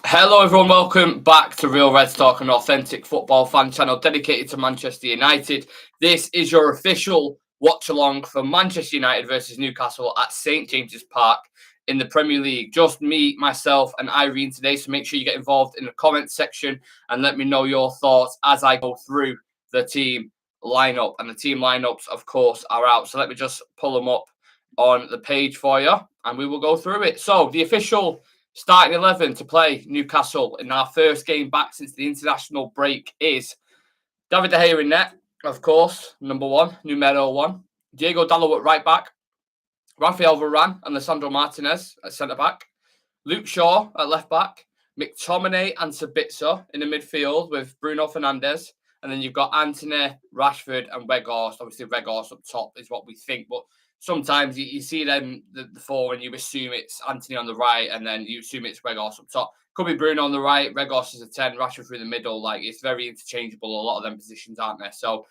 Hello, everyone. Welcome back to Real Reds Talk, an authentic football fan channel dedicated to Manchester United. This is your official watch along for Manchester United versus Newcastle at St James's Park in the Premier League. Just me, myself, and Irene today. So make sure you get involved in the comments section and let me know your thoughts as I go through the team lineup. And the team lineups, of course, are out. So let me just pull them up on the page for you, and we will go through it. So the official starting 11 to play Newcastle in our first game back since the international break is David De Gea in net, of course, number one, numero one. Diego Dalot at right back. Rafael Varane and Lisandro Martinez at centre back. Luke Shaw at left back. McTominay and Sabitzer in the midfield with Bruno Fernandes. And then you've got Antony, Rashford and Weghorst. Obviously, Weghorst up top is what we think, but sometimes you see them the four and you assume it's Antony on the right and then you assume it's Weghorst up top. Could be Bruno on the right, Weghorst is a 10, Rashford through the middle. Like, it's very interchangeable, a lot of them positions, aren't there? So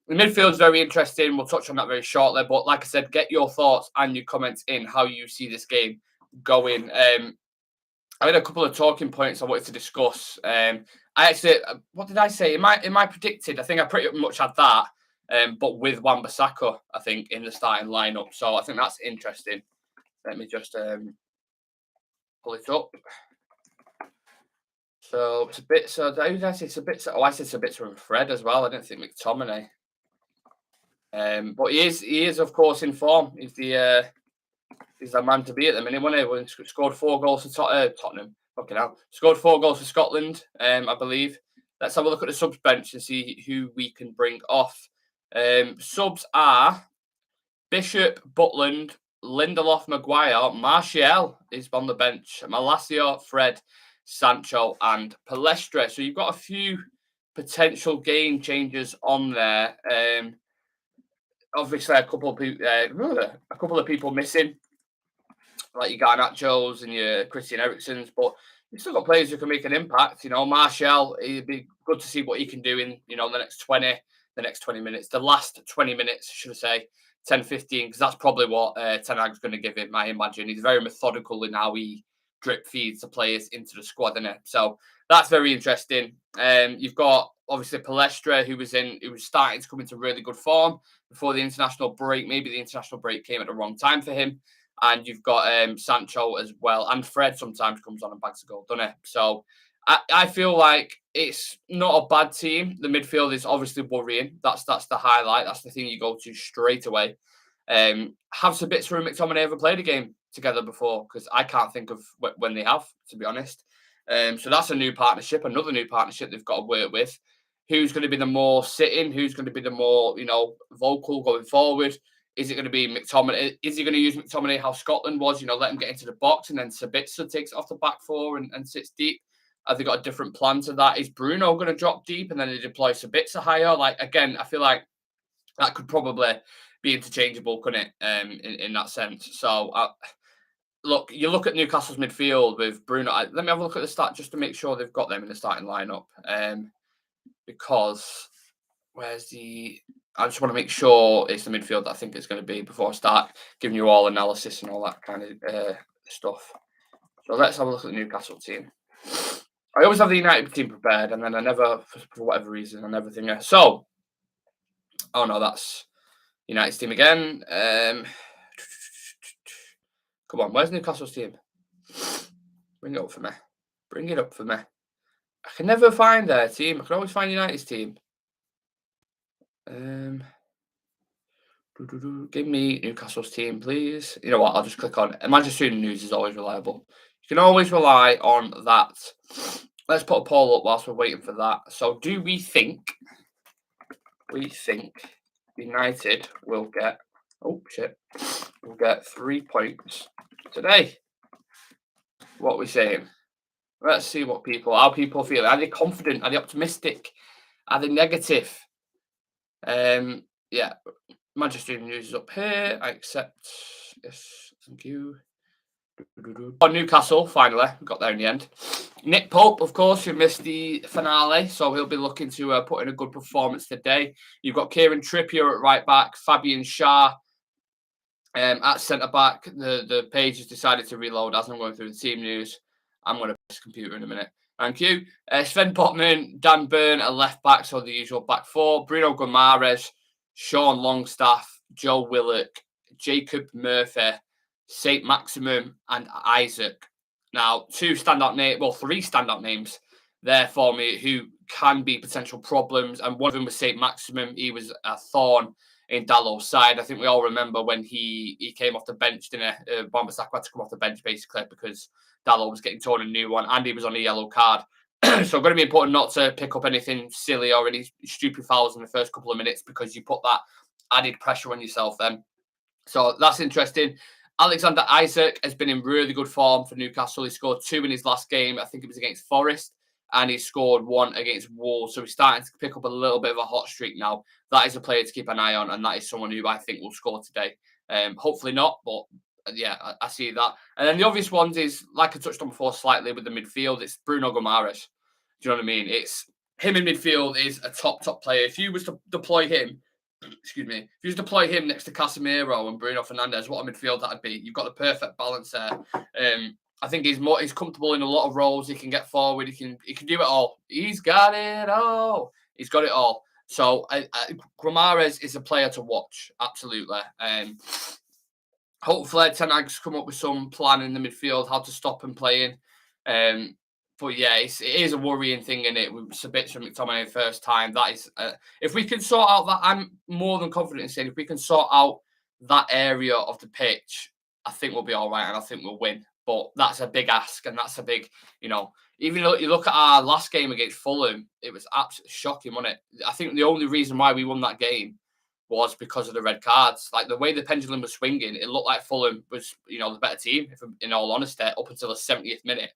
the midfield's very interesting. We'll touch on that very shortly. But like I said, get your thoughts and your comments in how you see this game going. I had a couple of talking points I wanted to discuss. I actually, what did I say? Am I predicted? I think I pretty much had that. But with Wan-Bissaka, I think, in the starting lineup. So I think that's interesting. Let me just pull it up. So it's a bit. So who did I say? It's a bit. Oh, I said it's a bit from Fred as well. I didn't think McTominay. But he is of course in form. He's the man to be at the minute. When he scored 4 goals for Tottenham. Okay, now scored 4 goals for Scotland. I believe. Let's have a look at the subs bench and see who we can bring off. Subs are Bishop, Butland, Lindelof, Maguire, Martial is on the bench, Malacia, Fred, Sancho, and Palestra. So you've got a few potential game changers on there. Obviously, a couple of people missing, like your Garnachos and your Christian Eriksen's, but you've still got players who can make an impact. You know, Martial, it'd be good to see what he can do in the next 20 minutes, the last 20 minutes, should I say, 10, 15, because that's probably what Ten Hag's going to give him, I imagine. He's very methodical in how he drip feeds the players into the squad, isn't it? So that's very interesting. You've got, obviously, Palestra, who was starting to come into really good form before the international break. Maybe the international break came at the wrong time for him. And you've got Sancho as well. And Fred sometimes comes on and bags a goal, doesn't it? So I feel like it's not a bad team. The midfield is obviously worrying. That's the highlight. That's the thing you go to straight away. Have Sabitzer and McTominay ever played a game together before? Because I can't think of when they have, to be honest. So that's a new partnership, another new partnership they've got to work with. Who's going to be the more sitting? Who's going to be the more, vocal going forward? Is it going to be McTominay? Is he going to use McTominay how Scotland was? Let him get into the box and then Sabitzer takes it off the back four and sits deep. Have they got a different plan to that? Is Bruno going to drop deep and then they deploy Sabitzer higher? Like, again, I feel like that could probably be interchangeable, couldn't it? In that sense. So, look, you look at Newcastle's midfield with Bruno. Let me have a look at the start just to make sure they've got them in the starting lineup. Because I just want to make sure it's the midfield that I think it's going to be before I start giving you all analysis and all that kind of stuff. So let's have a look at the Newcastle team. I always have the United team prepared, and then I never, for whatever reason, I never think. So, oh no, that's United's team again. Come on, where's Newcastle's team? Bring it up for me. Bring it up for me. I can never find their team. I can always find United's team. Give me Newcastle's team, please. You know what? I'll just click on it. Manchester United News is always reliable. You can always rely on that. Let's put a poll up whilst we're waiting for that. So, do we think United will get? Oh shit! We'll get 3 points today. What are we saying? Let's see how people feel. Are they confident? Are they optimistic? Are they negative? Yeah. Manchester United News is up here. I accept. Yes, thank you. On Newcastle, finally, we got there in the end. Nick Pope, of course, who missed the finale, so he'll be looking to put in a good performance today. You've got Kieran Trippier at right back, Fabian Schär at centre back. The page has decided to reload as I'm going through the team news. I'm going to press computer in a minute. Thank you. Sven Botman, Dan Burn at left back, so the usual back four. Bruno Guimaraes, Sean Longstaff, Joe Willock, Jacob Murphy, Saint Maximum, and Isaac. Now, three standout names there for me who can be potential problems. And one of them was Saint Maximum. He was a thorn in Dallow's side. I think we all remember when he came off the bench, didn't he? Wan-Bissaka had to come off the bench basically because Dallow was getting torn a new one and he was on a yellow card. So going to be important not to pick up anything silly or any stupid fouls in the first couple of minutes because you put that added pressure on yourself then. So that's interesting. Alexander Isaac has been in really good form for Newcastle. He scored 2 in his last game. I think it was against Forest. And he scored 1 against Wolves. So he's starting to pick up a little bit of a hot streak now. That is a player to keep an eye on. And that is someone who I think will score today. Hopefully not, but yeah, I see that. And then the obvious ones is, like I touched on before slightly with the midfield, it's Bruno Guimaraes. Do you know what I mean? It's him in midfield is a top player. If you was to deploy him, if you was to deploy him next to Casemiro and Bruno Fernandes, what a midfield that'd be. You've got the perfect balance there. I think he's comfortable in a lot of roles. He can get forward. He can do it all. He's got it all. He's got it all. So Guimaraes is a player to watch. Absolutely. Hopefully Ten Hag's come up with some plan in the midfield how to stop him playing. But yeah, it is a worrying thing in it with Sabitzer and McTominay first time. That is, if we can sort out that, I'm more than confident in saying if we can sort out that area of the pitch, I think we'll be all right and I think we'll win. But that's a big ask and that's a big, even though you look at our last game against Fulham, it was absolutely shocking, wasn't it? I think the only reason why we won that game was because of the red cards. Like the way the pendulum was swinging, it looked like Fulham was, the better team, if in all honesty, up until the 70th minute.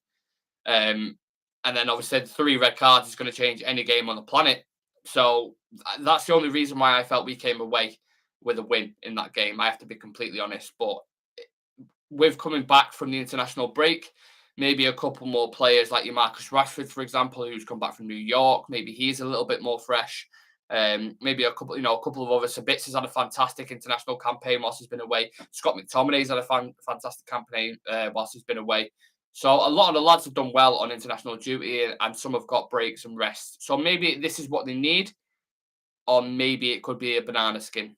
And then obviously 3 red cards is going to change any game on the planet. So that's the only reason why I felt we came away with a win in that game. I have to be completely honest. But with coming back from the international break, maybe a couple more players like your Marcus Rashford, for example, who's come back from New York, maybe he's a little bit more fresh. Maybe a couple of other. Sabitz has had a fantastic international campaign whilst he's been away. Scott McTominay's had a fantastic campaign whilst he's been away. So a lot of the lads have done well on international duty and some have got breaks and rest. So maybe this is what they need, or maybe it could be a banana skin.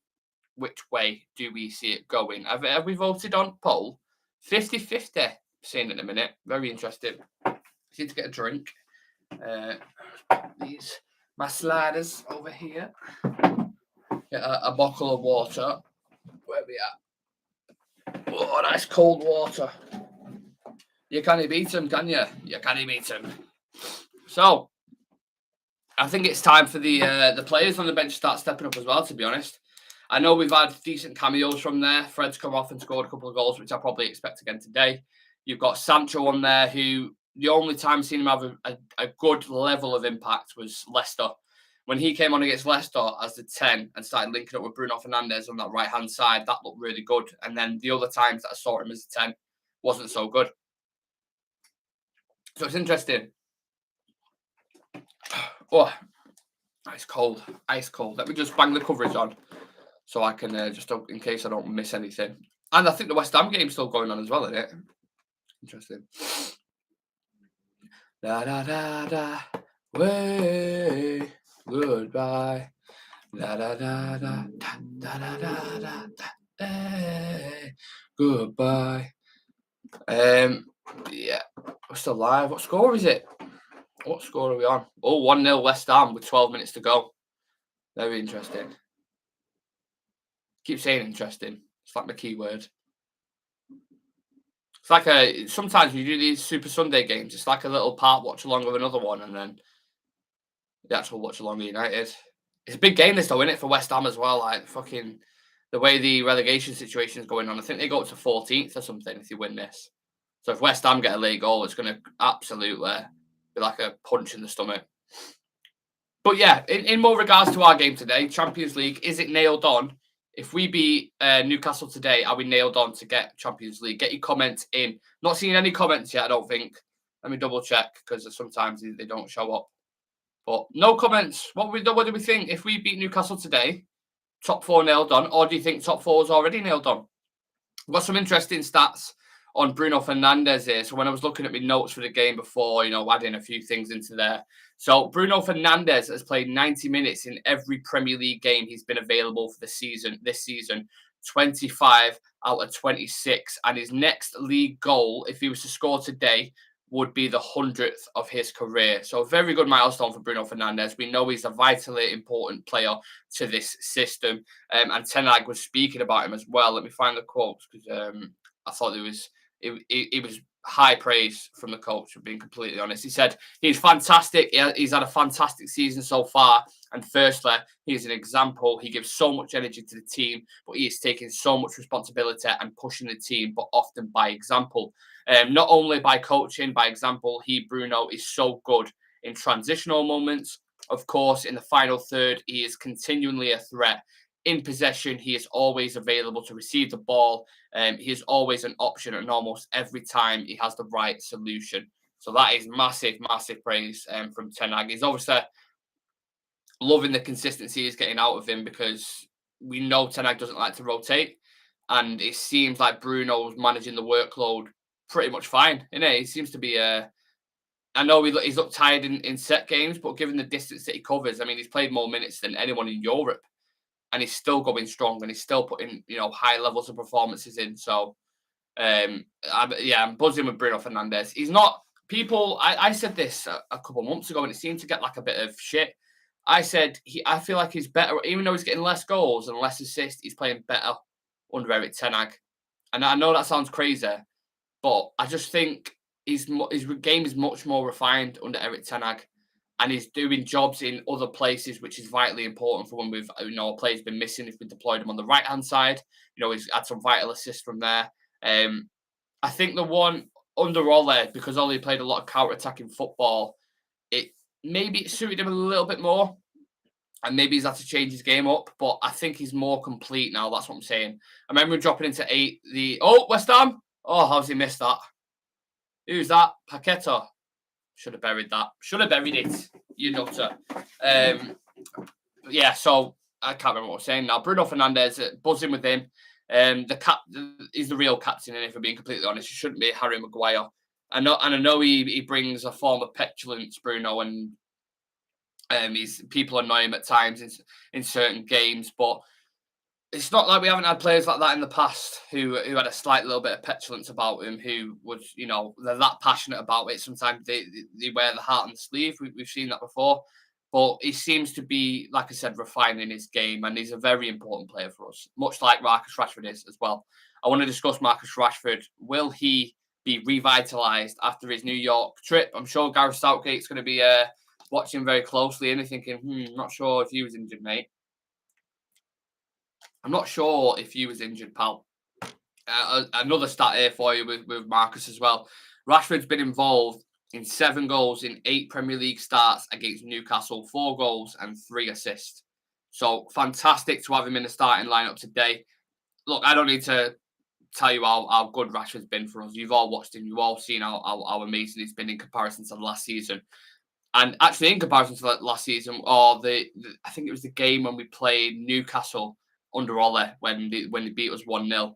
Which way do we see it going? Have we voted on poll? 50-50. Seeing it in a minute. Very interesting. I need to get a drink. These my sliders over here. Get a bottle of water. Where are we at? Oh, nice cold water. You can't beat them, can you? You can't beat them. So, I think it's time for the players on the bench to start stepping up as well, to be honest. I know we've had decent cameos from there. Fred's come off and scored a couple of goals, which I probably expect again today. You've got Sancho on there, who the only time I've seen him have a good level of impact was Leicester. When he came on against Leicester as the 10 and started linking up with Bruno Fernandes on that right-hand side, that looked really good. And then the other times that I saw him as a 10 wasn't so good. So it's interesting. Oh, ice cold. Let me just bang the coverage on so I can just in case I don't miss anything. And I think the West Ham game's still going on as well, isn't it? Interesting. Da da da da. Way goodbye. Da da da da da da da da da. Hey, goodbye. Yeah, we're still live. What score is it? What score are we on? Oh, 1-0 West Ham with 12 minutes to go. Very interesting. Keep saying interesting. It's like my key word. It's like sometimes you do these Super Sunday games. It's like a little part watch along with another one, and then the actual watch along with United. It's a big game this though, isn't it, for West Ham as well? Like fucking the way the relegation situation is going on. I think they go up to 14th or something if you win this. So if West Ham get a late goal, it's going to absolutely be like a punch in the stomach. But yeah, in more regards to our game today, Champions League, is it nailed on? If we beat Newcastle today, are we nailed on to get Champions League? Get your comments in. Not seeing any comments yet, I don't think. Let me double check because sometimes they don't show up. But no comments. What do we think? If we beat Newcastle today, top 4 nailed on, or do you think top 4 is already nailed on? We've got some interesting stats on Bruno Fernandes here. So when I was looking at my notes for the game before, adding a few things into there. So Bruno Fernandes has played 90 minutes in every Premier League game he's been available for this season, 25 out of 26. And his next league goal, if he was to score today, would be the 100th of his career. So a very good milestone for Bruno Fernandes. We know he's a vitally important player to this system. And Ten Hag was speaking about him as well. Let me find the quotes because I thought it was high praise from the coach, for being completely honest. He said he's fantastic. He's had a fantastic season so far. And firstly, he's an example. He gives so much energy to the team, but he is taking so much responsibility and pushing the team, but often by example. Not only by coaching, by example, Bruno, is so good in transitional moments. Of course, in the final third, he is continually a threat. In possession, he is always available to receive the ball. He is always an option, and almost every time he has the right solution. So that is massive, massive praise from Ten Hag. He's obviously loving the consistency he's getting out of him, because we know Ten Hag doesn't like to rotate. And it seems like Bruno's managing the workload pretty much fine, innit? He seems to be I know he's looked tired in set games, but given the distance that he covers, I mean, he's played more minutes than anyone in Europe, and he's still going strong, and he's still putting high levels of performances in. So I'm buzzing with Bruno Fernandes. He's not people. I said this a couple of months ago, and it seemed to get like a bit of shit. I said I feel like he's better, even though he's getting less goals and less assists. He's playing better under Eric Ten Hag, and I know that sounds crazy, but I just think his game is much more refined under Eric Ten Hag, and he's doing jobs in other places, which is vitally important for when we've a player's been missing. If we deployed him on the right hand side, he's had some vital assists from there. I think the one under Ole, because Ole played a lot of counter attacking football, it suited him a little bit more, and maybe he's had to change his game up. But I think he's more complete now. That's what I'm saying. I remember dropping into 8. West Ham. Oh, how's he missed that? Who's that? Paqueta. Should have buried that. Should have buried it. You nutter. So I can't remember what I was saying now. Bruno Fernandes, buzzing with him. He's the real captain, and if I'm being completely honest, he shouldn't be Harry Maguire. I know he brings a form of petulance, Bruno, and people annoy him at times in certain games, but it's not like we haven't had players like that in the past who had a slight little bit of petulance about him, who would, they're that passionate about it. Sometimes they wear the heart on the sleeve. We've seen that before. But he seems to be, like I said, refining his game, and he's a very important player for us, much like Marcus Rashford is as well. I want to discuss Marcus Rashford. Will he be revitalised after his New York trip? I'm sure Gareth Southgate's going to be watching very closely and thinking, not sure if you was injured, mate. I'm not sure if you was injured, pal. Another stat here for you with Marcus as well. Rashford's been involved in 7 goals in 8 Premier League starts against Newcastle, 4 goals and 3 assists. So fantastic to have him in the starting lineup today. Look, I don't need to tell you how good Rashford's been for us. You've all watched him. You've all seen how amazing he's been in comparison to last season. And actually, in comparison to last season, or I think it was the game when we played Newcastle under Ole when they beat us 1-0,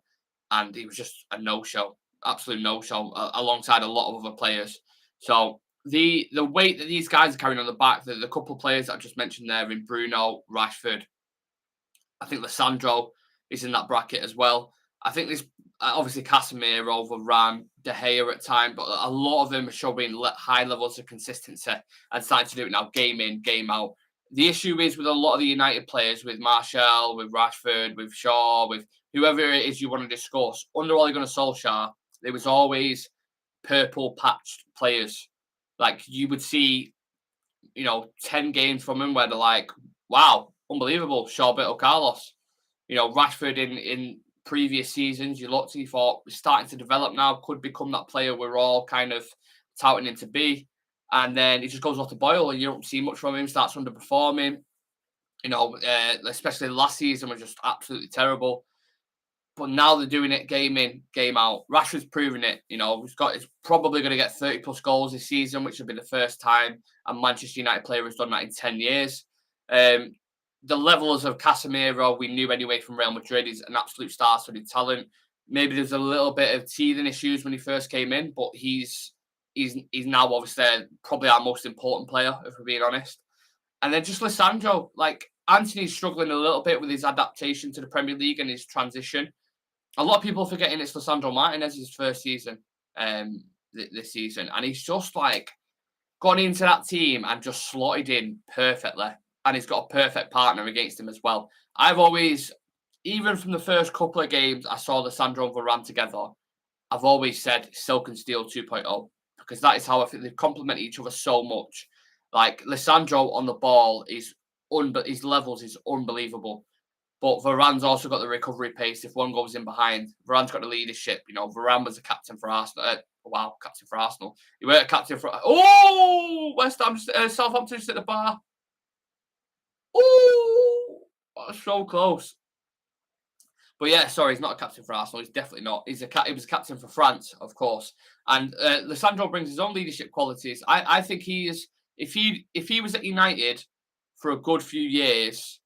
and he was just a no-show, absolute no-show, alongside a lot of other players. So the weight that these guys are carrying on the back, the couple of players that I just mentioned there in Bruno, Rashford, I think Lissandro is in that bracket as well. I think there's obviously Casemiro, Varane, De Gea at time, but a lot of them are showing high levels of consistency and starting to do it now, game in, game out. The issue is with a lot of the United players, with Martial, with Rashford, with Shaw, with whoever it is you want to discuss, under Ole Gunnar Solskjaer, there was always purple-patched players. Like, you would see, 10 games from him where they're like, wow, unbelievable, Roberto Carlos. Rashford in previous seasons, you thought was starting to develop now, could become that player we're all kind of touting him to be. And then he just goes off the boil, and you don't see much from him, starts underperforming. Especially last season was just absolutely terrible. But now they're doing it game in, game out. Rashford's proving it. He's probably going to get 30 plus goals this season, which will be the first time a Manchester United player has done that in 10 years. The levels of Casemiro we knew anyway from Real Madrid. He's an absolute star-studded talent. maybe there's a little bit of teething issues when he first came in, but he's now obviously probably our most important player, if we're being honest. And then just Lissandro, like Anthony's struggling a little bit with his adaptation to the Premier League and his transition. A lot of people are forgetting it's Lissandro Martinez's first season this season, and he's just like gone into that team and just slotted in perfectly. And he's got a perfect partner against him as well. I've always, even from the first couple of games I saw Lissandro and Varane together, I've always said Silk and Steel 2.0, because that is how I think they complement each other so much. Like Lissandro on the ball is his levels is unbelievable. But Varane's also got the recovery pace. If one goes in behind, Varane's got the leadership. You know, Varane was a captain for Arsenal. Captain for Arsenal. He weren't a captain for. Oh, West Ham, Southampton just at the bar. Oh, so close. But yeah, sorry, he's not a captain for Arsenal. He's definitely not. He was a captain for France, of course. And Lissandro brings his own leadership qualities. I think he is. If he was at United for a good few years,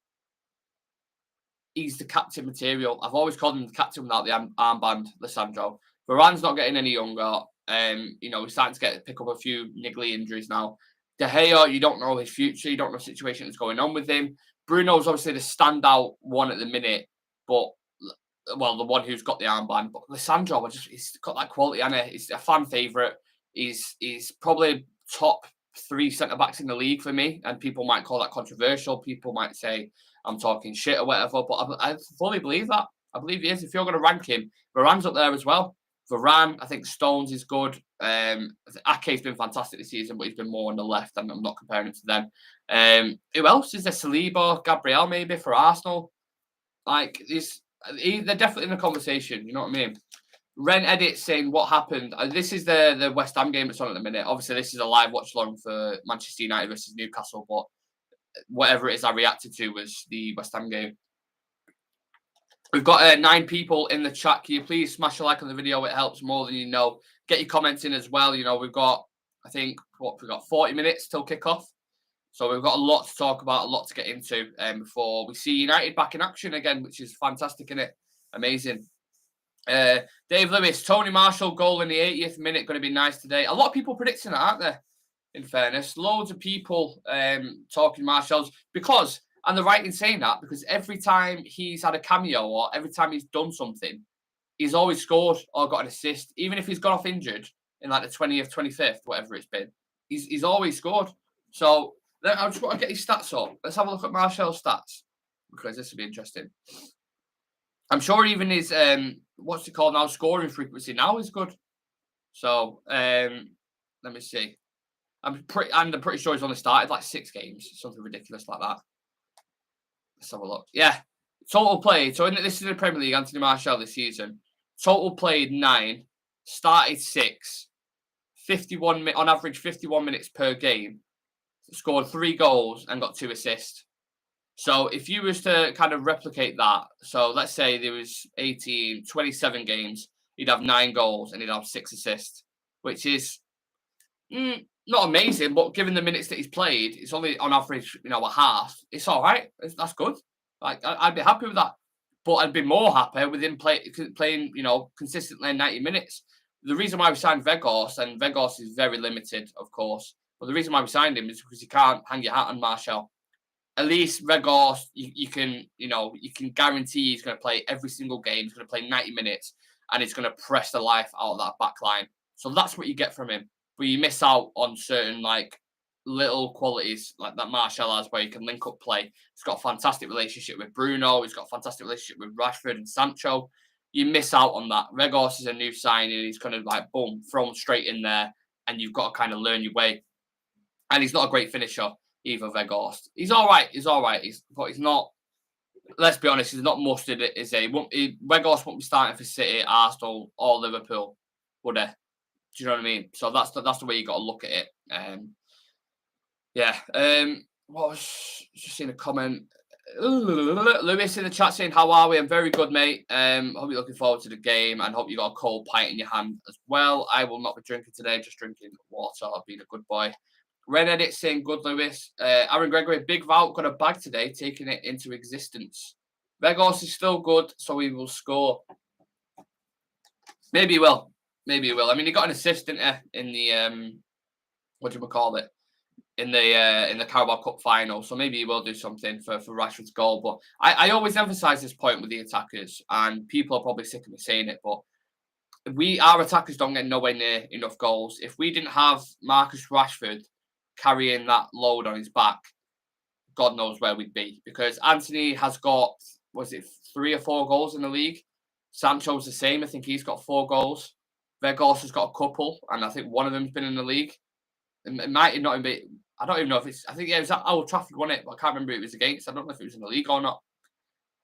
he's the captain material. I've always called him the captain without the armband, Lissandro. Varane's not getting any younger. He's starting to pick up a few niggly injuries now. De Gea, you don't know his future. You don't know the situation that's going on with him. Bruno's obviously the standout one at the minute, but the one who's got the armband. But Lissandro, he's got that quality, and he's a fan favourite. He's probably top 3 centre backs in the league for me, and people might call that controversial. People might say I'm talking shit or whatever, but I fully believe that. I believe he is. If you're going to rank him, Varane's up there as well. Varane, I think Stones is good. Ake's been fantastic this season, but he's been more on the left, and I'm not comparing him to them. Who else is there? Saliba, Gabriel, maybe for Arsenal. Like they're definitely in the conversation. You know what I mean? Ren Edit saying what happened. This is the West Ham game that's on at the minute. Obviously, this is a live watch along for Manchester United versus Newcastle, but whatever it is I reacted to was the West Ham game. We've got 9 people in the chat. Can you please smash a like on the video? It helps more than you know. Get your comments in as well. You know, we've got, I think, we've got 40 minutes till kickoff. So we've got a lot to talk about, a lot to get into before we see United back in action again, which is fantastic, isn't it? Amazing. Dave Lewis, Tony Marshall goal in the 80th minute, going to be nice today. A lot of people predicting that, aren't there? In fairness, loads of people talking Marshall's because, and they're right in saying that, because every time he's had a cameo or every time he's done something, he's always scored or got an assist. Even if he's gone off injured in like the 20th, 25th, whatever it's been, he's always scored. So I just want to get his stats up. Let's have a look at Marshall's stats, because this will be interesting. I'm sure even his what's it called now, scoring frequency now is good. So let me see. I'm pretty sure he's only started like 6 games, something ridiculous like that. Let's have a look. Yeah, total played. So this is the Premier League. Anthony Martial this season, total played 9, started 6, 51 on average 51 minutes per game, scored 3 goals and got 2 assists. So if you was to kind of replicate that, so let's say there was 27 games, he'd have 9 goals and he'd have 6 assists, which is not amazing, but given the minutes that he's played, it's only on average, a half. It's all right. That's good. Like I'd be happy with that, but I'd be more happy with him playing, consistently 90 minutes. The reason why we signed Vegas, and Vegas is very limited, of course, but the reason why we signed him is because you can't hang your hat on Martial. At least Vegas, you can guarantee he's going to play every single game. He's going to play 90 minutes, and he's going to press the life out of that back line. So that's what you get from him. But you miss out on certain little qualities like that Martial has, where he can link up play. He's got a fantastic relationship with Bruno. He's got a fantastic relationship with Rashford and Sancho. You miss out on that. Vegas is a new signing. He's going to boom, thrown straight in there, and you've got to kind of learn your way. And he's not a great finisher either, Vegas. He's all right. But he's not. Let's be honest. He's not mustard. Vegas won't be starting for City, Arsenal, or Liverpool, would he? Do you know what I mean? So that's the way you got to look at it. What was just seeing a comment? Lewis in the chat saying, "How are we? I'm very good, mate. Hope you're looking forward to the game, and hope you got a cold pint in your hand as well. I will not be drinking today. Just drinking water. I've been a good boy." Ren Edit saying, "Good, Lewis." Aaron Gregory, Big Val got a bag today, taking it into existence. Vegas is still good, so he will score. Maybe he will. Maybe he will. I mean, he got an assist, didn't he, in the what do we call it? In the Carabao Cup final, so maybe he will do something for Rashford's goal. But I always emphasise this point with the attackers, and people are probably sick of me saying it, but our attackers don't get nowhere near enough goals. If we didn't have Marcus Rashford carrying that load on his back, God knows where we'd be. Because Anthony has got, was it 3 or 4 goals in the league? Sancho's the same. I think he's got 4 goals. Vegas has got a couple, and I think one of them's been in the league. It might not even be. I don't even know if it's. I think it was at Old Trafford, won it, but I can't remember who it was against. I don't know if it was in the league or not.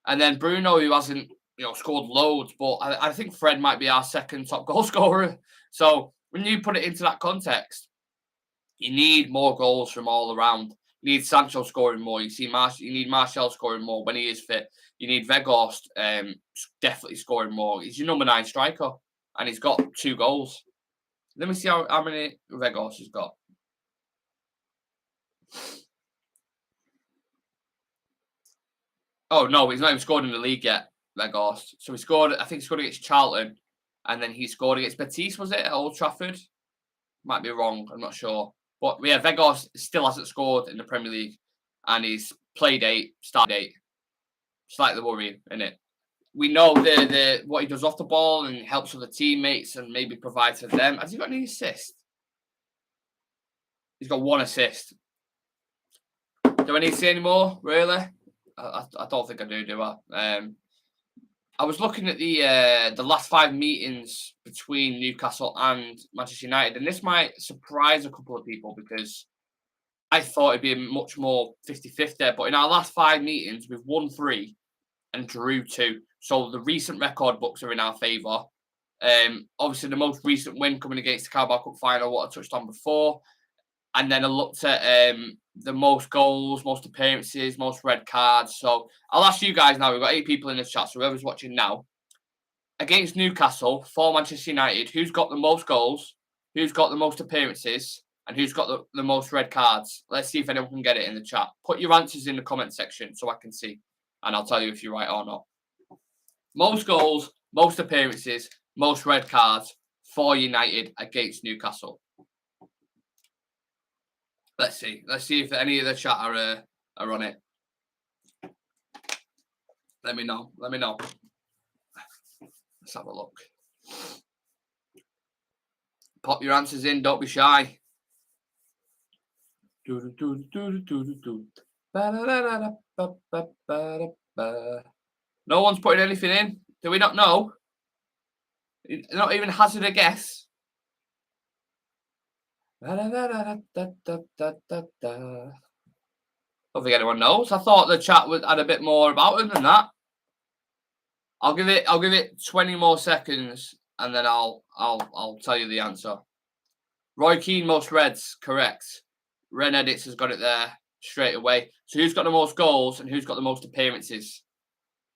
And then Bruno, who hasn't scored loads, but I think Fred might be our second top goal scorer. So when you put it into that context, you need more goals from all around. You need Sancho scoring more. You need Martial scoring more when he is fit. You need Vegas definitely scoring more. He's your number 9 striker, and he's got 2 goals. Let me see how many Vegas has got. Oh no, he's not even scored in the league yet, Vegas. So he scored. I think he scored against Charlton, and then he scored against Betis. Was it at Old Trafford? Might be wrong. I'm not sure. But yeah, Vegas still hasn't scored in the Premier League, and he's played 8, started 8. Slightly worrying, isn't it? We know the what he does off the ball and helps other teammates and maybe provides for them. Has he got any assists? He's got 1 assist. Do I need to see any more? Really? I don't think I do I? I was looking at the last 5 meetings between Newcastle and Manchester United, and this might surprise a couple of people because I thought it'd be much more 50-50. But in our last 5 meetings, we've won 3 and drew 2. So the recent record books are in our favour. Obviously, the most recent win coming against the Carabao Cup final, what I touched on before. And then I looked at the most goals, most appearances, most red cards. So I'll ask you guys now. We've got 8 people in the chat, so whoever's watching now. Against Newcastle, for Manchester United, who's got the most goals, who's got the most appearances, and who's got the most red cards? Let's see if anyone can get it in the chat. Put your answers in the comment section so I can see, and I'll tell you if you're right or not. Most goals, most appearances, most red cards for United against Newcastle. Let's see. Let's see if any of the chat are on it. Let me know. Let me know. Let's have a look. Pop your answers in. Don't be shy. No one's putting anything in. Do we not know? Not even hazard a guess. Don't think anyone knows. I thought the chat would add a bit more about him than that. I'll give it 20 more seconds, and then I'll tell you the answer. Roy Keane, most reds, correct. Ren Edits has got it there straight away. So who's got the most goals and who's got the most appearances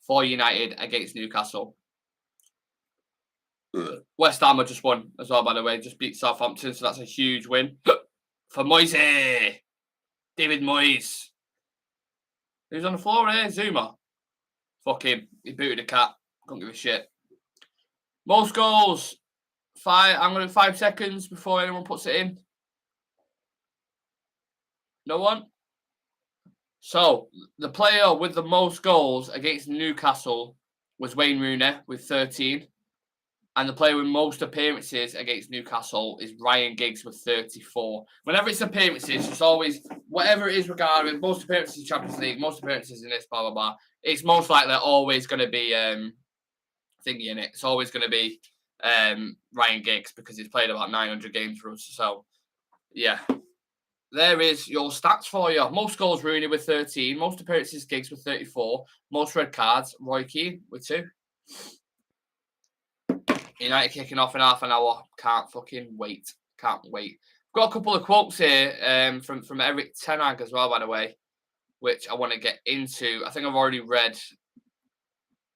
for United against Newcastle? West Ham have just won as well, by the way. Just beat Southampton, so that's a huge win for Moise. David Moyes. Who's on the floor here? Zuma. Fuck him. He booted a cat. Couldn't give a shit. Most goals. 5. I'm going to 5 seconds before anyone puts it in. No one? So, the player with the most goals against Newcastle was Wayne Rooney with 13. And the player with most appearances against Newcastle is Ryan Giggs with 34. Whenever it's appearances, it's always, whatever it is regarding most appearances in Champions League, most appearances in this, blah, blah, blah. It's most likely always going to be thingy in it. It's always going to be Ryan Giggs because he's played about 900 games for us. So, yeah. There is your stats for you. Most goals, Rooney with 13. Most appearances, Giggs with 34. Most red cards, Roy Keane with 2. United kicking off in half an hour. Can't fucking wait. Can't wait. Got a couple of quotes here from Eric Ten Hag as well, by the way, which I want to get into. I think I've already read.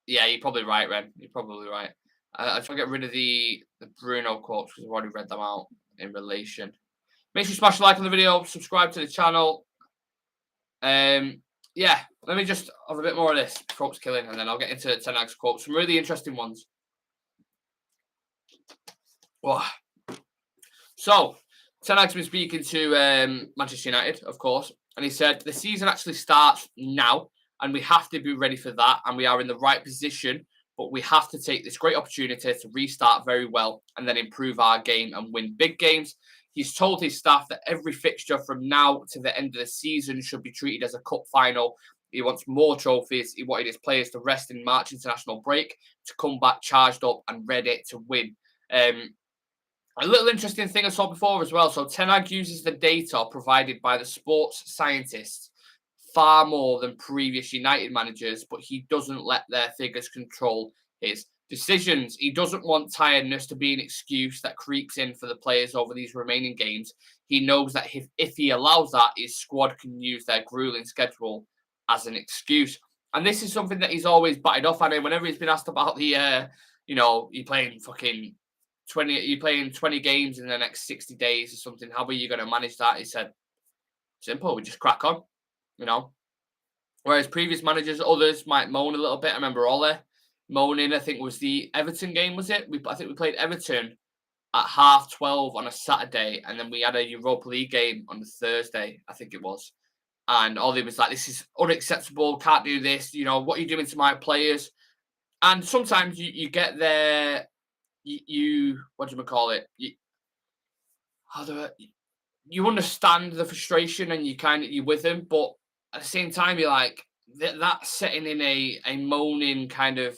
Yeah, you're probably right, Ren. You're probably right. I try to get rid of the Bruno quotes because I've already read them out in relation. Make sure you smash a like on the video, subscribe to the channel. Yeah, let me just have a bit more of this quotes killing, and then I'll get into Ten Hag's quotes. Some really interesting ones. Well, so Ten Hag's been speaking to Manchester United, of course, and he said the season actually starts now, and we have to be ready for that, and we are in the right position. But we have to take this great opportunity to restart very well and then improve our game and win big games. He's told his staff that every fixture from now to the end of the season should be treated as a cup final. He wants more trophies. He wanted his players to rest in March international break to come back charged up and ready to win. A little interesting thing I saw before as well. So Ten Hag uses the data provided by the sports scientists far more than previous United managers, but he doesn't let their figures control his decisions. He doesn't want tiredness to be an excuse that creeps in for the players over these remaining games. He knows that if he allows that, his squad can use their grueling schedule as an excuse. And this is something that he's always batted off. I mean, whenever he's been asked about you playing fucking 20 games in the next 60 days or something, how are you going to manage that? He said, simple, we just crack on. Whereas previous managers, others might moan a little bit. I remember Ole moaning, I think it was the Everton game, was it? I think we played Everton at 12:30 on a Saturday, and then we had a Europa League game on the Thursday, I think it was. And Ole was like, this is unacceptable, can't do this, what are you doing to my players? And sometimes you get there, what do you call it? You understand the frustration and you're with him, but at the same time, you're like, that's setting in a moaning kind of,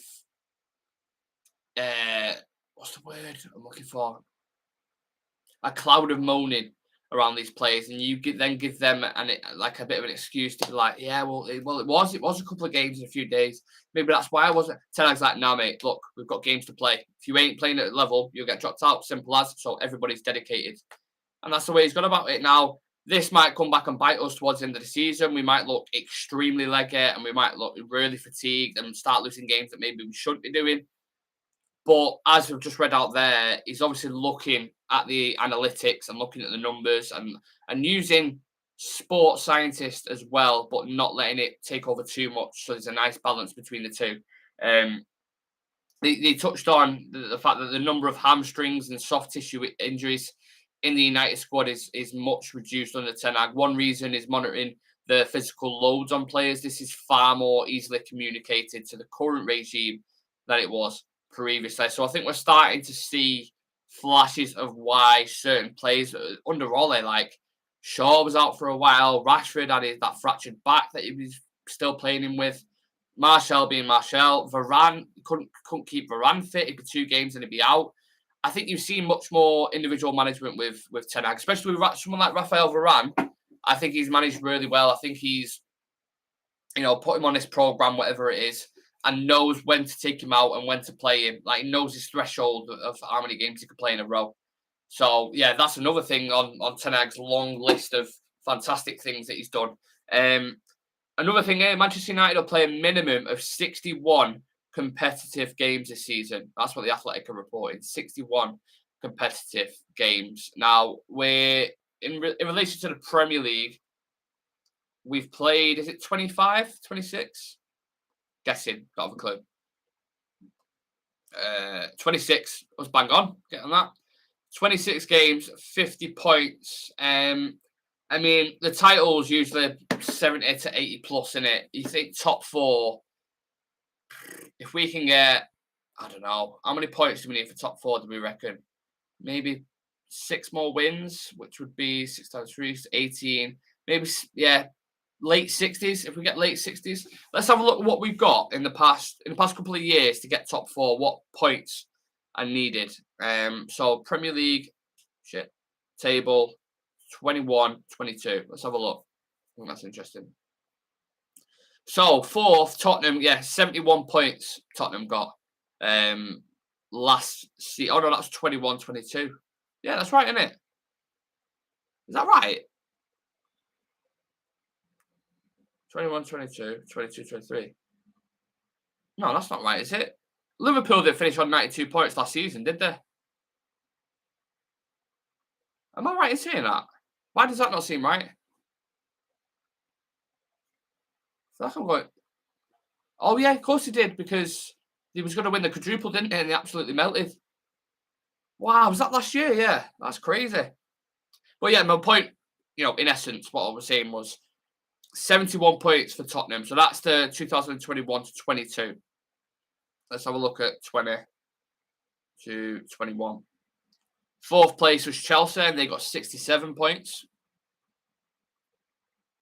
what's the word I'm looking for? A cloud of moaning around these players, and you then give them a bit of an excuse to be like, yeah, well, it was a couple of games in a few days. Maybe that's why I wasn't. Ten Hag's like, nah, mate, look, we've got games to play. If you ain't playing at level, you'll get dropped out. Simple as. So everybody's dedicated, and that's the way he's gone about it now. This might come back and bite us towards the end of the season. We might look extremely leggy and we might look really fatigued and start losing games that maybe we shouldn't be doing. But as we've just read out there, he's obviously looking at the analytics and looking at the numbers and using sports scientists as well, but not letting it take over too much. So there's a nice balance between the two. They touched on the fact that the number of hamstrings and soft tissue injuries in the United squad is much reduced under Ten Hag. One reason is monitoring the physical loads on players. This is far more easily communicated to the current regime than it was previously. So I think we're starting to see flashes of why certain players under Ole, like Shaw was out for a while, Rashford had that fractured back that he was still playing him with, Martial being Martial, Varane couldn't keep Varane fit. He'd be 2 games and he'd be out. I think you've seen much more individual management with Ten Hag, especially with someone like Raphael Varane. I think he's managed really well. I think he's, put him on this program, whatever it is, and knows when to take him out and when to play him. Like, he knows his threshold of how many games he could play in a row. So, yeah, that's another thing on Ten Hag's long list of fantastic things that he's done. Another thing here, Manchester United will play a minimum of 61 competitive games this season. That's what the Athletic are reporting, 61 competitive games. Now, we're in relation to the Premier League, we've played, is it 25, 26? Guessing, don't have a clue. 26 was bang on, get on that. 26 games, 50 points. I mean, the title's usually 70 to 80 plus in it. You think top 4, if we can get, I don't know, how many points do we need for top 4, do we reckon? Maybe 6 more wins, which would be 6 times 3, 18. Maybe, yeah, late 60s. If we get late 60s, let's have a look at what we've got in the past couple of years to get top 4, what points are needed. So Premier League, table, 21, 22. Let's have a look. I think that's interesting. So 4th, Tottenham, 71 points Tottenham got. Last season. Oh no, that's 21, 22. Yeah, that's right, isn't it? Is that right? 21, 22, 22, 23. No, that's not right, is it? Liverpool did finish on 92 points last season, did they? Am I right in saying that? Why does that not seem right? So I'm going, oh yeah, of course he did, because he was going to win the quadruple, didn't he? And he absolutely melted. Wow, was that last year? Yeah, that's crazy. But yeah, my point, in essence, what I was saying was 71 points for Tottenham. So that's the 2021 to 22. Let's have a look at 20 to 21. Fourth place was Chelsea, and they got 67 points.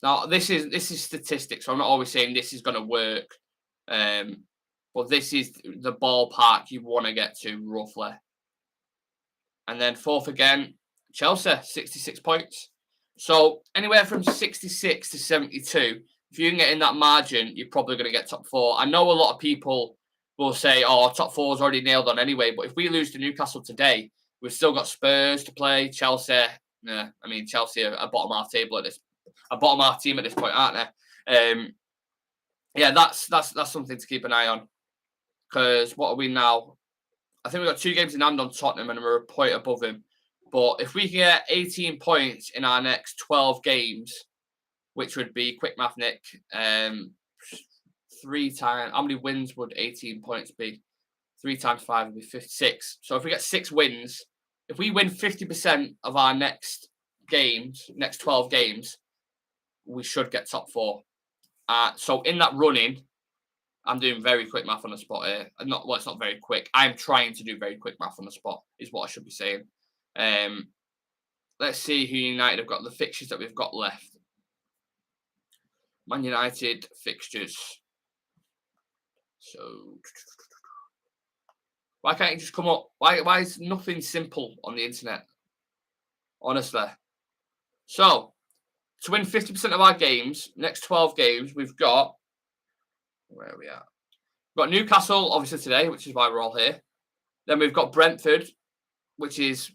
Now, this is statistics. So I'm not always saying this is going to work, but this is the ballpark you want to get to roughly. And then fourth again, Chelsea, 66 points. So anywhere from 66 to 72, if you can get in that margin, you're probably going to get top four. I know a lot of people will say, "Oh, top four is already nailed on anyway." But if we lose to Newcastle today, we've still got Spurs to play. Chelsea, Chelsea are a bottom half table a bottom half team at this point, aren't they? Yeah, that's something to keep an eye on. Because what are we now? I think we've got 2 games in hand on Tottenham and we're a point above him. But if we can get 18 points in our next 12 games, which would be, quick math, Nick, 3 times, how many wins would 18 points be? 3 times 5 would be 56. So if we get 6 wins, if we win 50% of our next 12 games, we should get top 4. So in that running, I'm doing very quick math on the spot here. It's not very quick. I'm trying to do very quick math on the spot, is what I should be saying. Let's see who United have got, the fixtures that we've got left. Man United fixtures. So, why can't you just come up? Why is nothing simple on the internet? Honestly. So, to win 50% of our games, next 12 games, we've got, where are we at? We've got Newcastle, obviously, today, which is why we're all here. Then we've got Brentford, which is,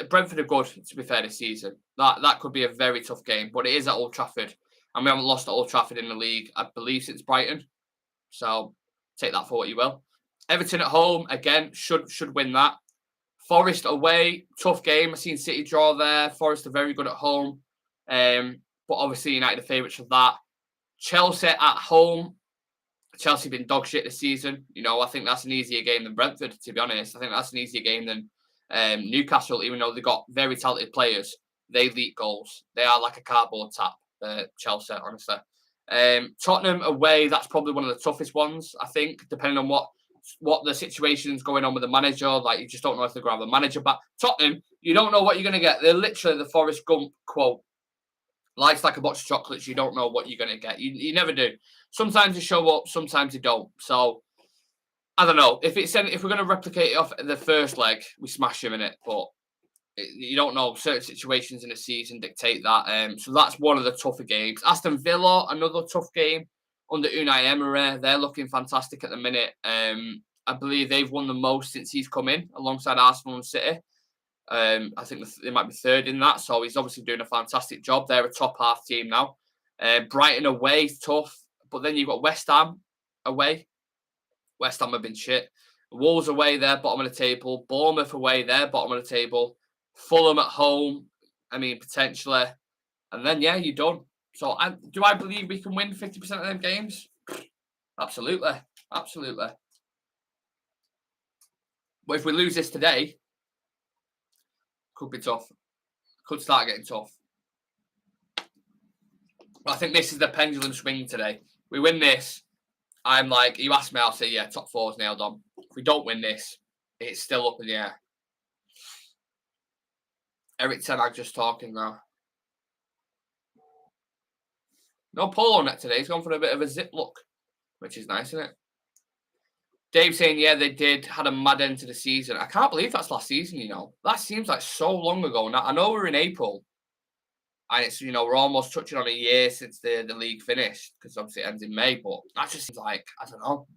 Brentford are good, to be fair, this season. That could be a very tough game, but it is at Old Trafford. And we haven't lost at Old Trafford in the league, I believe, since Brighton. So, take that for what you will. Everton at home, again, should win that. Forest away, tough game. I've seen City draw there. Forest are very good at home. But obviously, United are favourites for that. Chelsea at home. Chelsea been dog shit this season. I think that's an easier game than Brentford, to be honest. I think that's an easier game than Newcastle, even though they've got very talented players. They leak goals. They are like a cardboard tap, Chelsea, honestly. Tottenham away, that's probably one of the toughest ones, I think, depending on what the situation's going on with the manager. Like, you just don't know if they're going to have a manager back. Tottenham, you don't know what you're going to get. They're literally the Forrest Gump quote. Life's like a box of chocolates. You don't know what you're going to get. You never do. Sometimes you show up, sometimes you don't. So, I don't know. If we're going to replicate it off the first leg, we smash him in it. But you don't know. Certain situations in the season dictate that. So that's one of the tougher games. Aston Villa, another tough game under Unai Emery. They're looking fantastic at the minute. I believe they've won the most since he's come in, alongside Arsenal and City. I think they might be third in that. So he's obviously doing a fantastic job. They're a top half team now. Brighton away, tough. But then you've got West Ham away. West Ham have been shit. Wolves away, they're bottom of the table. Bournemouth away, they're bottom of the table. Fulham at home, potentially. And then, yeah, you're done. So do I believe we can win 50% of them games? Absolutely. Absolutely. But if we lose this today, could be tough. Could start getting tough. But I think this is the pendulum swing today. We win this, I'm like, you ask me, I'll say, yeah, top 4 is nailed on. If we don't win this, it's still up in the air. Eric Ten Hag just talking now. No polo net today. He's gone for a bit of a zip look, which is nice, isn't it? Dave saying, yeah, they did. Had a mad end to the season. I can't believe that's last season, That seems like so long ago now. I know we're in April. And it's, we're almost touching on a year since the league finished. Because obviously it ends in May. But that just seems like, I don't know.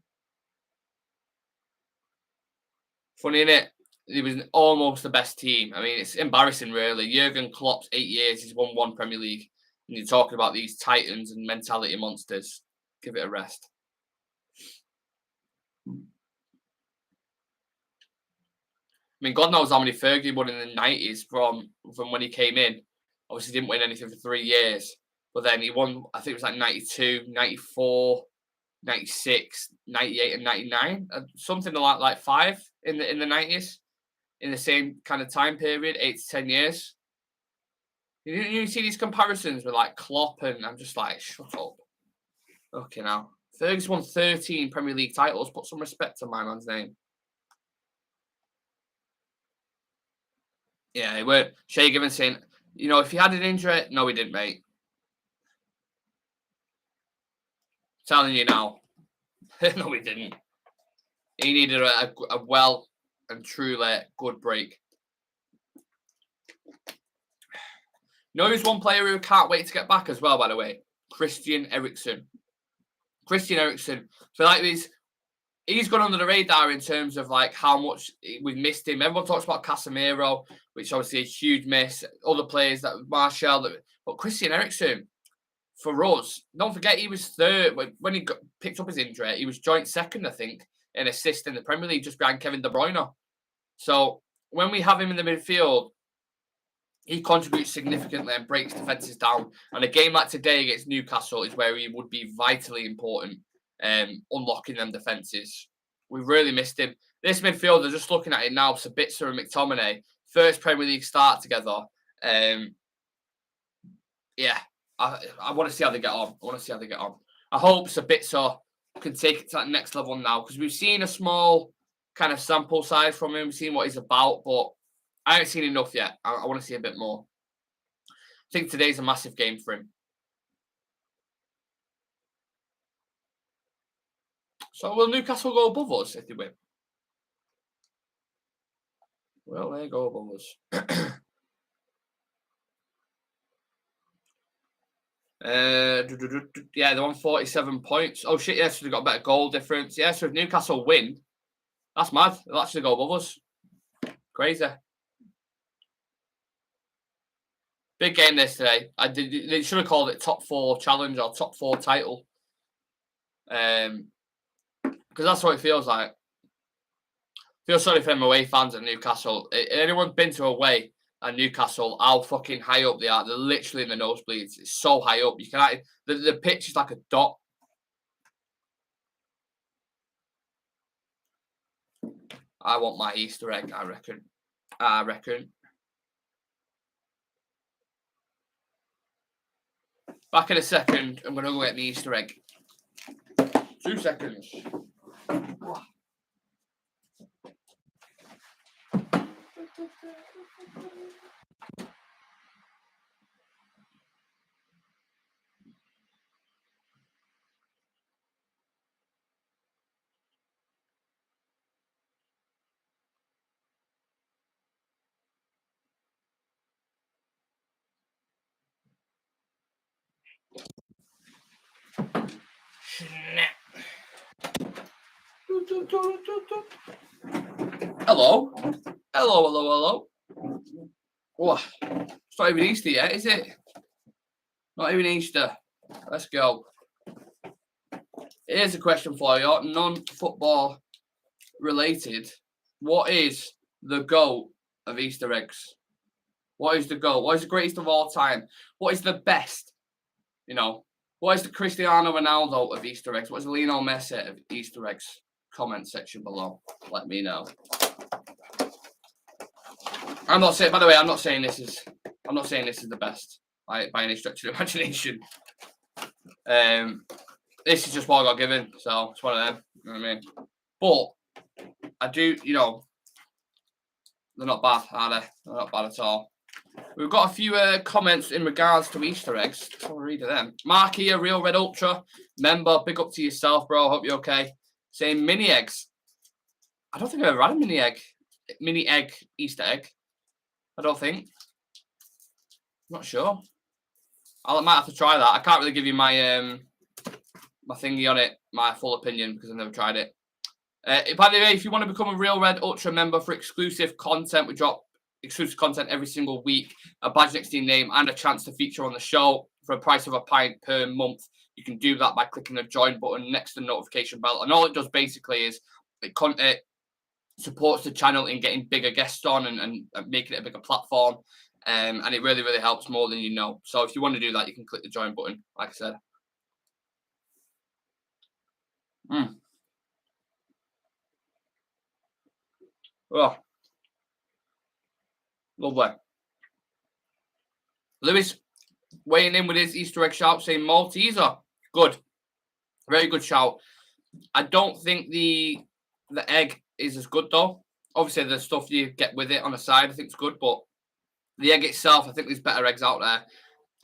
Funny, innit? He was almost the best team. It's embarrassing, really. Jurgen Klopp's 8 years, he's won 1 Premier League. And you're talking about these titans and mentality monsters. Give it a rest. God knows how many Fergie won in the 90s from when he came in. Obviously, didn't win anything for 3 years. But then he won, I think it was like 92, 94, 96, 98 and 99. Something like 5 in the 90s. in the same kind of time period, 8 to 10 years. You see these comparisons with like Klopp, and I'm just like, shut up. Okay, now Ferguson's won 13 Premier League titles. Put some respect on my man's name. Yeah, he weren't. Shay Given saying, if he had an injury, no, he didn't, mate. Telling you now, no, he didn't. He needed a well and truly good break. Who's one player who can't wait to get back as well, by the way? Christian Eriksen. Christian Eriksen. So like he's gone under the radar in terms of like how much we've missed him. Everyone talks about Casemiro, which obviously a huge miss. Other players that Martial, but Christian Eriksen, for us, don't forget he was third when he picked up his injury. He was joint second, I think, in assist in the Premier League, just behind Kevin De Bruyne. So when we have him in the midfield, he contributes significantly and breaks defences down. And a game like today against Newcastle is where he would be vitally important, unlocking them defences. We've really missed him. This midfielder, just looking at it now, Sabitzer and McTominay, first Premier League start together. Yeah, I want to see how they get on. I hope Sabitzer can take it to that next level now, because we've seen a small kind of sample size from him. We've seen what he's about, but I haven't seen enough yet. I want to see a bit more. I think today's a massive game for him. So will Newcastle go above us if they win? Well, they go above us. Yeah, they're on 47 points. Oh shit, yes, they've got a better goal difference. Yeah, so if Newcastle win, that's mad. They'll actually go above us. Crazy. Big game this today. They should have called it top 4 challenge or top 4 title. Because that's what it feels like. I feel sorry for them away fans at Newcastle. Anyone been to away at Newcastle, how fucking high up they are? They're literally in the nosebleeds. It's so high up. You can the pitch is like a dot. I want my Easter egg, I reckon. Back in a second, I'm going to go get the Easter egg. 2 seconds. Hello. Oh, it's not even Easter yet, is it? Not even Easter. Let's go. Here's a question for you, non-football related. What is the GOAT of Easter eggs? What is the GOAT? What is the greatest of all time? What is the best? What is the Cristiano Ronaldo of Easter eggs? What is the Lionel Messi of Easter eggs? Comment section below. Let me know. I'm not saying this is the best by any stretch of the imagination. This is just what I got given, so it's one of them. You know what I mean? But I do, they're not bad, are they? They're not bad at all. We've got a few comments in regards to Easter eggs. I'll read them. Mark here, Real Red Ultra member. Big up to yourself, bro. Hope you're okay. Saying mini eggs. I don't think I've ever had a mini egg Easter egg. I don't think. I'm not sure. I might have to try that. I can't really give you my my thingy on it, my full opinion, because I've never tried it. By the way, if you want to become a Real Red Ultra member for exclusive content, we drop exclusive content every single week, a badge next to your name, and a chance to feature on the show for a price of £1 per month. You can do that by clicking the join button next to the notification bell. And all it does basically is it supports the channel in getting bigger guests on and making it a bigger platform. And it really, really helps more than you know. So if you want to do that, you can click the join button, like I said. Oh. Lovely. Lewis weighing in with his Easter egg shout, saying Malteser. Good. Very good shout. I don't think the egg is as good, though. Obviously, the stuff you get with it on the side, I think it's good, but the egg itself, I think there's better eggs out there.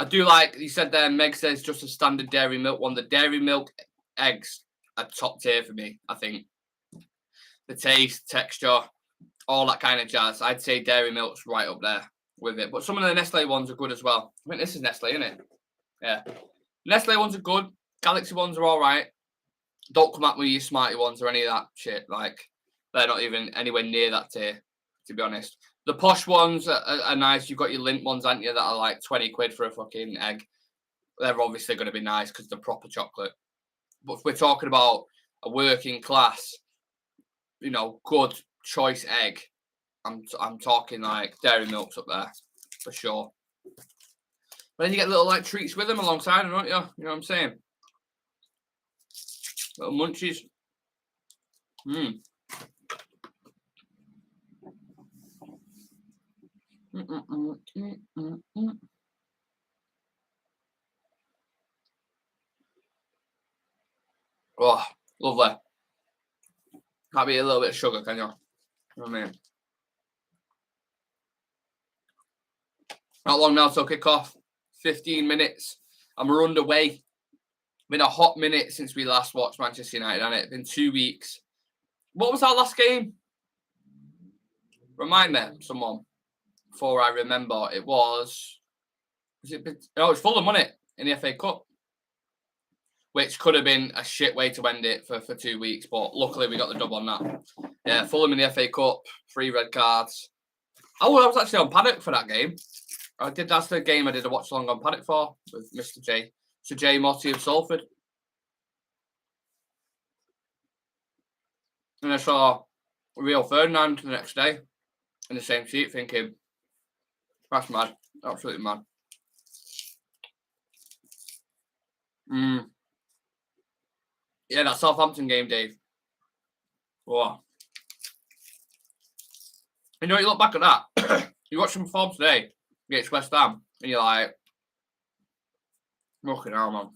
I do like, you said there, Meg says just a standard dairy milk one. The dairy milk eggs are top tier for me, I think. The taste, texture, all that kind of jazz. I'd say dairy milk's right up there with it. But some of the Nestle ones are good as well. I think this is Nestle, isn't it? Yeah. Nestle ones are good. Galaxy ones are all right. Don't come at me with your Smarty ones or any of that shit. Like, they're not even anywhere near that tier, to be honest. The posh ones are nice. You've got your Lindt ones, aren't you, that are like 20 quid for a fucking egg. They're obviously going to be nice because they're proper chocolate. But if we're talking about a working class, you know, good choice egg, I'm talking like dairy milk's up there for sure. But then you get little like treats with them alongside them, don't you? You know what I'm saying? Little munchies. Oh, lovely. Can't be a little bit of sugar, can you? You know what I mean? Not long now till kick off. 15 minutes. And we're underway. Been a hot minute since we last watched Manchester United, hasn't it? Been 2 weeks. What was our last game? Remind me, someone, before I remember. It was it's Fulham, wasn't it? In the FA Cup. Which could have been a shit way to end it for 2 weeks, but luckily we got the dub on that. Yeah, Fulham in the FA Cup, 3 red cards. Oh, I was actually on paddock for that game. That's the game I did a watch along on paddock for with Mr. J. Sir J. Motti of Salford. And I saw Rio Ferdinand the next day in the same seat, thinking, that's mad. Absolutely mad. Yeah, that Southampton game, Dave. Wow. You know, you look back at that. You watch some form today against West Ham, and you're like, fucking hell, man.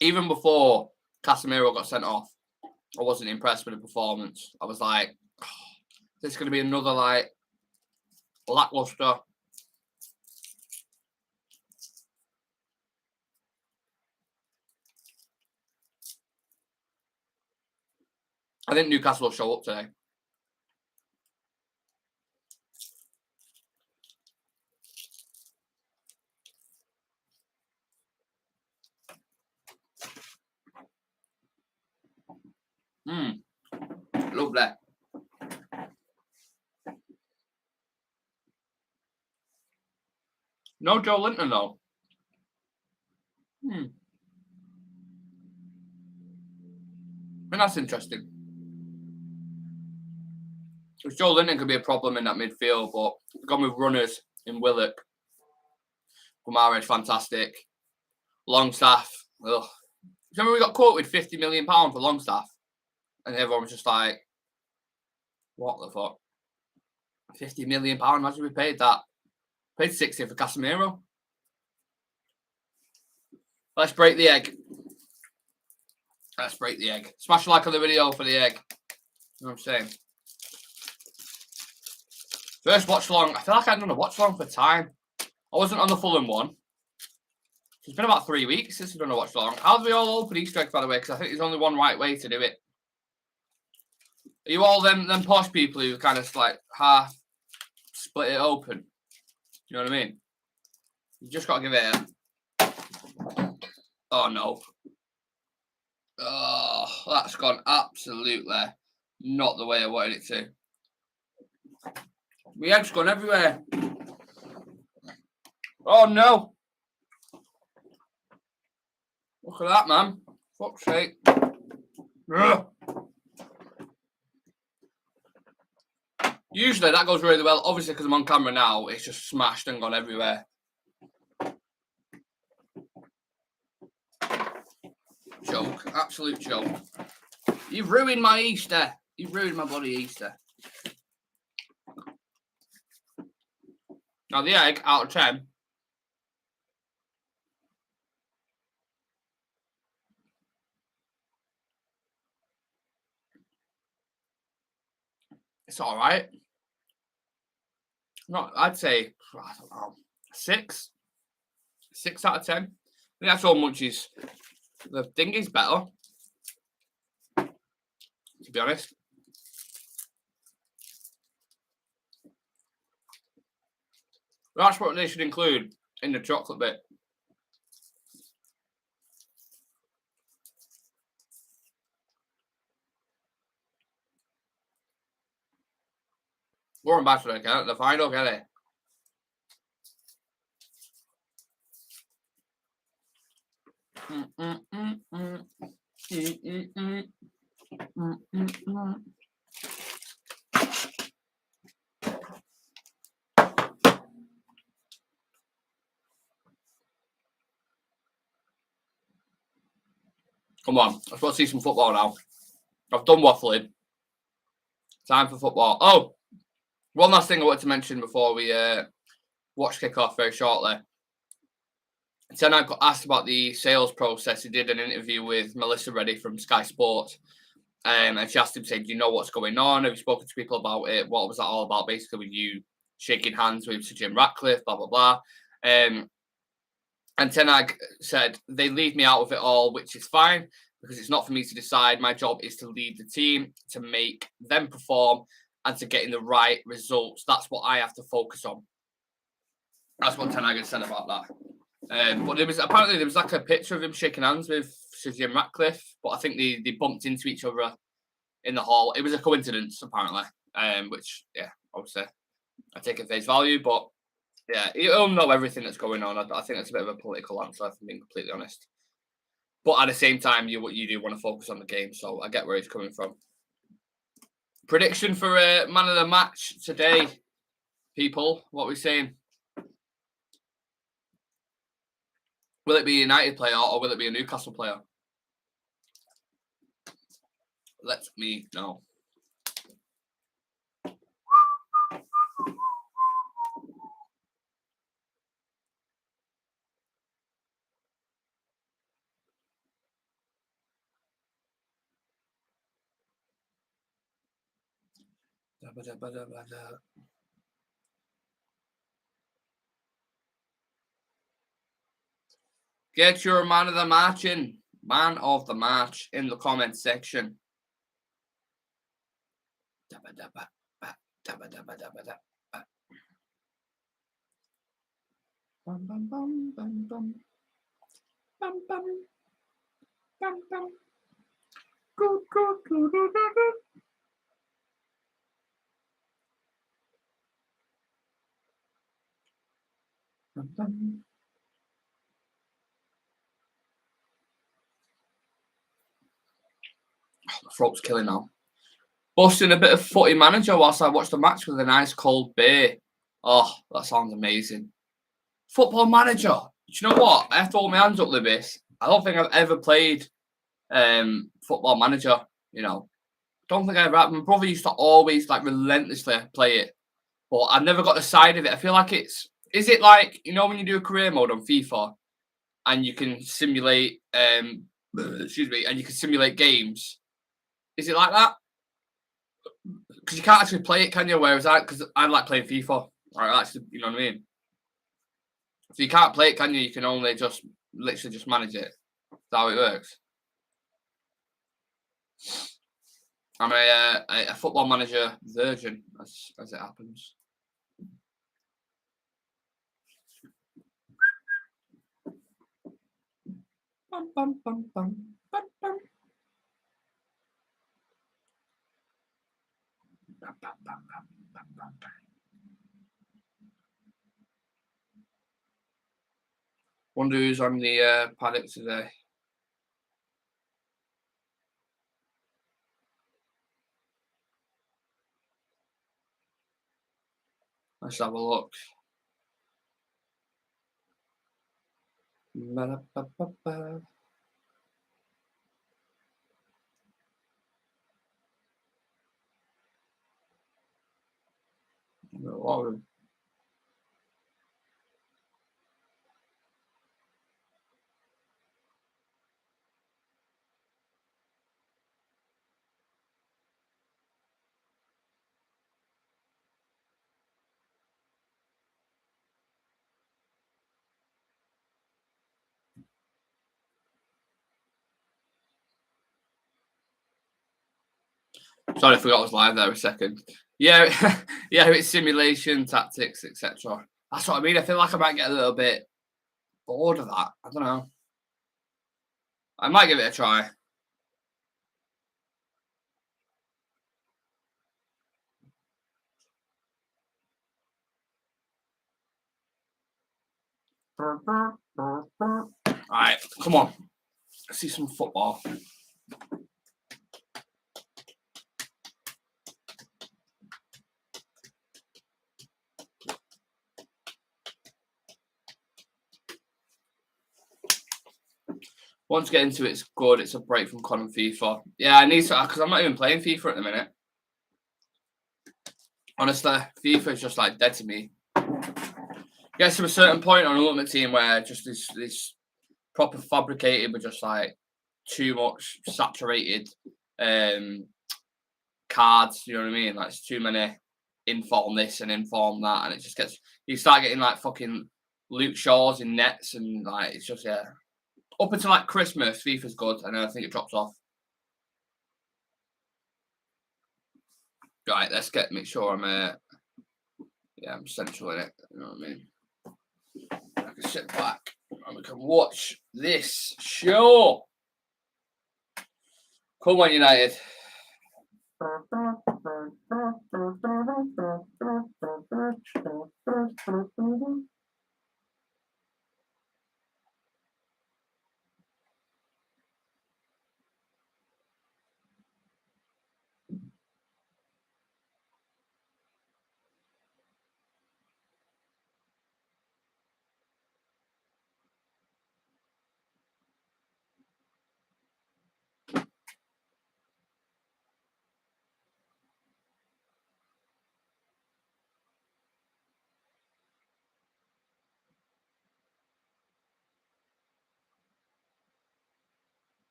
Even before Casemiro got sent off, I wasn't impressed with the performance. I was like, oh, this is going to be another, like, lackluster. I think Newcastle will show up today. Lovely. No Joe Linton, though. And that's interesting. Because Joe Linton could be a problem in that midfield, but gone with runners in Willock. Guimaraes, fantastic. Longstaff. Ugh. Remember we got quoted £50 million for Longstaff? And everyone was just like, what the fuck? £50 million? Imagine we paid that. Paid 60 for Casemiro. Let's break the egg. Let's break the egg. Smash a like on the video for the egg. You know what I'm saying? First watch along. I feel like I hadn't done a watch along for time. I wasn't on the Fulham one. It's been about 3 weeks since we've done a watch along. How do we all open Easter eggs, by the way? Because I think there's only one right way to do it. Are you all them posh people who kind of like half split it open? You know what I mean? You just got to give it a... Oh, no. Oh, that's gone absolutely not the way I wanted it to. My egg's gone everywhere. Oh, no. Look at that, man. Fuck's sake. Ugh. Usually that goes really well. Obviously, because I'm on camera now, it's just smashed and gone everywhere. Joke. Absolute joke. You've ruined my Easter. You ruined my bloody Easter. Now the egg out of 10. It's all right. Not, I'd say, I don't know, 6. 6 out of 10. The actual munchies, the thingy's better, to be honest. That's what they should include in the chocolate bit. Warren Bachelor, get it? The final, get it? Come on, let's go see some football now. I've done waffling. Time for football. Oh, one last thing I wanted to mention before we watch kick off very shortly. Then I got asked about the sales process. He did an interview with Melissa Reddy from Sky Sports. And she asked him, saying, do you know what's going on? Have you spoken to people about it? What was that all about? Basically, with you shaking hands with Sir Jim Ratcliffe, blah, blah, blah. And Tenag said, they leave me out of it all, which is fine, because it's not for me to decide. My job is to lead the team, to make them perform, and to get in the right results. That's what I have to focus on. That's what Tenag had said about that. But there was like a picture of him shaking hands with Sir Jim Ratcliffe, but I think they bumped into each other in the hall. It was a coincidence, apparently, which, yeah, obviously, I take at face value, but yeah, he'll know everything that's going on. I think that's a bit of a political answer, if I'm being completely honest. But at the same time, you do want to focus on the game, so I get where he's coming from. Prediction for man of the match today, people. What are we saying? Will it be a United player or will it be a Newcastle player? Let me know. Get your man of the match in. Man of the match in the comment section. Bum, bum, bum, bum, bum. Bum, bum. Bum, bum. Go, go, go, go, go, go. Bum, bum. Oh, the throat's killing now. Busting a bit of footy manager whilst I watch the match with a nice cold beer. Oh, that sounds amazing. Football manager. Do you know what? I have to hold my hands up with this. I don't think I've ever played football manager, you know. Don't think I ever have. My brother used to always like relentlessly play it. But I've never got the side of it. I feel like is it like, you know, when you do a career mode on FIFA and you can simulate excuse me, and you can simulate games. Is it like that? Because you can't actually play it, can you? Whereas because I like playing FIFA. Right, actually, you know what I mean? So you can't play it, can you? You can only literally just manage it. That's how it works. I'm a football manager virgin, as it happens. Bum, bum, bum, bum, bum, bum. Bum, bum, bum, bum, bum, bum, bum. Wonder who's on the paddock today. Let's have a look. Ba-da-ba-ba-ba. What? Sorry, I forgot I was live there a second. Yeah, yeah, it's simulation, tactics, etc. That's what I mean. I feel like I might get a little bit bored of that. I don't know. I might give it a try. All right, come on. Let's see some football. Once you get into it, it's good. It's a break from COD and FIFA. Yeah, I need to, because I'm not even playing FIFA at the minute. Honestly, FIFA is just like dead to me. Gets to a certain point on Ultimate Team where just this proper fabricated, but just like too much saturated cards. You know what I mean? Like it's too many inform this and inform that, and it just gets, you start getting like fucking Luke Shaws in nets, and like it's just, yeah. Up until like Christmas, FIFA's good, and then I think it drops off. Right, let's make sure I'm I'm central in it. You know what I mean? I can sit back and we can watch this show. Come on, United.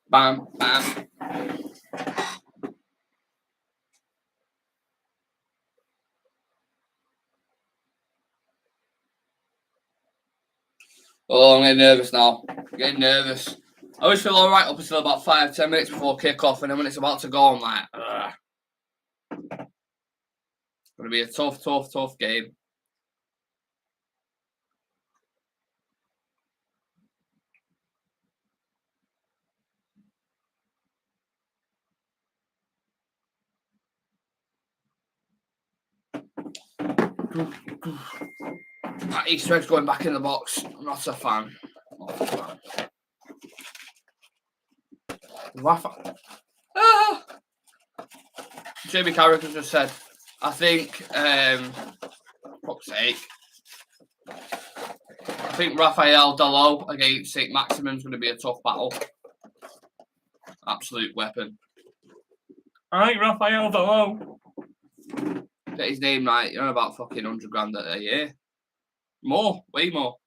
Bam, bam. Oh, I'm getting nervous now. I'm getting nervous. I always feel all right up until about 5-10 minutes before kickoff, and then when it's about to go, I'm like, ugh. It's going to be a tough game. That Easter egg's going back in the box. I'm not a fan. Rafa. Jamie Carragher just said, I think, fuck's sake, I think Rafael Dalot against St. Maximum's going to be a tough battle. Absolute weapon. I think Rafael Dalot. Get his name right. You're on about fucking 100 grand a year. More. Way more.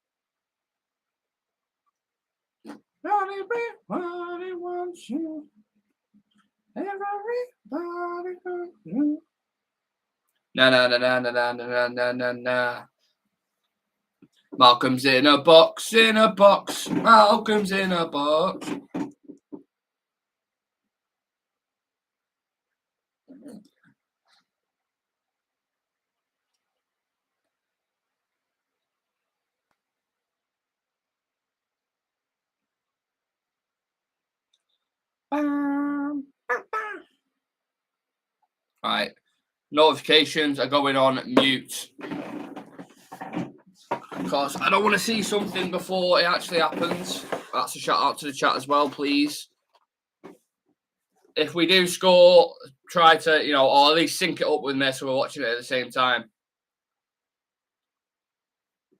Everybody wants you. Everybody wants you. Na. Malcolm's in a box, Malcolm's in a box. Right. Notifications are going on mute. Because I don't want to see something before it actually happens. That's a shout out to the chat as well, please. If we do score, try to, or at least sync it up with me so we're watching it at the same time.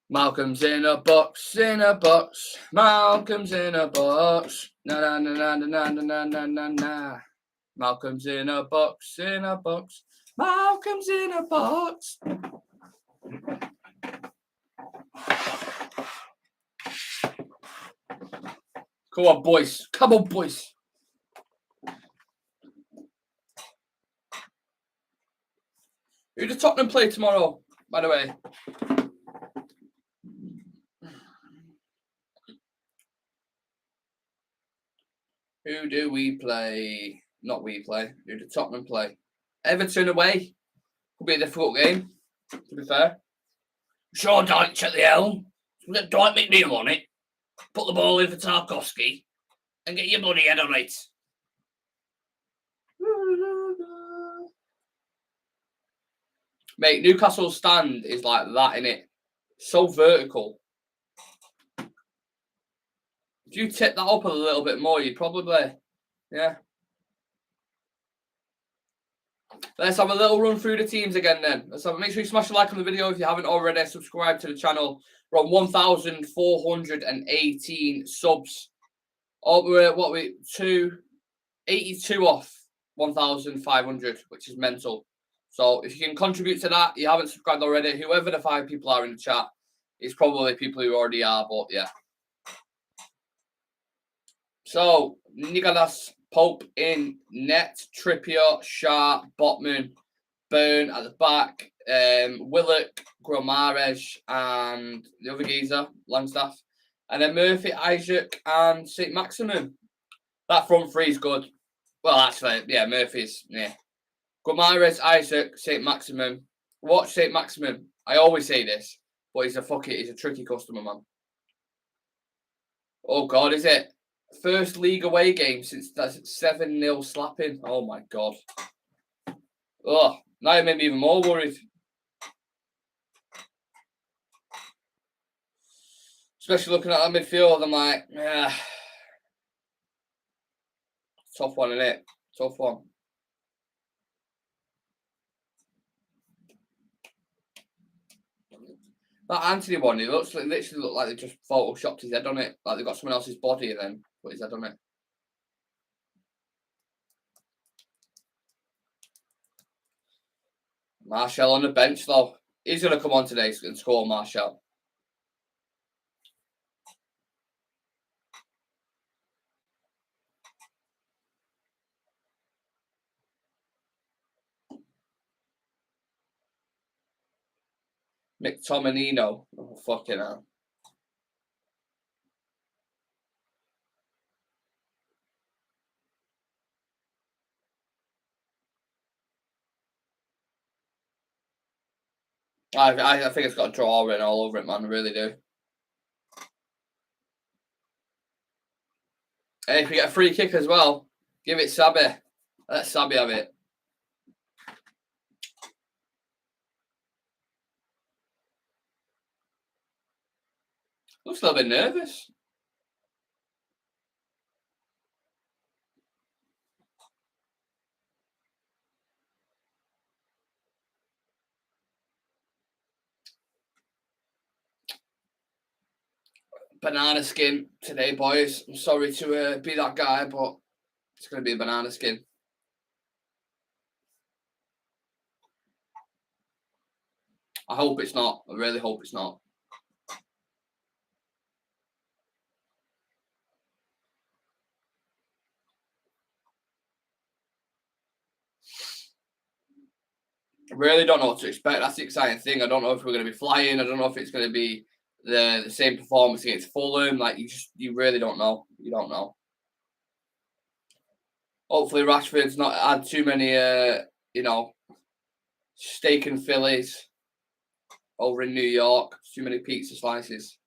Malcolm's in a box, in a box. Malcolm's in a box. Na na na na na na na na na na. Malcolm's in a box, in a box. Malcolm's in a box. Come on, boys. Come on, boys. Who do Tottenham play tomorrow, by the way? Who do we play? Not we play. Who do Tottenham play? Everton away. Could be a difficult game, to be fair. Sean Dyche at the helm. Let Dwight McNeil on it. Put the ball in for Tarkowski. And get your bloody head on it. Mate, Newcastle's stand is like that, innit? So vertical. If you tip that up a little bit more, you'd probably, yeah. Let's have a little run through the teams again then. Make sure you smash a like on the video if you haven't already. Subscribe to the channel. We're on 1,418 subs. Oh, we're at 82 off 1,500, which is mental. So if you can contribute to that, you haven't subscribed already, whoever the 5 people are in the chat, it's probably people who already are, but yeah. So, Nicolas Pope in net, Trippier, Sharp, Botman, Byrne at the back, Willock, Gromares, and the other geezer, Langstaff. And then Murphy, Isaac, and St. Maximum. That front three is good. Well, actually, yeah, Murphy's, yeah. Gromares, Isaac, St. Maximum. Watch St. Maximum. I always say this, but he's a tricky customer, man. Oh, God, is it? First league away game since that's 7-0 slapping. Oh, my God. Oh, now it made me even more worried. Especially looking at that midfield, I'm like, yeah. Tough one, innit? Tough one. That Anthony one, it literally looked like they just photoshopped his head on it. Like they got someone else's body and then put his head on it. Martial on the bench, though. He's going to come on today and score, Martial. McTominino. Oh, fucking hell. I think it's got a draw written all over it, man. I really do. Hey, if we get a free kick as well, give it Sabi. Let Sabi have it. Looks a little bit nervous. Banana skin today, boys. I'm sorry to be that guy, but it's going to be a banana skin. I hope it's not. I really hope it's not. I really don't know what to expect. That's the exciting thing. I don't know if we're going to be flying. I don't know if it's going to be the same performance against Fulham. Like you really don't know. You don't know. Hopefully Rashford's not had too many, steak and Phillies over in New York. Too many pizza slices.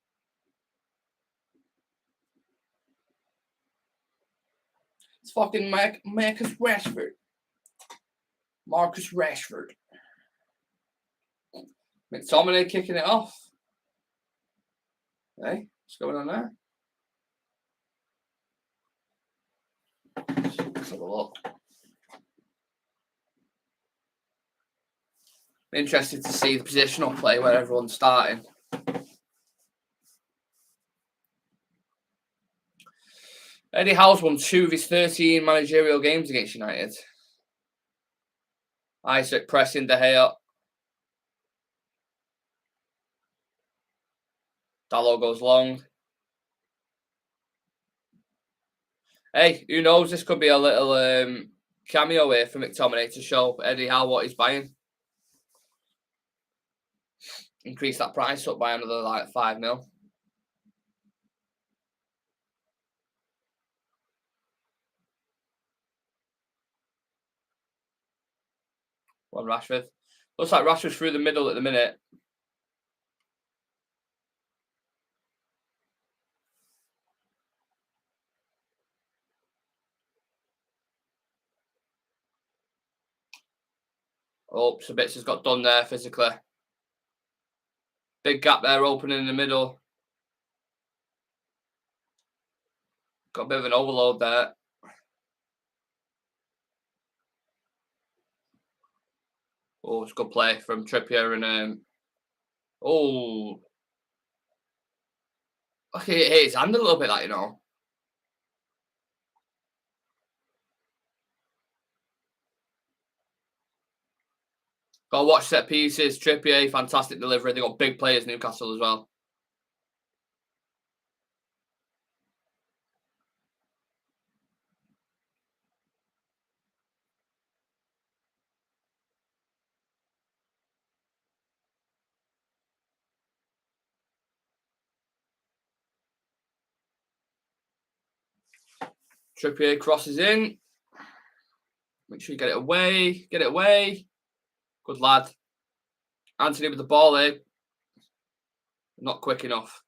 It's fucking Marcus Rashford. Marcus Rashford. McTominay kicking it off. Hey, what's going on there? Let's have a look. I'm interested to see the positional play where everyone's starting. Eddie Howe's won 2 of his 13 managerial games against United. Isaac pressing De Gea. Dalot goes long. Hey, who knows? This could be a little cameo here for McTominay to show Eddie Howe what he's buying. Increase that price up by another like 5 mil. On Rashford. Looks like Rashford's through the middle at the minute. Oh, Sabitza's got done there physically. Big gap there opening in the middle. Got a bit of an overload there. Oh, it's a good play from Trippier and oh. Okay, it hit his hand a little bit, that, you know. Got to watch set pieces. Trippier, fantastic delivery. They got big players, Newcastle as well. Trippier crosses in. Make sure you get it away. Get it away. Good lad. Anthony with the ball there. Not quick enough.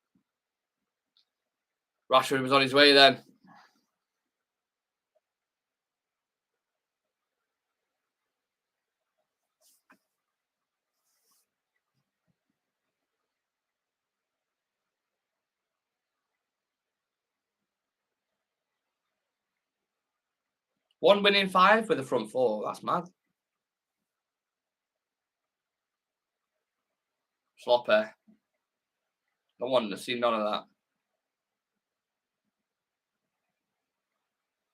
Rashford was on his way then. One win in 5 with the front 4. That's mad. Sloppy. I wanted to see none of that.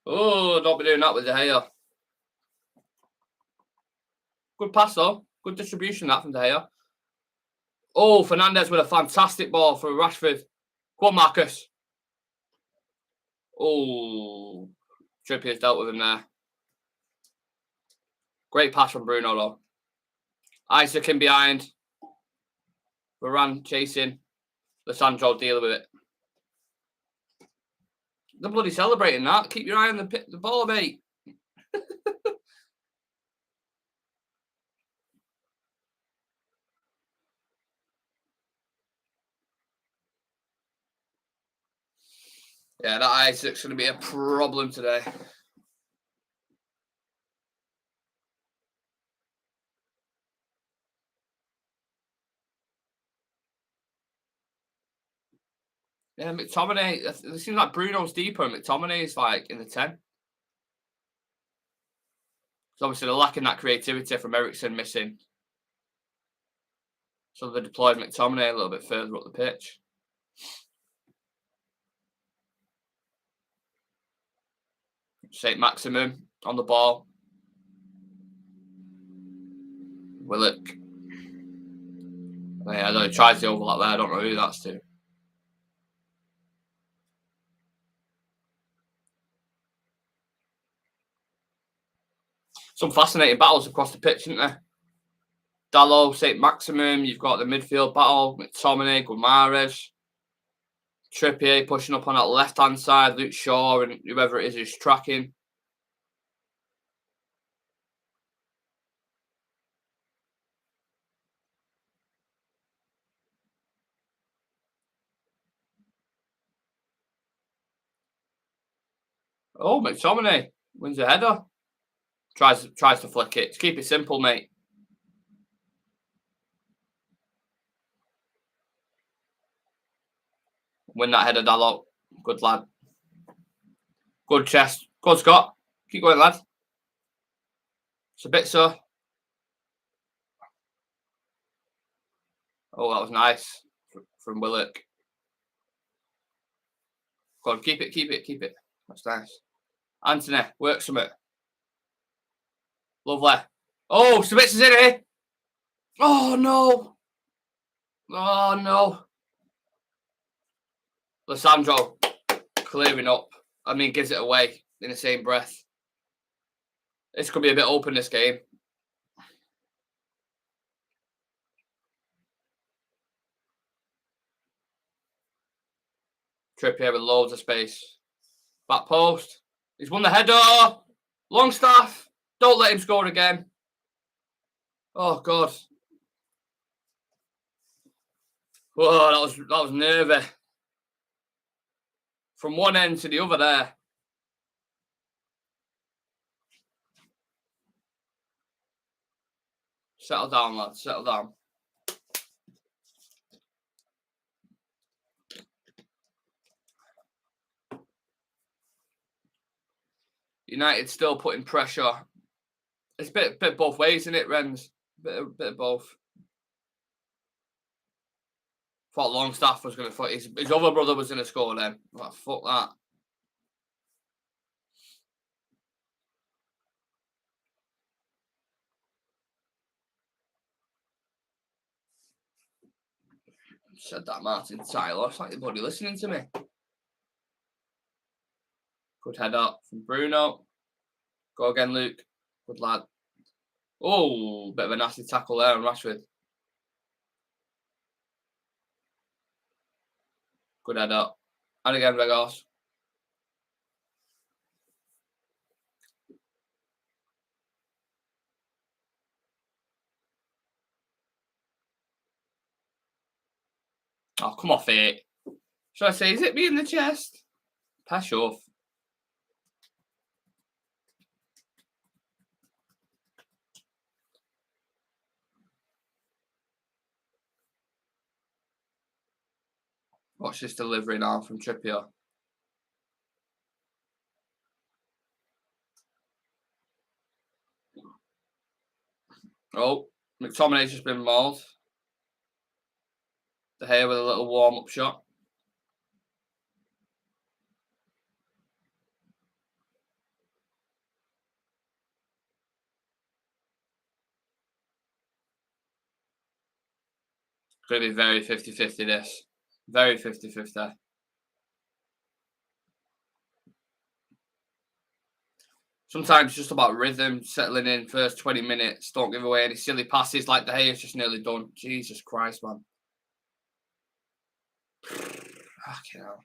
Oh, don't be doing that with De Gea. Good pass though. Good distribution that from De Gea. Oh, Fernandez with a fantastic ball for Rashford. Go on, Marcus. Oh, Trippier's dealt with him there. Great pass from Bruno though. Isaac in behind. Varane chasing. Lissandro dealing with it. They're bloody celebrating that. Keep your eye on the ball, mate. Yeah, that Isaac's going to be a problem today. Yeah, McTominay. It seems like Bruno's deeper and McTominay is like in the 10. So obviously they're lacking that creativity from Eriksen missing. So they deployed McTominay a little bit further up the pitch. St. Maximum on the ball. Willock. Yeah, I know he tries the overlap there. I don't know who that's to. Some fascinating battles across the pitch, isn't there? Dalot, St. Maximum. You've got the midfield battle. McTominay, Guimaraes. Trippier pushing up on that left-hand side. Luke Shaw and whoever it is who's tracking. Oh, McTominay wins a header. Tries to flick it. To keep it simple, mate. Win that header, Dalot. Good lad. Good chest. Good Scott. Keep going, lad. Sabitzer. Oh, that was nice from Willock. Go on, keep it. That's nice. Anthony, work summit. Lovely. Oh, Smits is in here. Oh, no. Oh, no. Lissandro clearing up. I mean, gives it away in the same breath. This could be a bit open, this game. Trippier with loads of space. Back post. He's won the header. Longstaff. Don't let him score again. Oh, God. Whoa, that was nervy. From one end to the other there. Settle down, lads. Settle down. United still putting pressure. It's a bit both ways, isn't it, Renz? Bit of both. Thought Longstaff was going to... His other brother was going to score then. Like, fuck that. Said that, Martin Tyler. It's like your buddy listening to me. Good head up from Bruno. Go again, Luke. Good lad. Oh, bit of a nasty tackle there on Rashford. Good head up. And again, Vegas. Oh, come off it. Should I say, is it me in the chest? Pass off. Watch this delivery now from Trippier. Oh, McTominay's just been mauled. De Gea with a little warm-up shot. Going to be very 50-50 this. Very 50-50. Sometimes it's just about rhythm, settling in first 20 minutes. Don't give away any silly passes like De Gea's just nearly done. Jesus Christ, man. Fucking hell.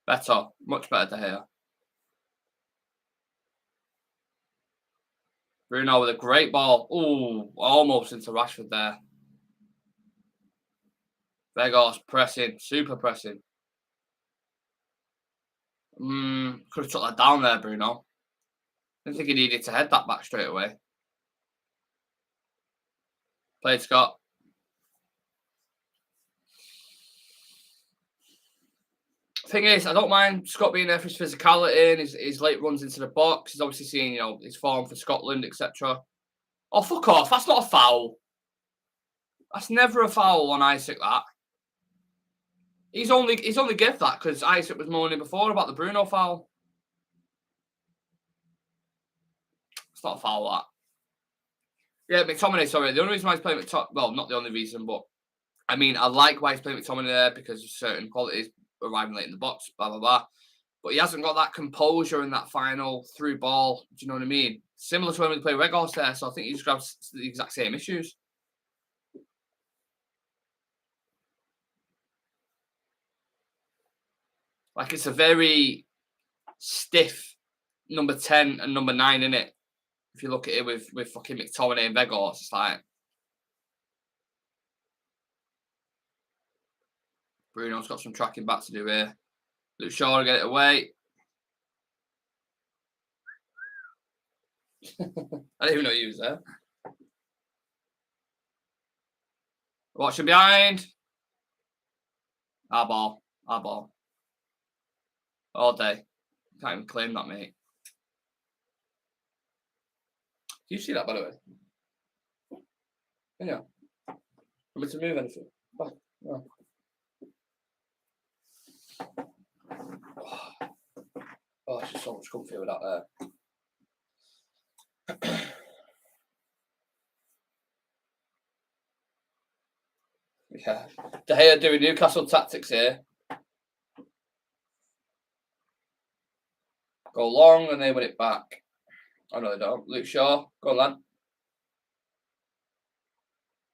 Better. Much better De Gea. Bruno with a great ball. Ooh, almost into Rashford there. Vegas pressing. Super pressing. Could have took that down there, Bruno. Didn't think he needed to head that back straight away. Played Scott. Thing is, I don't mind Scott being there for his physicality and his late runs into the box. He's obviously seeing, his form for Scotland, etc. Oh, fuck off. That's not a foul. That's never a foul on Isaac, that. He's only give that because Isaac was moaning before about the Bruno foul. It's not a foul, that. Yeah, McTominay, sorry. The only reason why he's playing McTominay... Well, not the only reason, but... I mean, I like why he's playing McTominay there because of certain qualities arriving late in the box, blah, blah, blah. But he hasn't got that composure in that final through ball. Do you know what I mean? Similar to when we play Regos there, so I think he just grabs the exact same issues. Like, it's a very stiff number 10 and number 9, innit? If you look at it with fucking McTominay and Vegos, it's like... Bruno's got some tracking back to do here. Luke Shaw to get it away. I didn't even know he was there. Watching behind. Our ball. Our ball. All day. Can't even claim that, mate. Do you see that, by the way? Yeah. Want me to move anything? Oh, no. Oh, it's just so much comfy with that there. Yeah. De Gea doing Newcastle tactics here. Go long and they win it back. Oh, no, they don't. Luke Shaw. Go on, lad.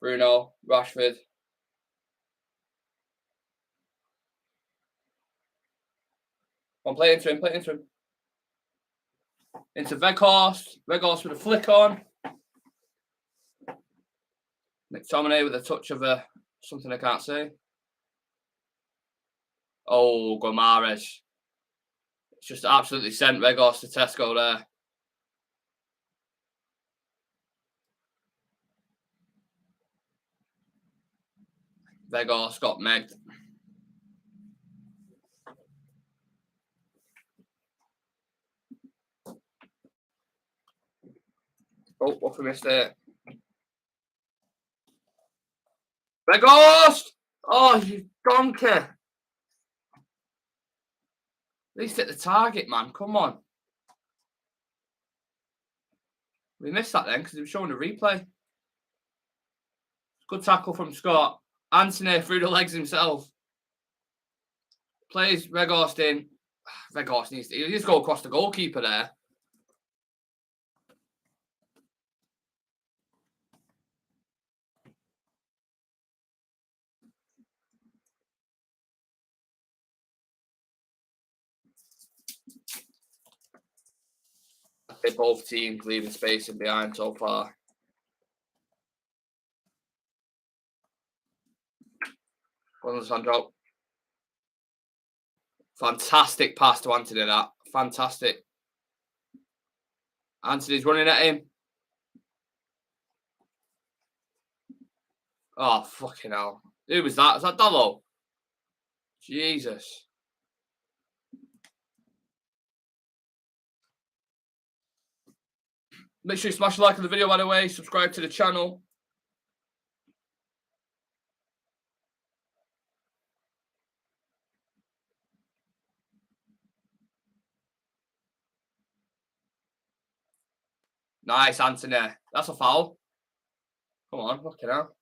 Bruno. Rashford. Come on, play into him. Play into him. Into Weghorst. Weghorst with a flick on. McTominay with a touch of something I can't say. Oh, Gomares. It's just absolutely sent Weghorst to Tesco there. Weghorst got megged. Oh, what we missed there? Weghorst! Oh, you donkey. At least hit the target, man. Come on. We missed that then because he was showing a replay. Good tackle from Scott. Anthony through the legs himself. Plays Weghorst in. Weghorst needs to go across the goalkeeper there. Both teams leaving space in behind so far. Go on, Sandro. Fantastic pass to Anthony, that. Fantastic. Anthony's running at him. Oh, fucking hell. Who was that? Is that Dallo? Jesus. Make sure you smash a like on the video, by the way. Subscribe to the channel. Nice, Anthony. That's a foul. Come on, fucking hell.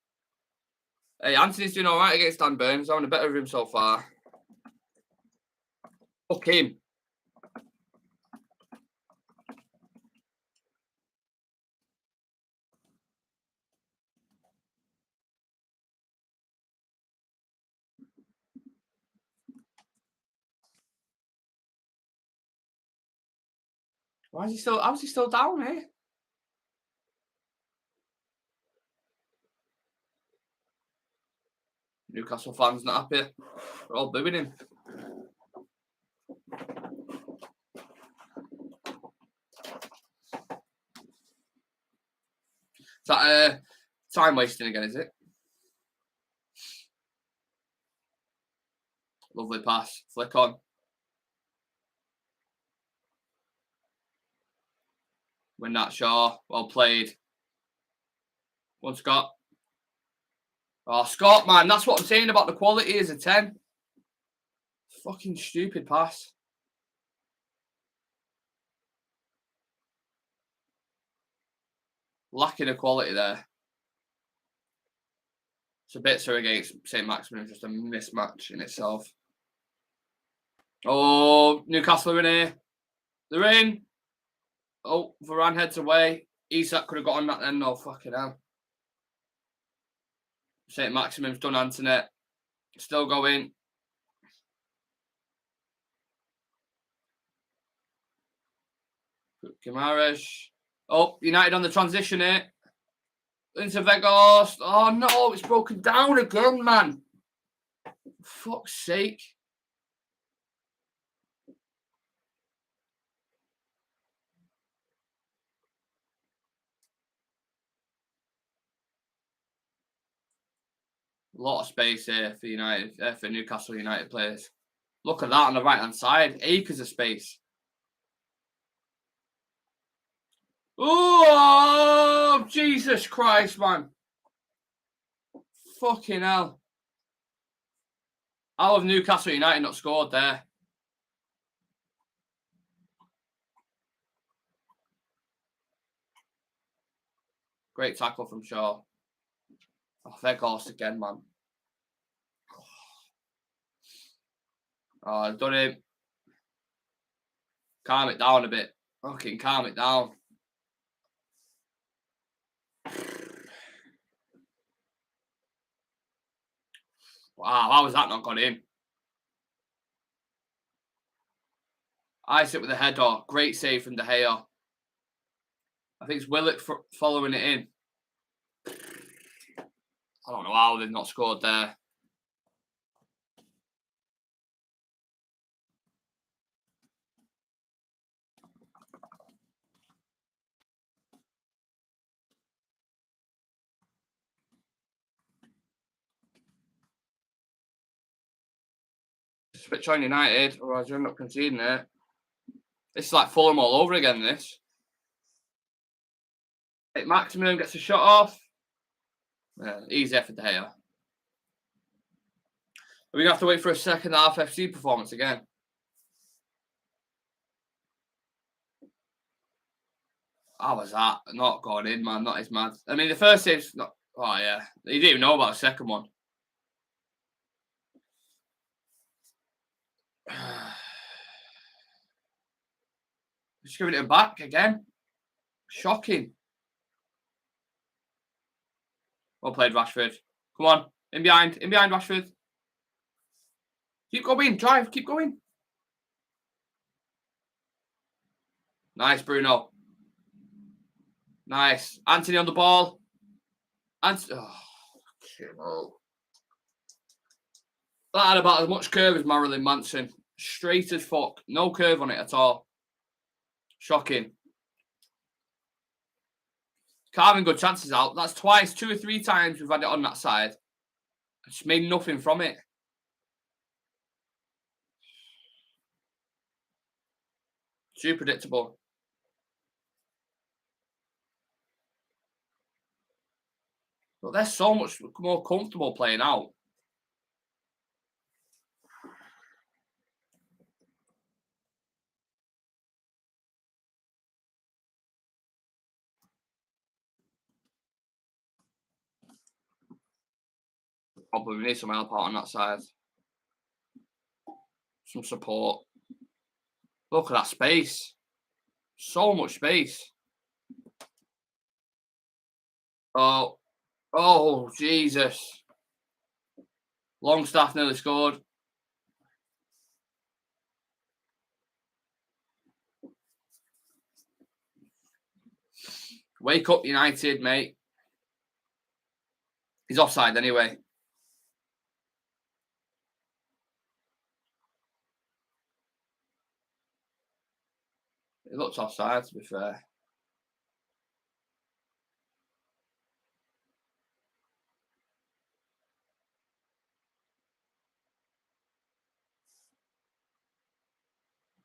Hey, Anthony's doing all right against Dan Burns. Having a better of him so far. Fuck him. How's he still down here? Newcastle fans not happy. We're all booing him. Is that time wasting again, is it? Lovely pass. Flick on. Win that, Shaw. Well played. One Scott. Oh, Scott, man. That's what I'm saying about the quality is a 10. Fucking stupid pass. Lacking of quality there. So Bitzer against St. Maximin is just a mismatch in itself. Oh, Newcastle are in here. They're in. Oh, Varane heads away. Isak could have got on that then. No, fucking hell. St. Maximin's done Anthony. Still going. Guimaraes. Oh, United on the transition here. Into Weghorst. Oh, no, it's broken down again, man. For fuck's sake. A lot of space here for United, for Newcastle United players. Look at that on the right-hand side. Acres of space. Oh, Jesus Christ, man. Fucking hell. How have Newcastle United not scored there? Great tackle from Shaw. Oh, they're lost again, man. Oh, I've done it. Calm it down a bit. Fucking calm it down. Wow, how was that not gone in? I sit with the header. Great save from De Gea. I think it's Willock following it in. I don't know how they've not scored there. Switch on United, or I'll end up conceding it. This is like Fulham all over again, this. Maximum gets a shot off. Yeah, easy effort De Gea. Are we going to have to wait for a second half FC performance again? How was that? Not going in, man. That is mad. I mean, the first save's not... Oh, yeah. You didn't even know about the second one. Just giving it back again. Shocking. Well played, Rashford. Come on. In behind, Rashford. Keep going. Drive. Keep going. Nice, Bruno. Nice. Anthony on the ball. Oh, that had about as much curve as Marilyn Manson. Straight as fuck. No curve on it at all. Shocking. Carving good chances out. That's twice, 2 or 3 times we've had it on that side. I just made nothing from it. Too predictable. But they're so much more comfortable playing out. Probably need some help out on that side. Some support. Look at that space. So much space. Oh, Jesus. Longstaff nearly scored. Wake up, United, mate. He's offside anyway. It looks offside, to be fair.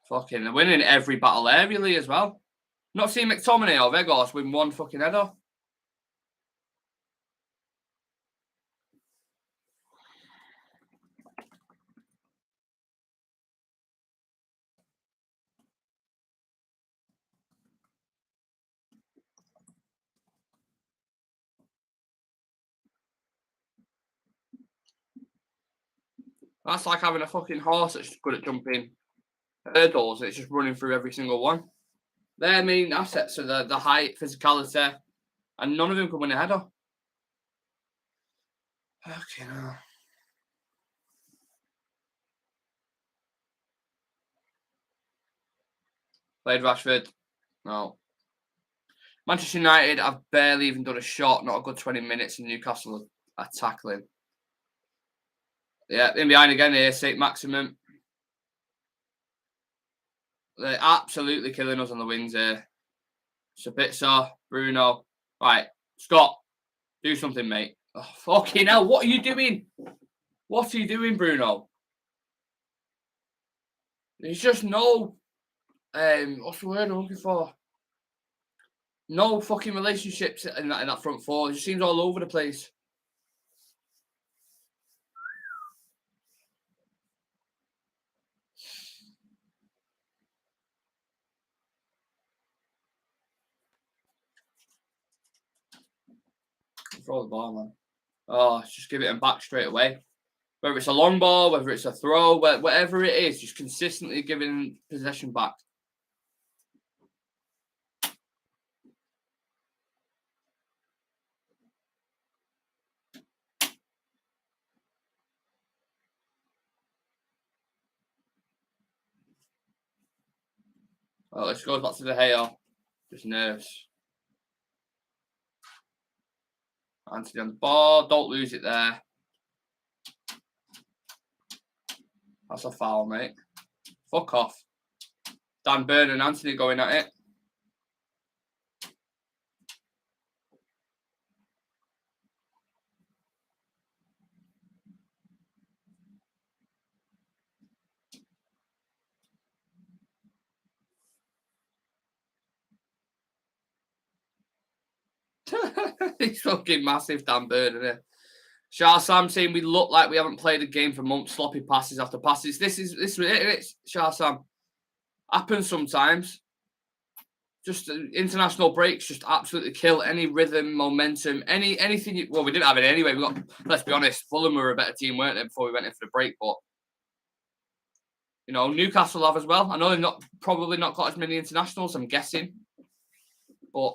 Fucking, they're winning every battle aerially as well. Not seeing McTominay or Vegas win one fucking header. That's like having a fucking horse that's good at jumping hurdles. It's just running through every single one. Their main assets are the height, physicality, and none of them can win a header. Okay, no. Played Rashford. No. Manchester United have barely even done a shot, not a good 20 minutes, and Newcastle are tackling. Yeah, in behind again here, St. Maximum. They're absolutely killing us on the wings here. Sabitzer, Bruno. Right, Scott, do something, mate. Oh, fucking hell, what are you doing? What are you doing, Bruno? There's just no, what's the word I'm looking for? No fucking relationships in that front four. It just seems all over the place. throw the ball, man. Oh, just give it him back straight away. Whether it's a long ball, whether it's a throw, whatever it is, just consistently giving possession back. Oh, let's go back to the hail. Just nerves. Anthony on the ball. Don't lose it there. That's a foul, mate. Fuck off. Dan Burn and Anthony going at it. He's fucking massive, Dan Burn, isn't it? Shah Sam saying we look like we haven't played a game for months. Sloppy passes after passes. This is it. Shah Sam. Happens sometimes. Just international breaks just absolutely kill any rhythm, momentum, anything. Well, we didn't have it anyway. We got. Let's be honest. Fulham were a better team, weren't they, before we went in for the break? But you know, Newcastle have as well. I know they've probably not got as many internationals. I'm guessing, but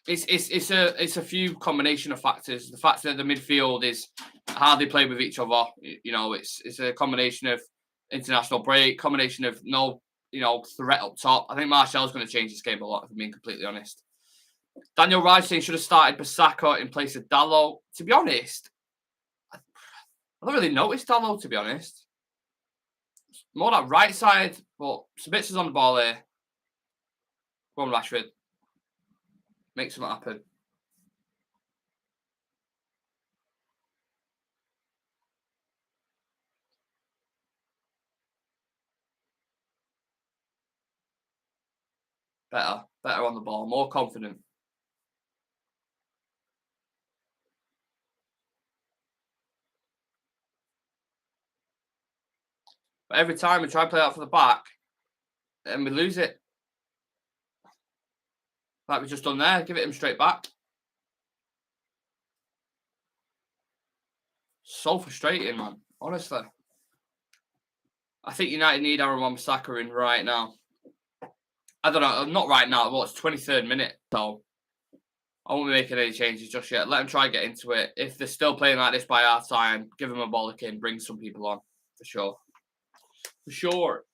it's a few combination of factors. The fact that the midfield is how they play with each other. You know, it's a combination of international break, combination of no, threat up top. I think Martial's going to change this game a lot, if I'm being completely honest. Daniel Rice saying should have started Bissaka in place of Dalot. To be honest, I don't really notice Dalot, to be honest. More that right side, but Sabitzer's on the ball here. Go on, Rashford. Make something happen. Better on the ball, more confident. But every time we try to play out for the back, and we lose it. Like we've just done there, give it him straight back. So frustrating, man. Honestly. I think United need Aaron Wan-Bissaka in right now. I don't know, not right now. Well, it's 23rd minute, so I won't be making any changes just yet. Let them try and get into it. If they're still playing like this by half time, give them a bollock in, bring some people on, for sure. For sure.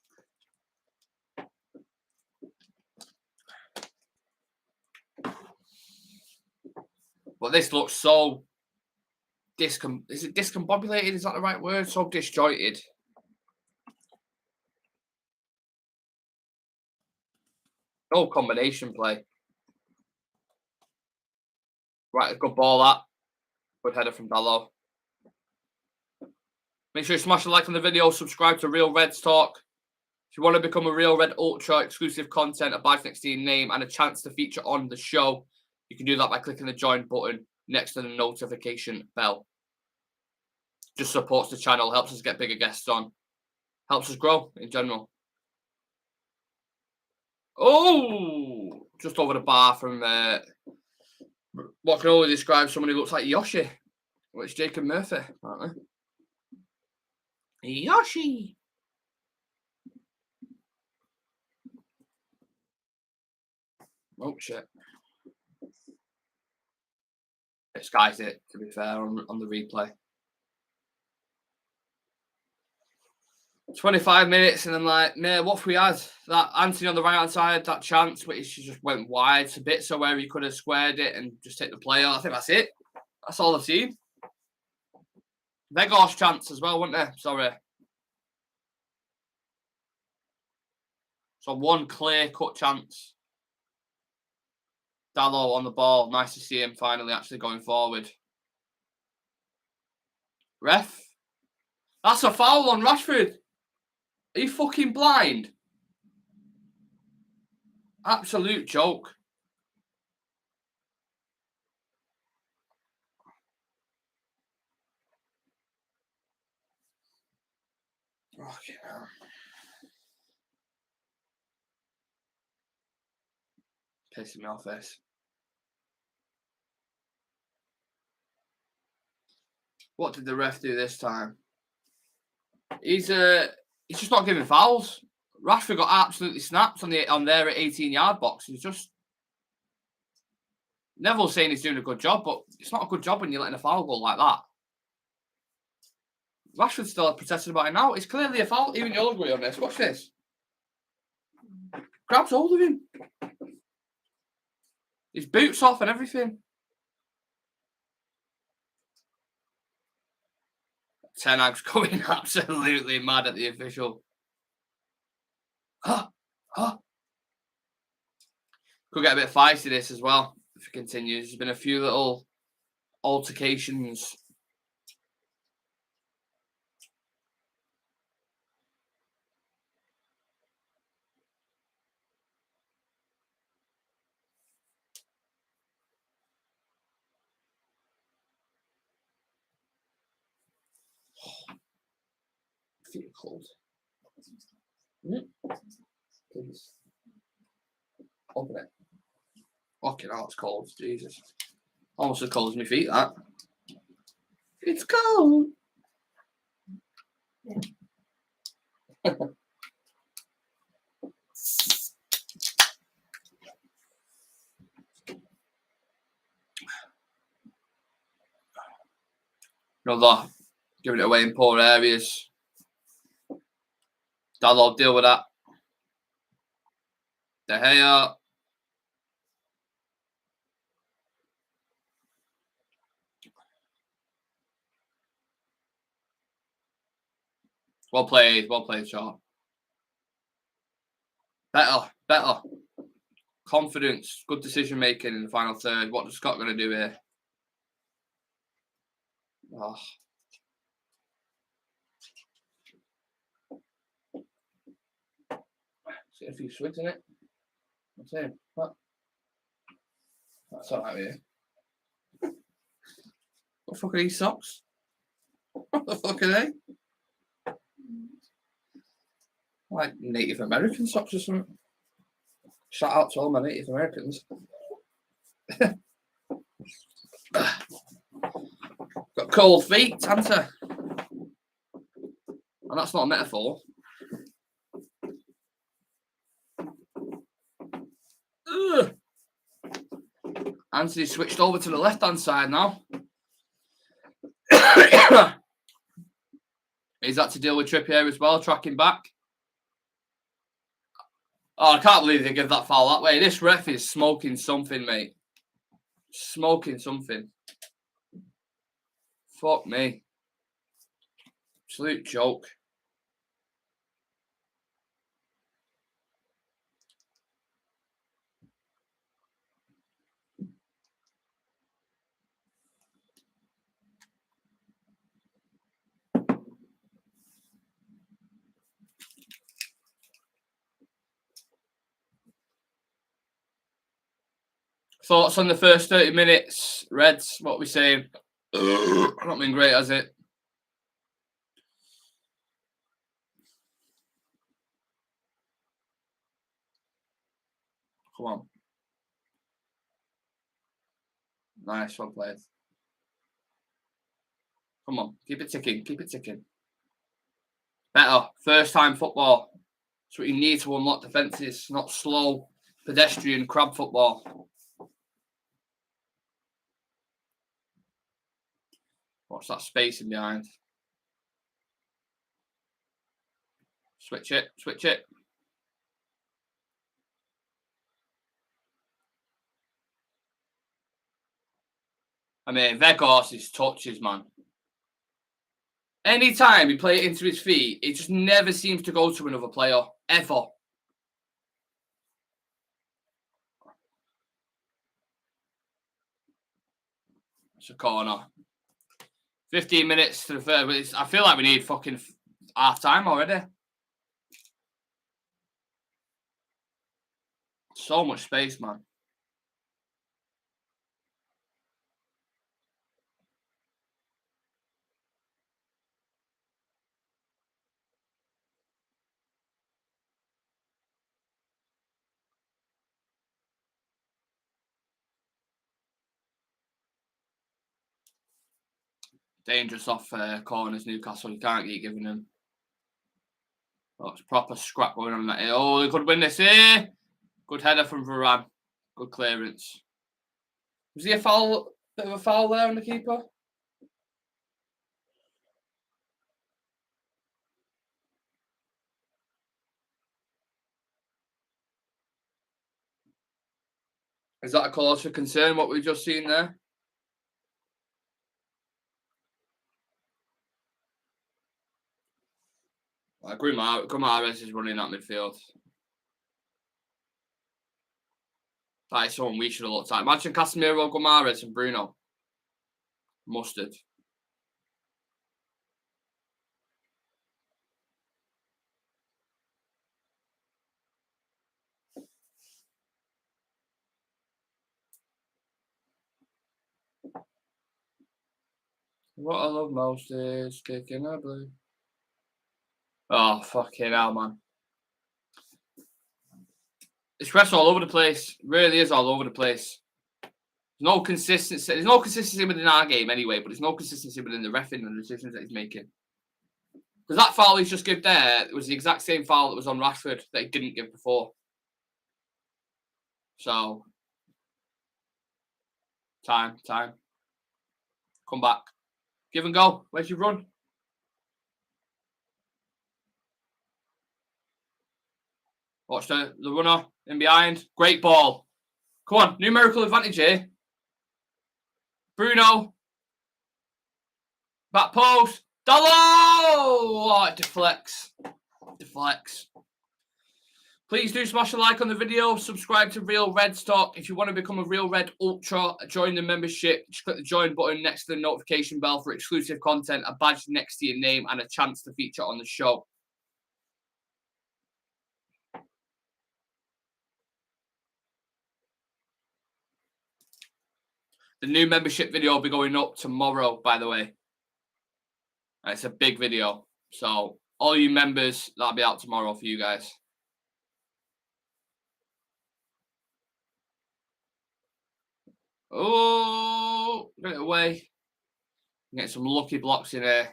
But this looks so is it discombobulated? Is that the right word? So disjointed. No combination play. Right, a good ball that. Good header from Dalot. Make sure you smash a like on the video, subscribe to Real Reds Talk. If you want to become a Real Red Ultra, exclusive content, a badge next to your name, and a chance to feature on the show, you can do that by clicking the join button next to the notification bell. Just supports the channel, helps us get bigger guests on, helps us grow in general. Oh, just over the bar from what can only describe someone who looks like Yoshi. Well, it's Jacob Murphy, apparently. Yoshi. Oh, shit. It skies it, to be fair, on the replay. 25 minutes, and I'm like, man, what if we had that Anthony on the right hand side, that chance, which just went wide to bits, so where he could have squared it and just hit the player. I think that's it. That's all I've seen. Vegas chance as well, wasn't there? Sorry. So one clear cut chance. Dalot on the ball. Nice to see him finally actually going forward. Ref. That's a foul on Rashford. Are you fucking blind? Absolute joke. Okay. Pissing me off this. What did the ref do this time? He's just not giving fouls. Rashford got absolutely snapped on their 18-yard box. He's just Neville's saying he's doing a good job, but it's not a good job when you're letting a foul go like that. Rashford's still protesting about it now. It's clearly a foul. Even you'll agree on this. Watch this. Grabs hold of him. His boots off and everything. Ten Hag's going absolutely mad at the official. Could get a bit feisty this as well if it continues. There's been a few little altercations. I feel cold. Please. Open it. Fucking hell, it's cold. Jesus. Almost as cold as my feet, that. It's cold. Another giving it away in poor areas. Dalot deal with that. De Gea. Well played, Shaw. Better. Confidence, good decision making in the final third. What is Scott going to do here? Oh. See a few swigs in it. That's it. That's all right with you. What the fuck are these socks? What the fuck are they? Like Native American socks or something. Shout out to all my Native Americans. Got cold feet, Tanta. And that's not a metaphor. Ugh. Anthony switched over to the left-hand side now. He's had to deal with Trippier as well, tracking back. Oh, I can't believe they give that foul that way. This ref is smoking something, mate. Smoking something. Fuck me. Absolute joke. Thoughts on the first 30 minutes, Reds? What are we saying? Not been great, has it? Come on. Nice one, played. Come on, keep it ticking. Better. First time football. That's what you need to unlock defences, not slow, pedestrian crab football. What's that spacing behind? Switch it. I mean, Vegas' touches, man. Anytime you play it into his feet, it just never seems to go to another player, ever. It's a corner. 15 minutes to the third, but I feel like we need fucking half time already. So much space, man. Dangerous off corners, Newcastle. You can't keep giving them. Oh, it's proper scrap going on that here. Oh, they could win this here. Good header from Varane. Good clearance. Was he a foul? Bit of a foul there on the keeper? Is that a cause for concern, what we've just seen there? Guimaraes is running that midfield. That is someone we should have looked at. Imagine Casemiro, Guimaraes and Bruno. Mustard. What I love most is kicking a blue. Oh, fucking hell, man. It's rest all over the place. It really is all over the place. There's no consistency. There's no consistency within our game anyway, but there's no consistency within the reffing and the decisions that he's making. Because that foul he's just given there was the exact same foul that was on Rashford that he didn't give before. So, time. Come back. Give and go. Where's your run? Watch the runner in behind. Great ball. Come on, numerical advantage here. Bruno. Back post. Dallo! Oh, it deflects. Please do smash a like on the video. Subscribe to Real Red Stock. If you want to become a Real Red Ultra, join the membership. Just click the join button next to the notification bell for exclusive content, a badge next to your name, and a chance to feature on the show. The new membership video will be going up tomorrow, by the way. It's a big video. So, all you members, that'll be out tomorrow for you guys. Oh, get it away. Get some lucky blocks in here.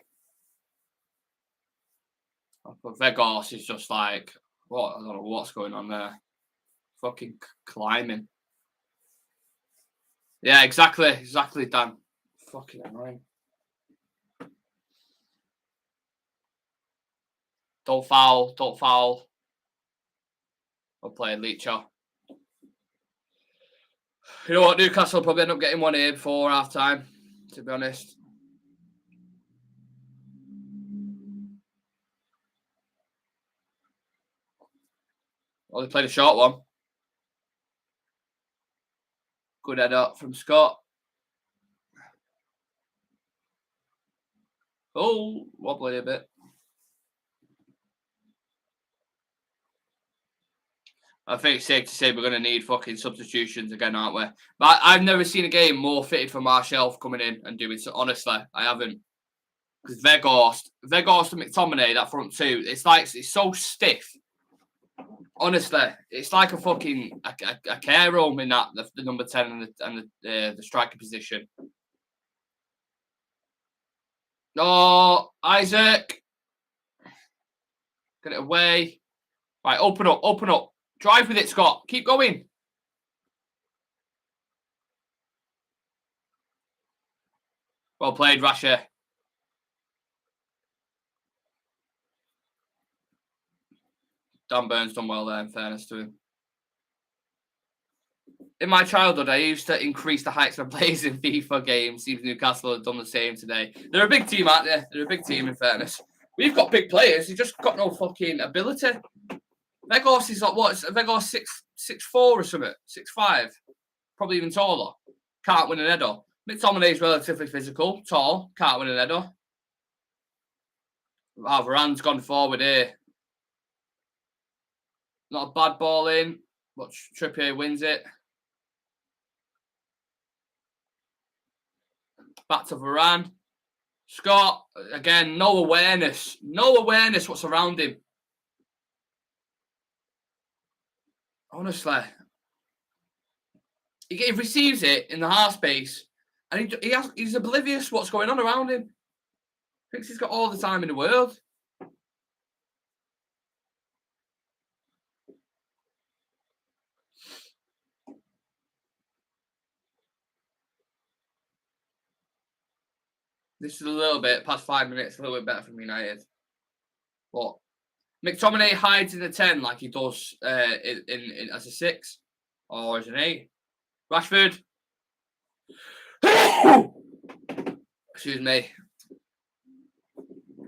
But Vegos is just like, what? I don't know what's going on there. Fucking climbing. Yeah, exactly, Dan. Fucking annoying. Don't foul. I'll play Leacher. You know what? Newcastle will probably end up getting one here before half time, to be honest. Well, they played a short one. Good header from Scott. Oh, wobbly a bit. I think it's safe to say we're going to need fucking substitutions again, aren't we? But I've never seen a game more fitted for Martial coming in and doing so. Honestly, I haven't. Because Weghorst and McTominay, that front two, it's so stiff. Honestly, it's like a fucking a care home in that the number 10 and the striker position. No, Isaac, get it away. Right, open up. Drive with it, Scott. Keep going. Well played, Rasher. Dan Burns done well there, in fairness to him. In my childhood, I used to increase the heights of players in FIFA games. Seems Newcastle have done the same today. They're a big team, aren't they? They're a big team, in fairness. We've got big players. You've just got no fucking ability. Weghorst is like, what? Weghorst 6'4" or something? 6'5". Probably even taller. Can't win an header. McTominay is relatively physical, tall. Can't win an header. Wow, Varane's gone forward here. Not a bad ball in, but Trippier wins it. Back to Varane. Scott, again, no awareness. No awareness what's around him. Honestly. He receives it in the half space, and he's oblivious what's going on around him. Thinks he's got all the time in the world. This is a little bit past 5 minutes, a little bit better from United. But McTominay hides in the 10 like he does in as a 6 or as an 8. Rashford. Excuse me.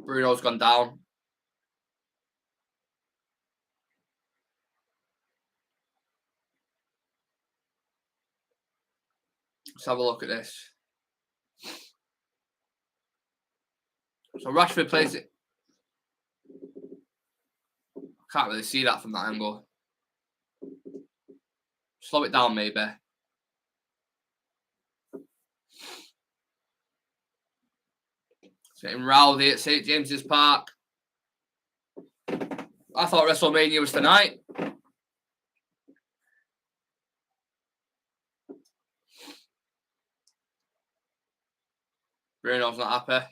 Bruno's gone down. Let's have a look at this. So Rashford plays it. Can't really see that from that angle. Slow it down, maybe. It's getting rowdy at St James's Park. I thought WrestleMania was tonight. Bruno's not happy.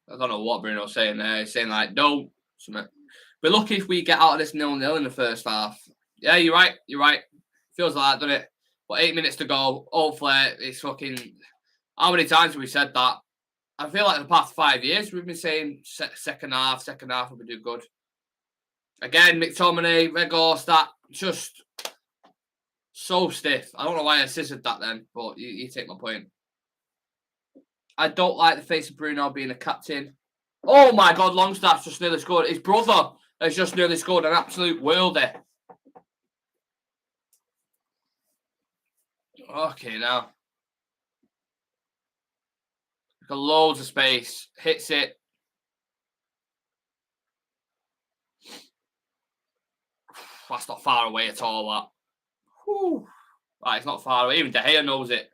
I don't know what Bruno's saying there. He's saying like, don't. We're lucky if we get out of this 0-0 in the first half. Yeah, you're right. You're right. Feels like that, doesn't it? But 8 minutes to go. Hopefully, it's fucking. How many times have we said that? I feel like the past 5 years we've been saying second half will do good. Again, McTominay, Weghorst, that just so stiff. I don't know why I scissored that then, but you take my point. I don't like the face of Bruno being a captain. Oh my God, Longstaff's just nearly scored. His brother has just nearly scored an absolute worldie. Okay, now. Got loads of space. Hits it. That's not far away at all, that. Whew. Right, it's not far away. Even De Gea knows it.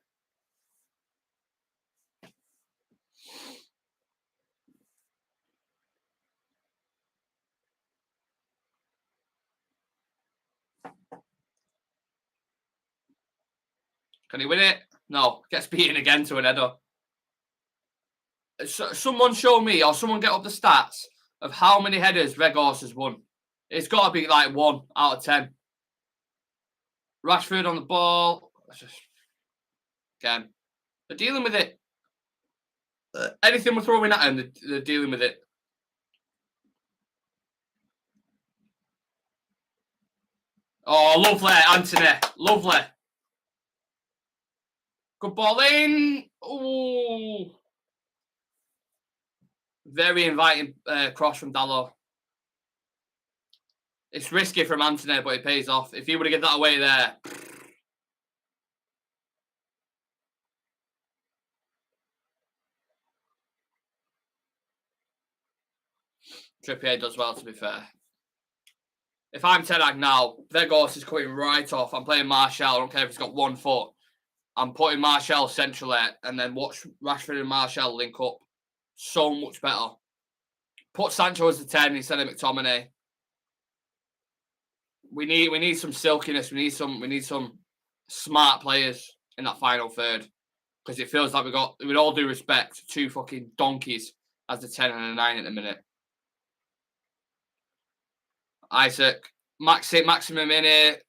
Can he win it? No. Gets beaten again to an header. Someone show me, or someone get up the stats of how many headers Weghorst has won. It's got to be like 1 out of 10. Rashford on the ball. Again, they're dealing with it. Anything we're throwing at them, they're dealing with it. Oh, lovely, Anthony. Lovely. Good ball in. Ooh. Very inviting cross from Dalot. It's risky from Anthony, but it pays off. If he would have given that away there. Trippier does well, to be fair. If I'm Ten Hag now, Weghorst is coming right off. I'm playing Martial. I don't care if he's got 1 foot. I'm putting Martial centrally and then watch Rashford and Martial link up. So much better. Put Sancho as the 10 instead of McTominay. We need some silkiness. We need some smart players in that final third. Because it feels like with all due respect, 2 fucking donkeys as the 10 and a 9 at the minute. Isaac, maximum in it.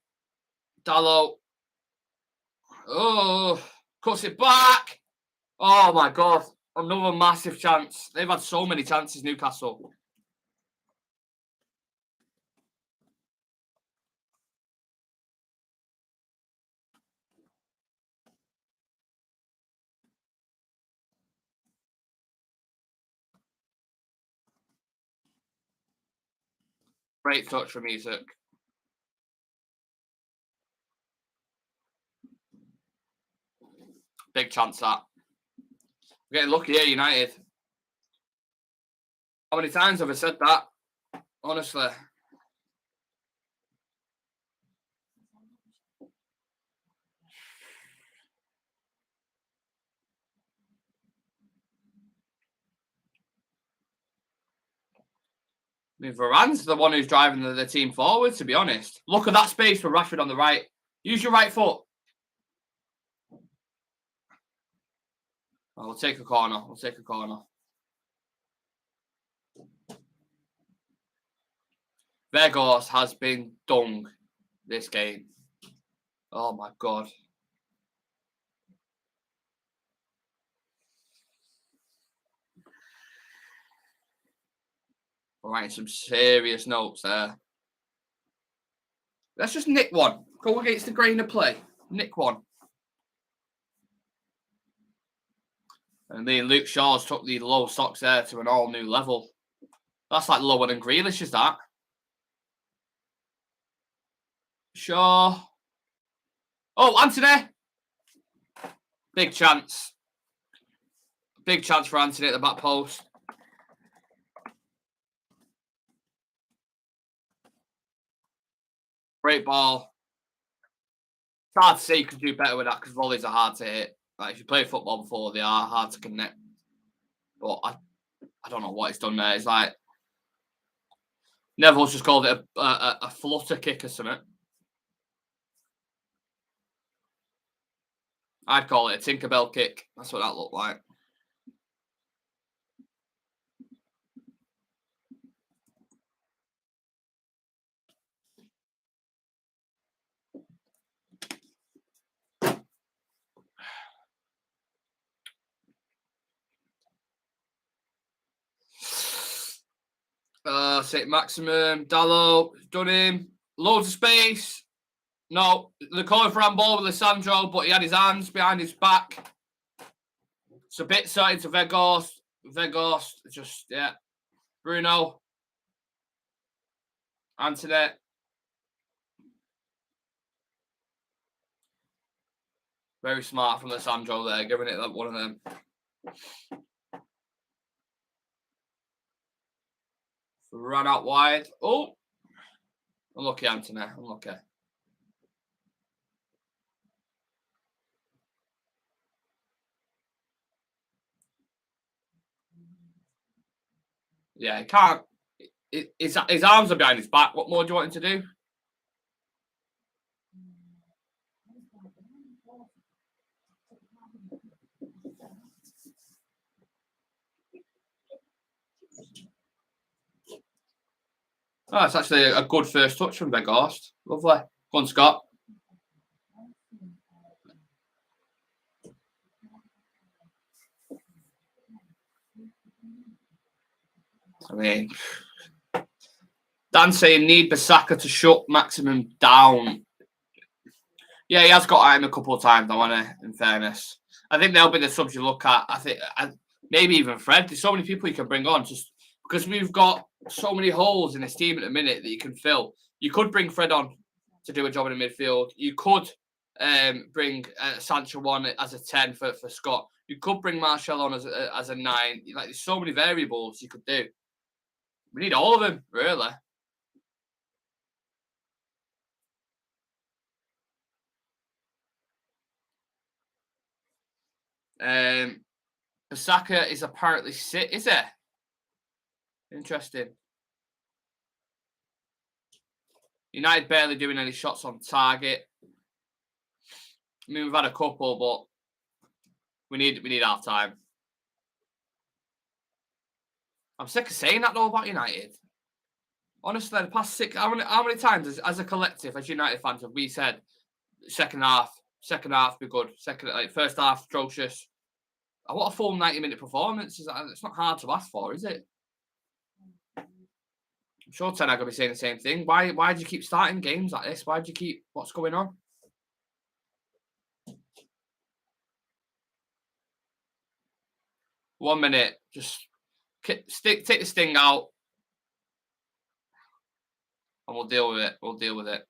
Dalot. Oh, cuts it back. Oh my God. Another massive chance. They've had so many chances, Newcastle. Great touch from Isaac. Big chance that. We're getting lucky here, United. How many times have I said that? Honestly. I mean, Varane's the one who's driving the team forward, to be honest. Look at that space for Rashford on the right. Use your right foot. Oh, we'll take a corner. We'll take a corner. Vegas has been dung this game. Oh, my God. We're writing some serious notes there. Let's just nick one. Go against the grain of play. Nick one. And then Luke Shaw's took the low socks there to an all-new level. That's like lower than Grealish, is that? Shaw. Oh, Anthony. Big chance. Big chance for Anthony at the back post. Great ball. It's hard to say you could do better with that because volleys are hard to hit. Like if you played football before, they are hard to connect. But I don't know what he's done there. It's like Neville's just called it a flutter kick or something. I'd call it a Tinkerbell kick. That's what that looked like. St. Maximum, Dallo, done him. Loads of space. No, they're calling for handball with Lissandro, but he had his hands behind his back. It's a bit certain to Vegas. Vegas, just, yeah. Bruno. Anthony. Very smart from Lissandro there, giving it like one of them. Ran out wide. Oh, unlucky, Anthony. Unlucky. Yeah, he can't. His arms are behind his back. What more do you want him to do? Oh, it's actually a good first touch from Vegas. Lovely. Go on, Scott. I mean, Dan's saying need Bissaka to shut Maximum down. Yeah, he has got at him a couple of times, though, hasn't he? In fairness, I think they'll be the subs you look at. I think maybe even Fred. There's so many people you can bring on just because we've got so many holes in this team at the minute that you can fill. You could bring Fred on to do a job in the midfield. You could bring Sancho on as a 10 for Scott. You could bring Martial on as a 9. Like there's so many variables you could do. We need all of them, really. Bissaka is apparently sit, is it? Interesting. United barely doing any shots on target. I mean, we've had a couple, but we need half time. I'm sick of saying that though about United. Honestly, the past 6, how many times as a collective, as United fans, have we said second half be good, first half atrocious? I want a full 90-minute performance. It's not hard to ask for, is it? I'm sure Ten Hag will be saying the same thing. Why do you keep starting games like this? Why do you keep what's going on? One minute, just take the sting out, and we'll deal with it. We'll deal with it.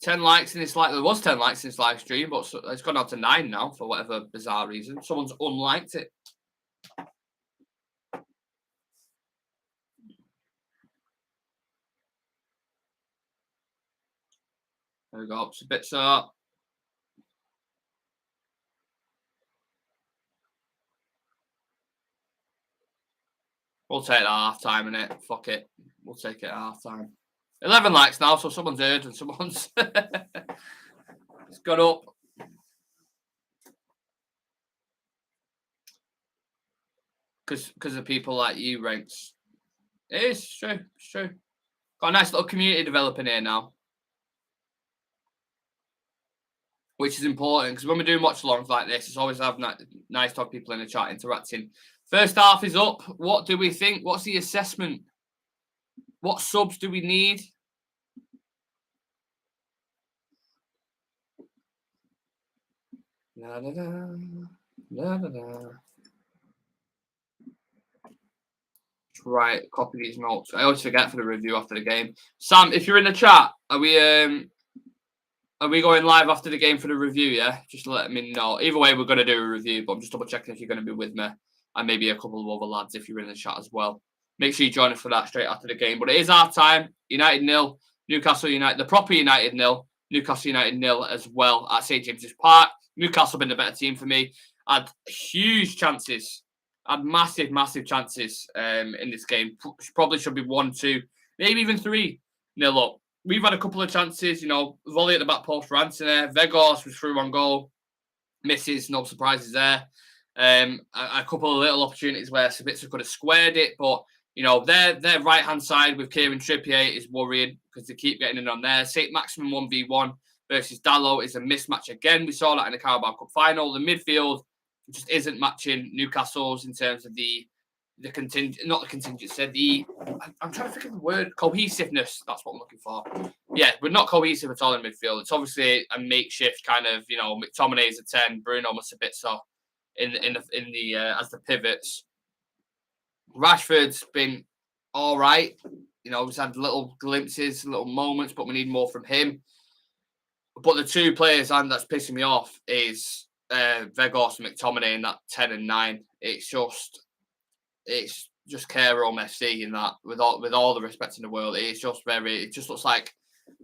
Ten likes in this there was 10 likes in this live stream, but it's gone down to 9 now for whatever bizarre reason. Someone's unliked it. There we go. It's a bit so. We'll take that half time, innit? Fuck it. We'll take it at half time. 11 likes now, so someone's heard and someone's it's got up. Because of people like you, Ranks. It is true. It's true. Got a nice little community developing here now, which is important because when we're doing watch-alongs like this, it's always nice to have people in the chat interacting. First half is up. What do we think? What's the assessment? What subs do we need? La, da, da, la, da, da. Right, copy these notes. I always forget for the review after the game. Sam, if you're in the chat, are we going live after the game for the review? Yeah, just let me know. Either way, we're going to do a review, but I'm just double checking if you're going to be with me, and maybe a couple of other lads if you're in the chat as well. Make sure you join us for that straight after the game. But it is half time. United 0, Newcastle United, the proper United 0, Newcastle United 0 as well at St James's Park. Newcastle been the better team for me. Had huge chances. Had massive, massive chances in this game. Probably should be 1-2, maybe even 3-0 up. We've had a couple of chances, you know, volley at the back post for Anthony. Vegos was through on goal. Misses, no surprises there. A couple of little opportunities where Sabitzer could have squared it, but, you know, their right-hand side with Kieran Trippier is worrying because they keep getting in on there. St. Maximin 1v1 versus Dallo is a mismatch again. We saw that in the Carabao Cup final. The midfield just isn't matching Newcastle's in terms of the contingent, not the contingency, I'm trying to think of the word, cohesiveness. That's what I'm looking for. Yeah, we're not cohesive at all in midfield. It's obviously a makeshift kind of, you know, McTominay is a 10, Bruno Musabitsa in the as the pivots. Rashford's been all right. You know, we've had little glimpses, little moments, but we need more from him. But the two players and that's pissing me off is Vegos and McTominay in that 10 and 9. It's just care home FC in that with all the respect in the world. It just looks like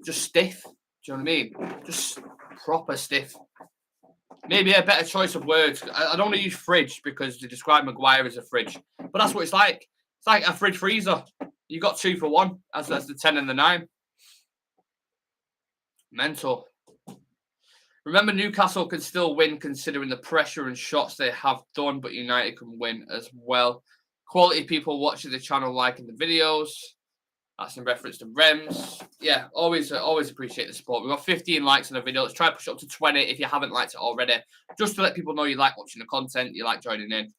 just stiff. Do you know what I mean? Just proper stiff. Maybe a better choice of words. I don't want to use fridge because they describe Maguire as a fridge, but that's what it's like. It's like a fridge freezer. You got 2 for 1 as the 10 and the 9. Mental. Remember, Newcastle can still win considering the pressure and shots they have done, but United can win as well. Quality people watching the channel, liking the videos. That's in reference to Rems. Yeah, always appreciate the support. We've got 15 likes on the video. Let's try to push it up to 20 if you haven't liked it already. Just to let people know you like watching the content, you like joining in.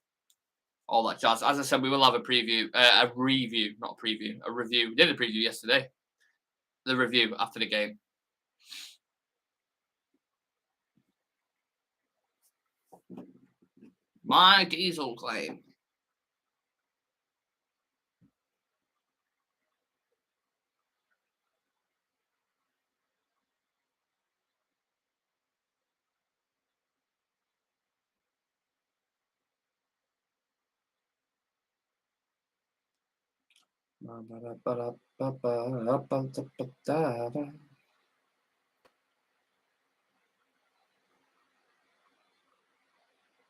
All that jazz. As I said, we will have a review. We did a preview yesterday. The review after the game. My diesel claim.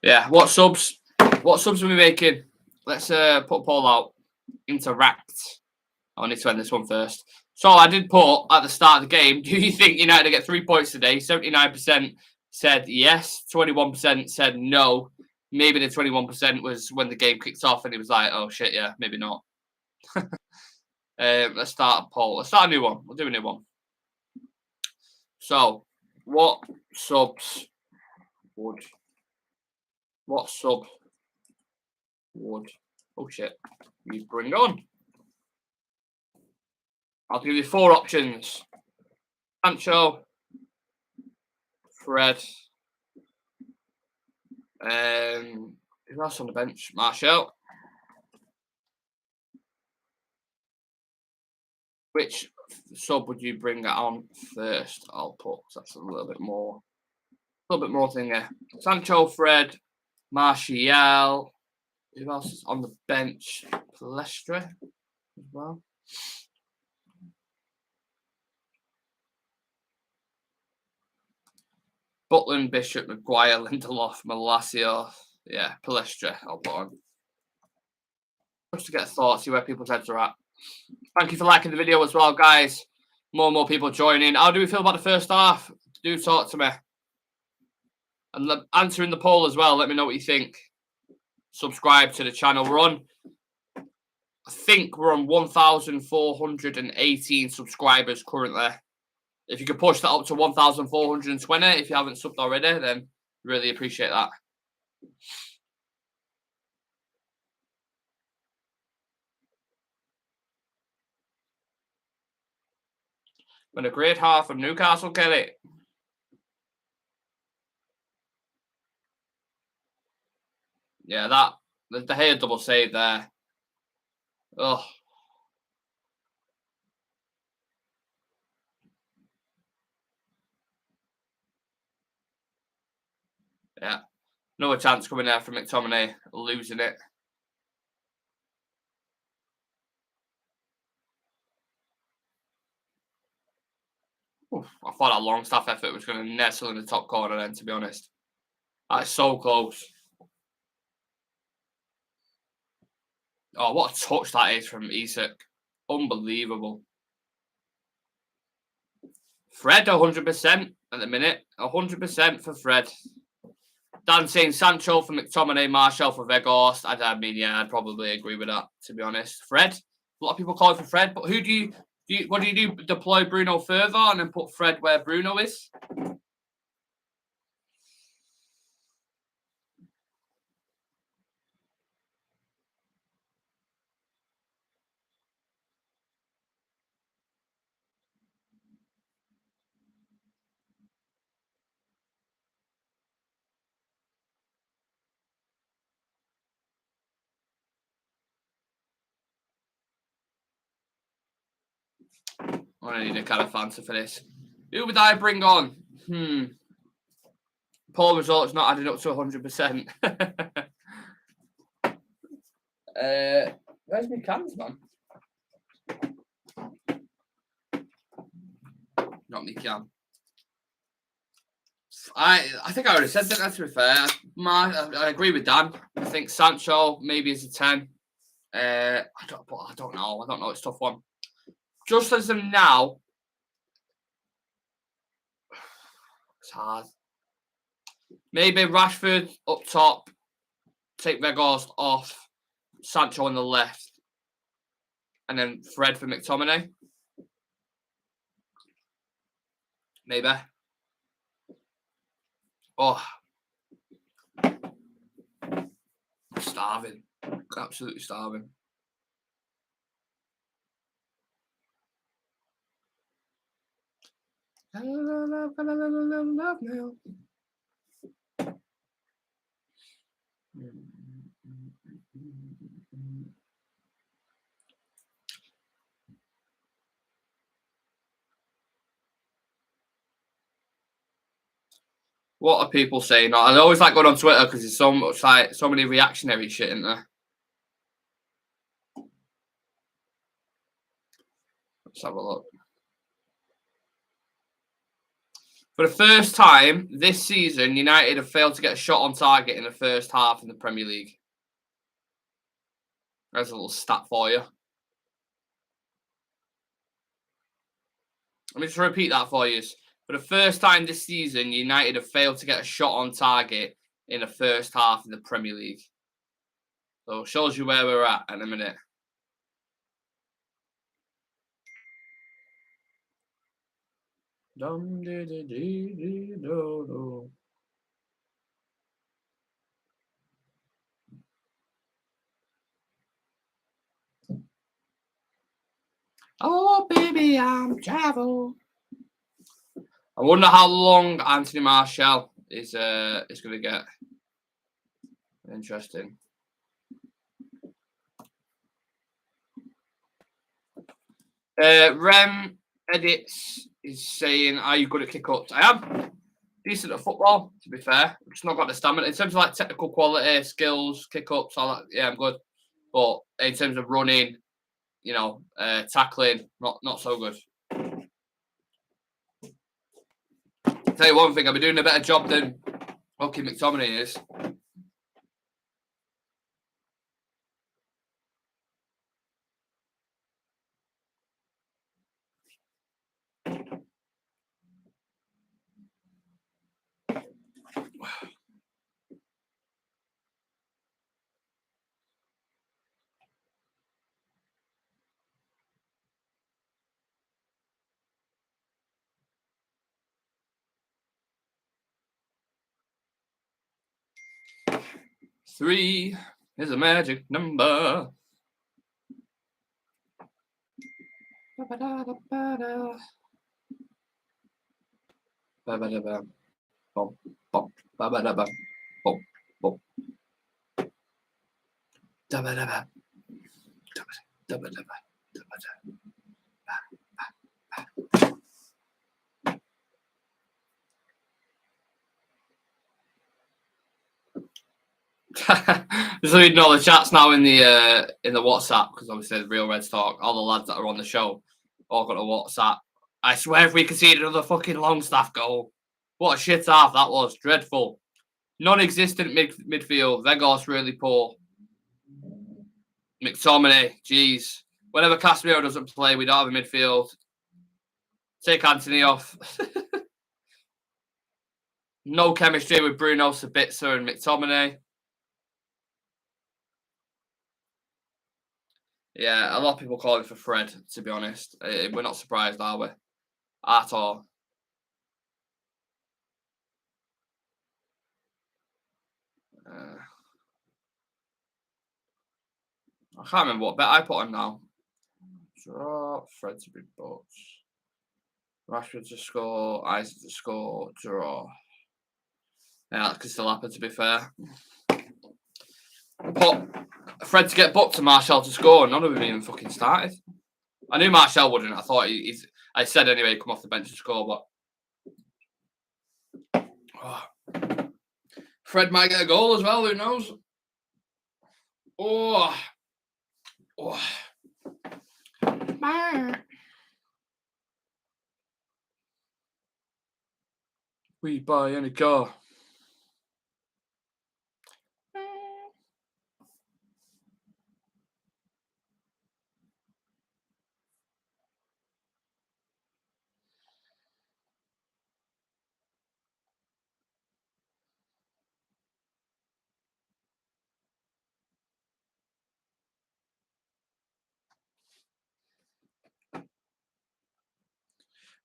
Yeah, what subs are we making? Let's put a poll out. Interact. I need to end this one first. So I did put at the start of the game, do you think United get 3 points today? 79% said yes, 21% said no. Maybe the 21% was when the game kicked off and it was like, oh shit, yeah, maybe not. Let's start a poll. Let's start a new one. We'll do a new one. So, what sub would oh shit, you bring on? I'll give you 4 options. Sancho, Fred, who else on the bench? Martial. Which sub would you bring on first? I'll put that's a little bit more thing there. Sancho, Fred, Martial. Who else is on the bench? Palestra as well. Butland, Bishop, Maguire, Lindelof, Malacio. Yeah, Palestra. I'll put on. just to get thoughts, see where people's heads are at. Thank you for liking the video as well, guys. More and more people joining. How do we feel about the first half? Do talk to me. And answering the poll as well. Let me know what you think. Subscribe to the channel. I think we're on 1,418 subscribers currently. If you could push that up to 1,420, if you haven't subbed already, then really appreciate that. Been a great half from Newcastle, Kelly. Yeah, the hair double save there. Oh. Yeah. Another chance coming there from McTominay, losing it. Oof, I thought that long staff effort was going to nestle in the top corner then, to be honest. That's so close. Oh, what a touch that is from Isak. Unbelievable. Fred, 100% at the minute. 100% for Fred. Dan saying Sancho for McTominay, Martial for Weghorst. I mean, yeah, I'd probably agree with that, to be honest. Fred. A lot of people call for Fred, but what do you do? Deploy Bruno further and then put Fred where Bruno is? I need a kind of fancy for this. Who would I bring on? Poll results not adding up to 100%. Where's my cans, man? Not me can. I think I already said that, to be fair. I agree with Dan. I think Sancho maybe is a 10. I don't know. It's a tough one. Just as of now, it's hard. Maybe Rashford up top, take Weghorst off, Sancho on the left, and then Fred for McTominay. Maybe. Oh, starving. Absolutely starving. Love now. What are people saying? I always like going on Twitter because there's so much, like, so many reactionary shit in there. Let's have a look. For the first time this season, United have failed to get a shot on target in the first half in the Premier League. There's a little stat for you. Let me just repeat that for you. For the first time this season, United have failed to get a shot on target in the first half in the Premier League. So it shows you where we're at in a minute. Oh, baby, I'm travel. I wonder how long Anthony Martial is going to get. Interesting. Rem Edits is saying, "Are you good at kick-ups?" I am. Decent at football, to be fair. I've just not got the stamina. In terms of like technical quality, skills, kick-ups, all that, yeah, I'm good. But in terms of running, you know, tackling, not so good. I'll tell you one thing, I'll be doing a better job than Lucky McTominay is. 3 is a magic number. Just reading all the chats now in the WhatsApp, because obviously the Real Reds Talk, all the lads that are on the show all got a WhatsApp. I swear if we conceded another fucking Longstaff goal, what a shit half that was. Dreadful. Non-existent midfield. Vegas really poor. McTominay, jeez. Whenever Casemiro doesn't play, we don't have a midfield. Take Anthony off. No chemistry with Bruno, Sabitzer and McTominay. Yeah, a lot of people calling for Fred, to be honest. We're not surprised, are we? At all. I can't remember what bet I put on now. Draw, Fred to be booked. Rashford to score, Isaac to score, draw. Yeah, that could still happen, to be fair. Put Fred to get booked to Martial to score. None of them even fucking started. I knew Martial wouldn't. I thought I said anyway, come off the bench to score, but Fred might get a goal as well. Who knows? Oh. We buy any car.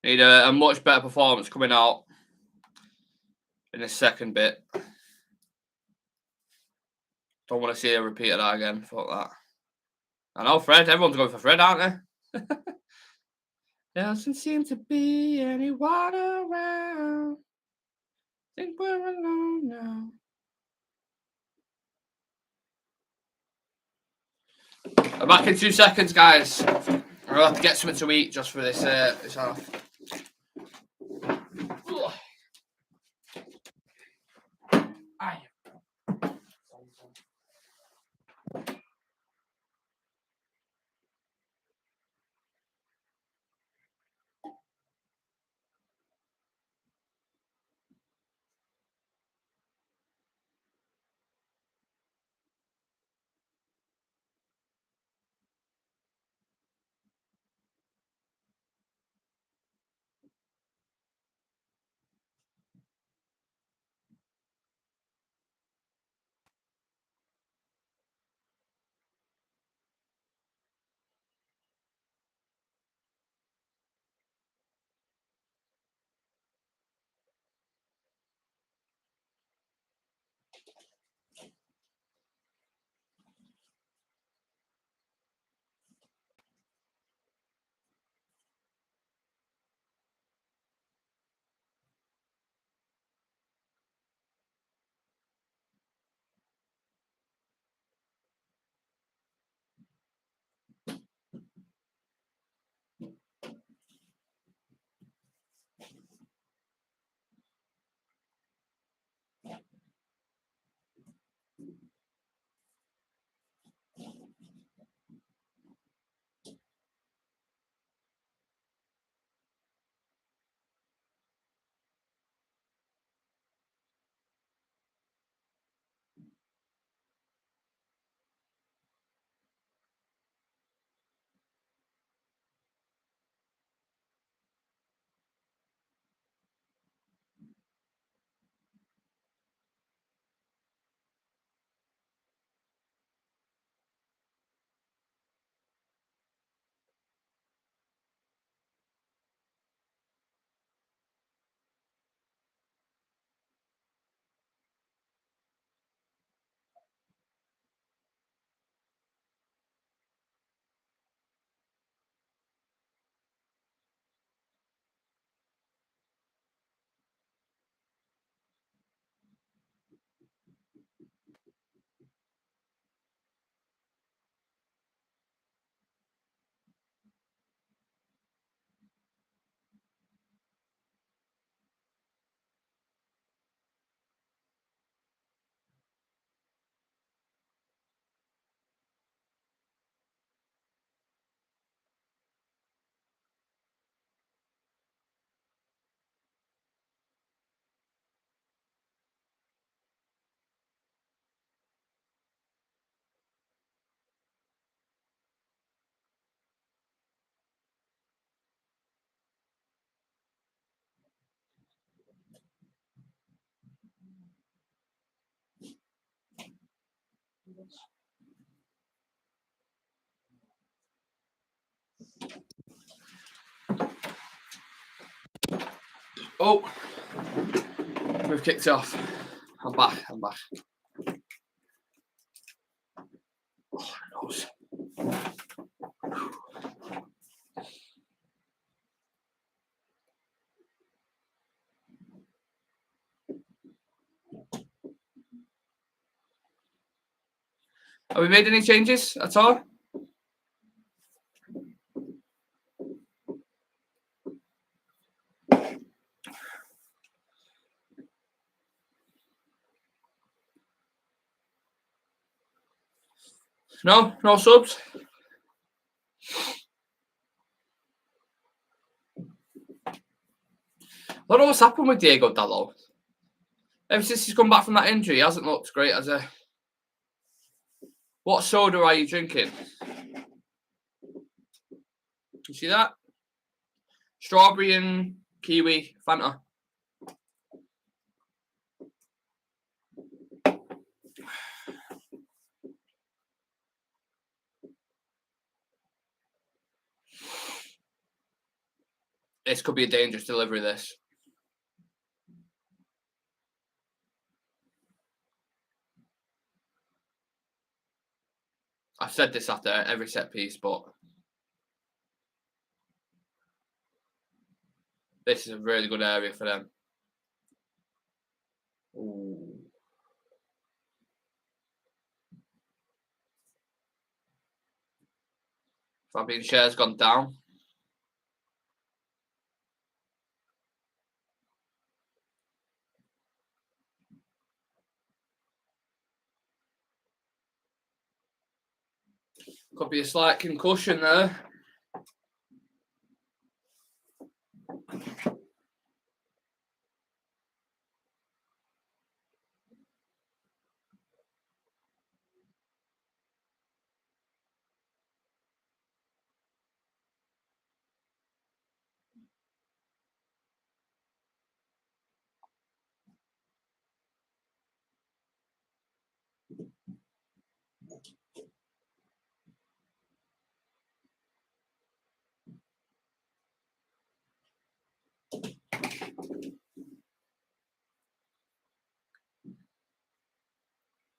Need a much better performance coming out in the second bit. Don't want to see a repeat of that again. Fuck that. I know Fred. Everyone's going for Fred, aren't they? There doesn't seem to be anyone around. Think we're alone now. I'm back in 2 seconds, guys. I'll have to get something to eat just for this half. Oh, we've kicked off. I'm back. Oh, nose. Have we made any changes at all? No subs. I don't know what's happened with Diego Dallo. Ever since he's come back from that injury, he hasn't looked great as a. What soda are you drinking? You see that? Strawberry and kiwi Fanta. This could be a dangerous delivery, this. I've said this after every set piece, but this is a really good area for them. Ooh. Fabian Scher's gone down. Could be a slight concussion there.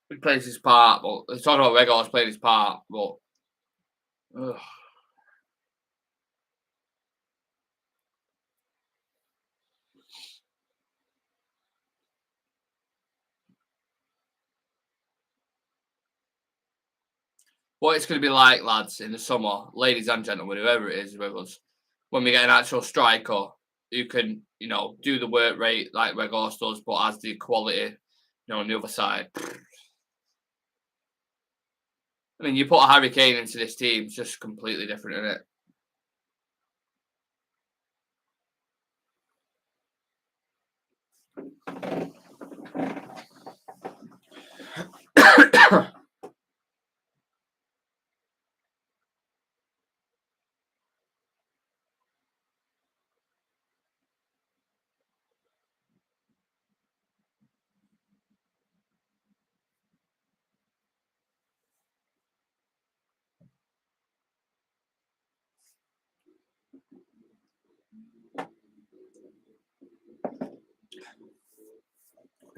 He plays his part, but let's talk about Regos playing his part, but ugh. What it's going to be like, lads, in the summer, ladies and gentlemen, whoever it is with us, when we get an actual striker who can, do the work rate like Regos does, but has the quality, on the other side. I mean, you put a Harry Kane into this team, it's just completely different, isn't it?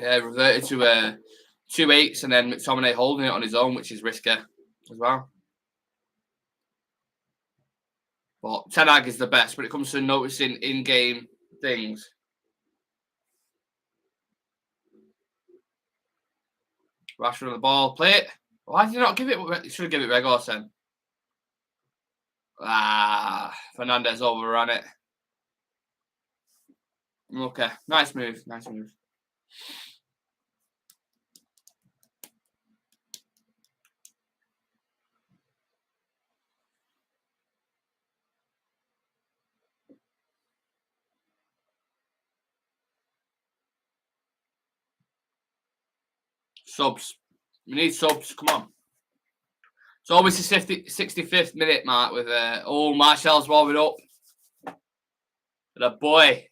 Yeah, reverted to 2-8s and then McTominay holding it on his own, which is risky as well. But Ten Hag is the best when it comes to noticing in-game things. Rashford on the ball, play it. Why did you not give it? You should have given it Regos then. Fernandez overran it. Okay, nice move. Subs. We need subs. Come on. It's always the 65th minute mark with Martial's warming up. The boy.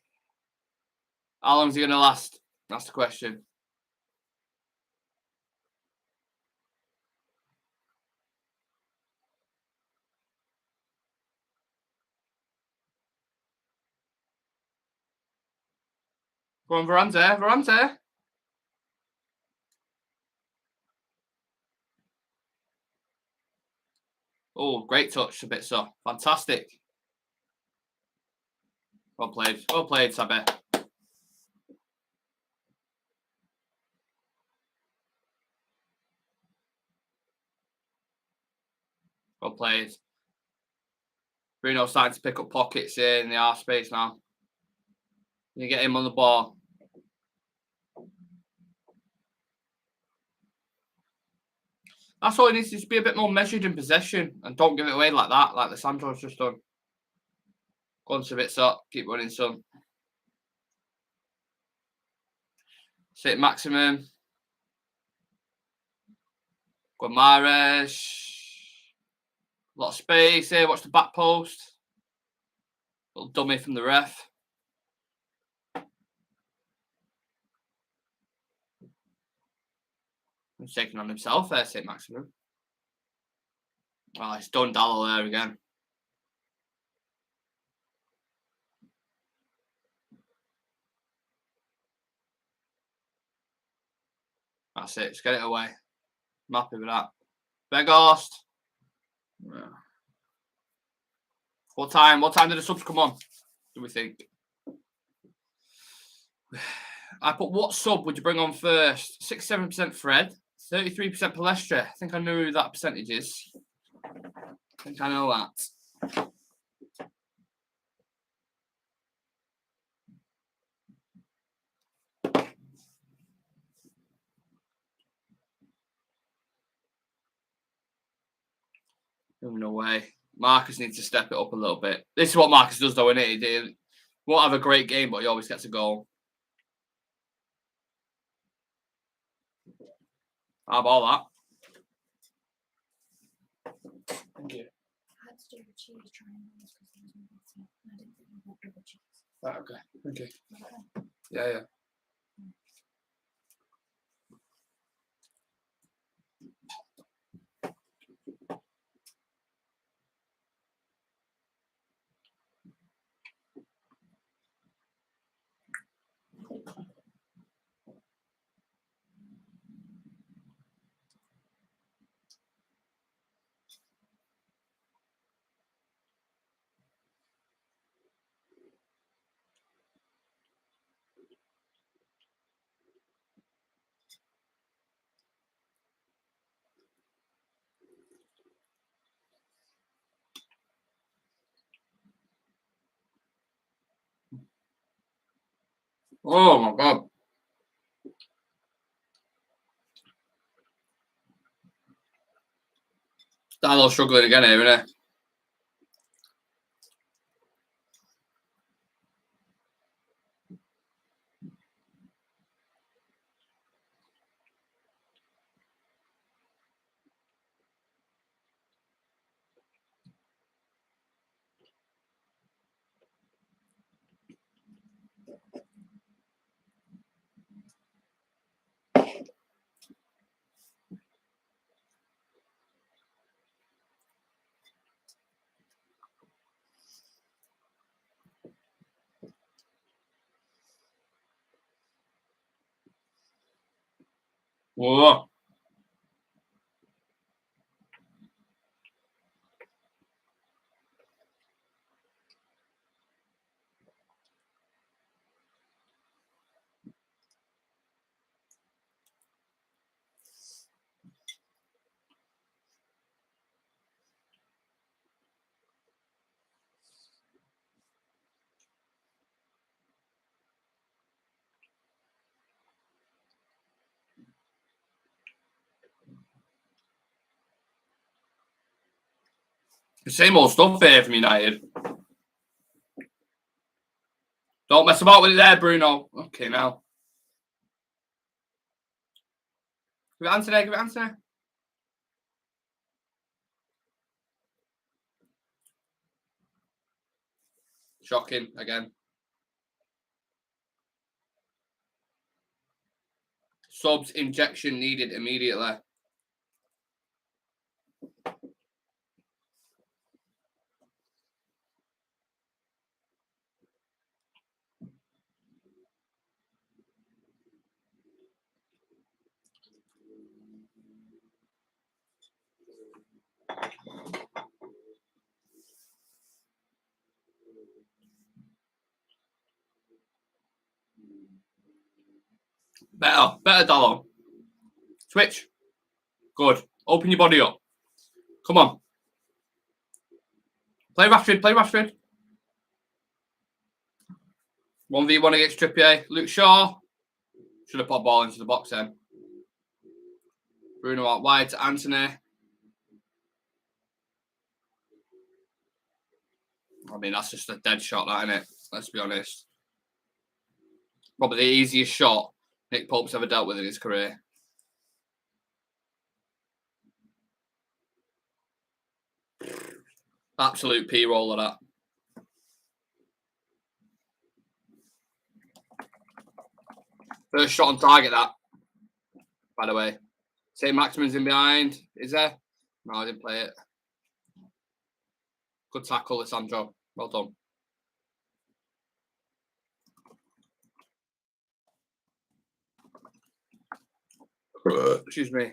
How long is he going to last? That's the question. Go on, Varane's there. Varane's there. Oh, great touch, a bit so. Fantastic. Well played. Well played, Sabe. Well played. Bruno's starting to pick up pockets here in the half space now. You get him on the ball. That's all he needs to be a bit more measured in possession and don't give it away like that, like the Santos just done. Go on, Savitsa. Keep running, son. Sit maximum. Guimaraes. A lot of space here. Watch the back post. Little dummy from the ref. He's taking on himself there, St. Maximum. Oh, it's done Dallo there again. That's it. Just get it away. I'm happy with that. Beghost. Yeah. What time did the subs come on, do we think? I put what sub would you bring on first? 67% Fred, 33% Palestra. I think I know who that percentage is. I think I know that. No way. Marcus needs to step it up a little bit. This is what Marcus does, though, isn't it? He won't have a great game, but he always gets a goal. How about that? Thank you. I had to do the cheese triangles because there was no butter. I didn't think we had double cheese. Right, okay. Thank you. Okay. Yeah. Oh my god. Danlo's struggling again here, isn't he? Whoa. The same old stuff here from United. Don't mess about with it there, Bruno. Okay, now. Give it Anthony. Shocking again. Subs injection needed immediately. Better, Dallo. Switch. Good. Open your body up. Come on. Play Rashford. 1v1 against Trippier. Luke Shaw. Should have put a ball into the box then. Bruno out wide to Anthony. I mean, that's just a dead shot, that, isn't it? Let's be honest. Probably the easiest shot Nick Pope's ever dealt with in his career. Absolute P-roll of that. First shot on target, that. By the way. St. Maximin's in behind. Is there? No, I didn't play it. Good tackle, Alessandro. Well done. Excuse me.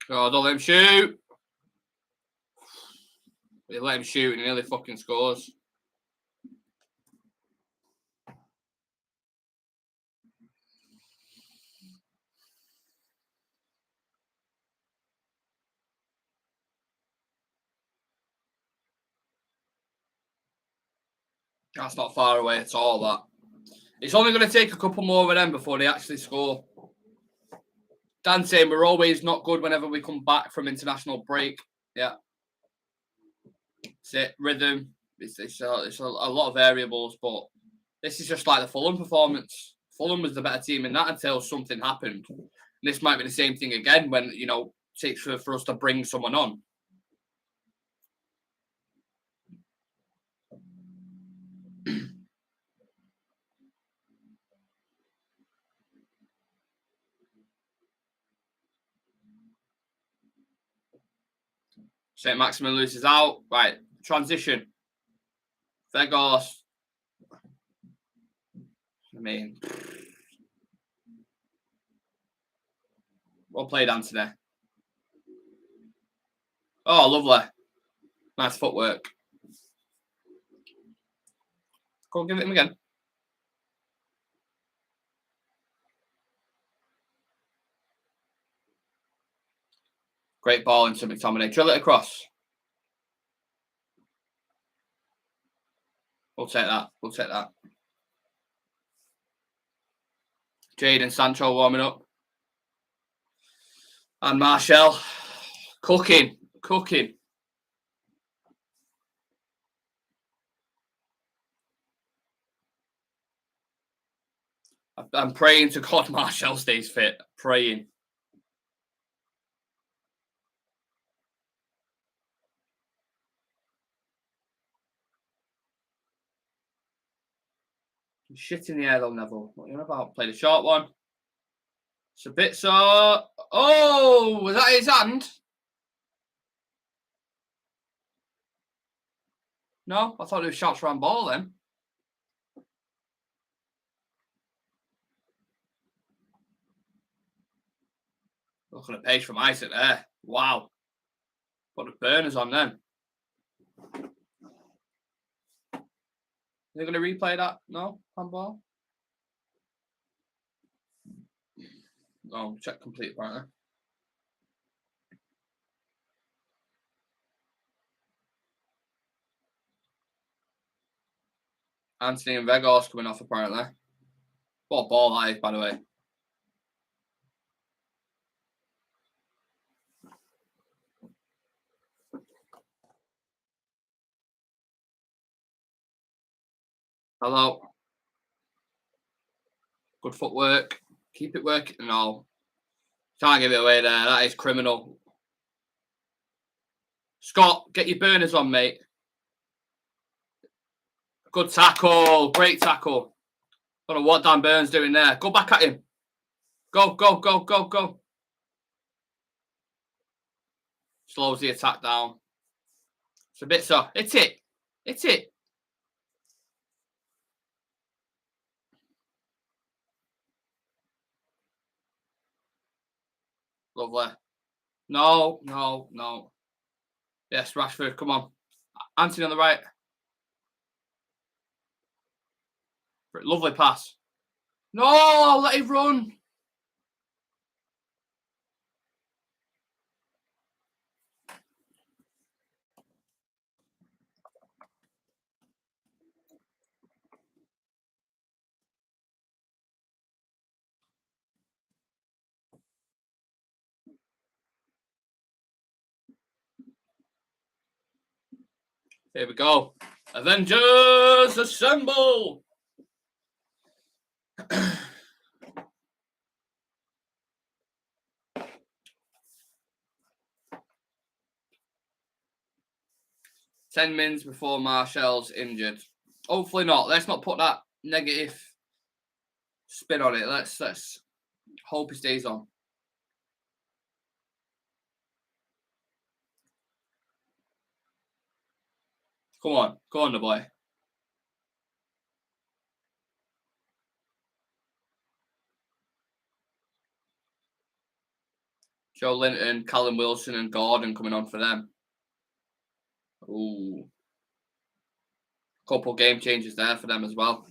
Oh, don't let him shoot. They let him shoot and he nearly fucking scores. That's not far away at all, that. It's only going to take a couple more of them before they actually score. Dan's saying we're always not good whenever we come back from international break. Yeah. It's it. Rhythm. It's a lot of variables, but this is just like the Fulham performance. Fulham was the better team in that until something happened. And this might be the same thing again when, you know, it takes for us to bring someone on. St. Maximin loses out. Right. Transition. Vegos. I mean, well played, Anthony. Oh, lovely. Nice footwork. Go on, give it him again. Great ball into McTominay. Drill it across. We'll take that. Jade and Sancho warming up. And Martial. Cooking. I'm praying to God Martial stays fit. Praying. Shit in the air though, Neville. What are you on about? Play the short one. It's a bit so. Oh, was that his hand? No, I thought it was shots around ball then. Look at the pace from Isaac there. Wow. Put the burners on them. They're going to replay that? No? Handball? No, check complete apparently. Anthony and Vegos coming off apparently. What a ball that is, by the way. Hello. Good footwork. Keep it working. No. Can't give it away there. That is criminal. Scott, get your burners on, mate. Good tackle. Great tackle. Don't know what Dan Burns doing there. Go back at him. Go. Slows the attack down. It's a bit so. It's it. Lovely. No, no, no. Yes, Rashford, come on. Anthony on the right. Lovely pass. No, let it run. Here we go. Avengers assemble. 10 minutes before Martial's injured. Hopefully not. Let's not put that negative spin on it. Let's hope he stays on. Come on, the boy. Joe Linton, Callum Wilson, and Gordon coming on for them. Ooh. Couple game changes there for them as well.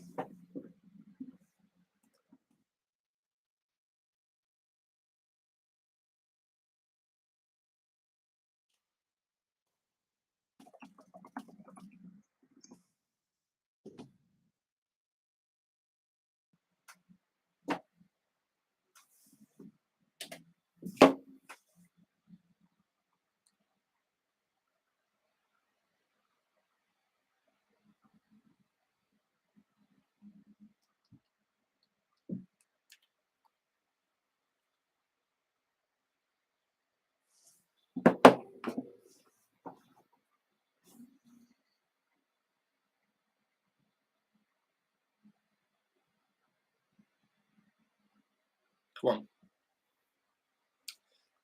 Come on. If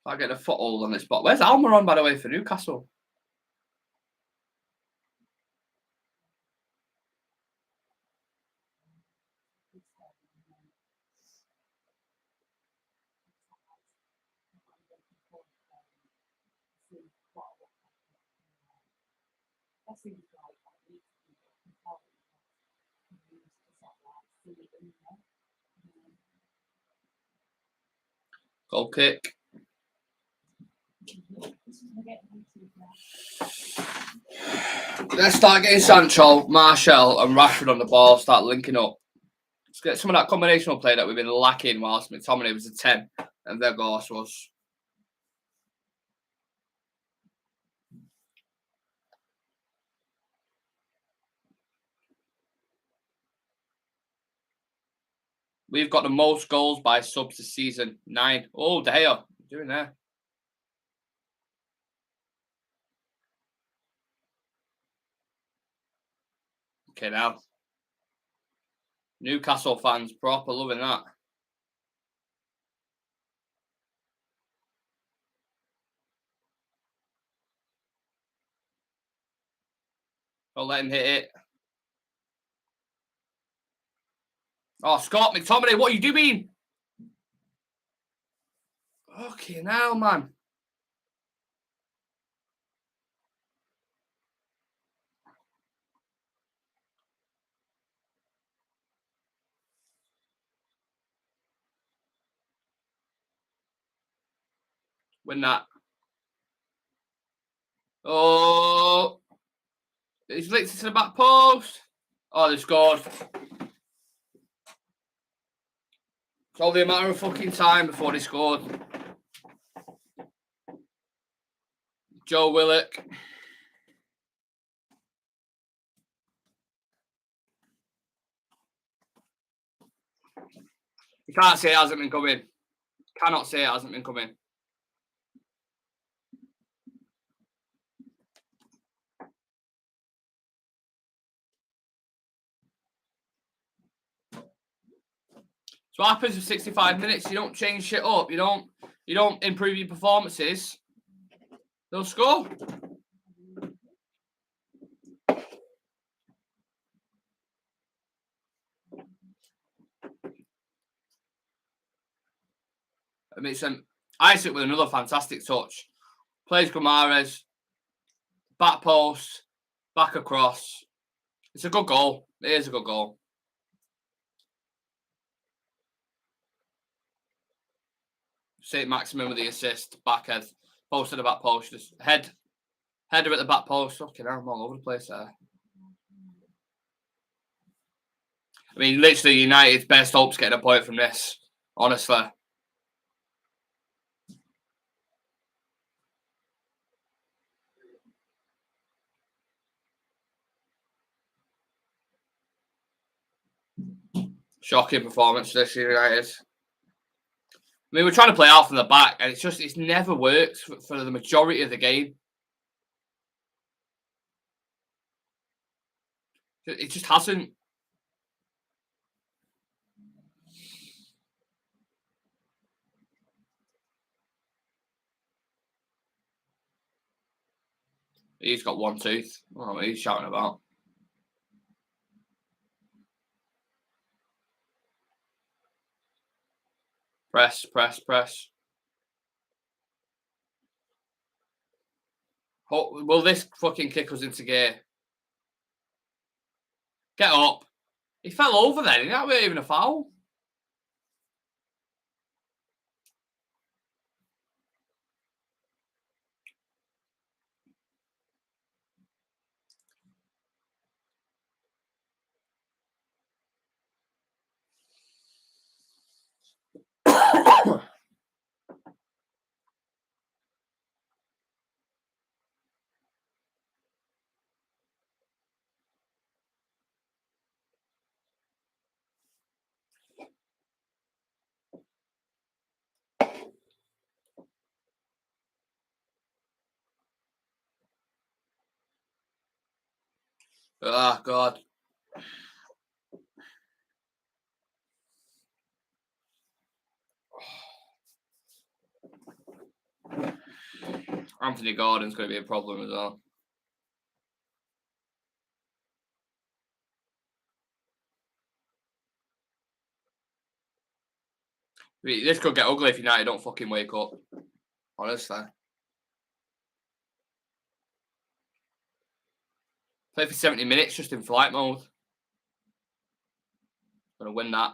I get a foothold on this spot. Where's Almiron, by the way, for Newcastle? Goal kick. Let's start getting Sancho, Martial, and Rashford on the ball. Start linking up. Let's get some of that combinational play that we've been lacking whilst McTominay was a 10 and Vegas was. We've got the most goals by subs this season. 9. Oh, De Gea. What are you doing there? Okay, now. Newcastle fans proper loving that. Don't let him hit it. Oh, Scott McTominay, what are you doing? Okay, now, man. Win that. Oh. He's licked it to the back post. Oh, they scored. It's only a matter of fucking time before they scored. Joe Willock. You can't say it hasn't been coming. Cannot say it hasn't been coming. So what happens for 65 minutes? You don't change shit up. You don't improve your performances. They'll score. I mean, Isaac with another fantastic touch. Plays Guimaraes. Back post. Back across. It's a good goal. It is a good goal. St. Maximin with the assist. Backhead. Post at the back post. Just header at the back post. Fucking hell, I'm all over the place there. I mean, literally, United's best hopes getting a point from this. Honestly. Shocking performance this United. I mean, we're trying to play out from the back, and it's never worked for the majority of the game. It just hasn't. He's got one tooth. I don't know what he's shouting about. Press, press, press. Will this fucking kick us into gear? Get up. He fell over then. That wasn't even a foul. Oh, God. Anthony Gordon's going to be a problem as well. This could get ugly if United don't fucking wake up. Honestly. Play for 70 minutes just in flight mode. Gonna win that.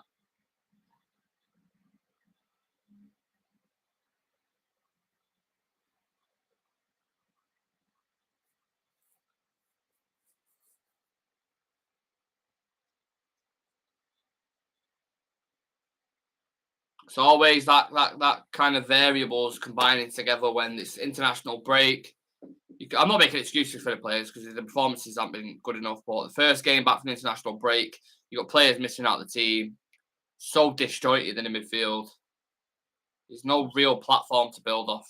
It's always that kind of variables combining together when it's international break. I'm not making excuses for the players because the performances haven't been good enough. But the first game back from the international break, you got players missing out of the team. So disjointed in the midfield. There's no real platform to build off.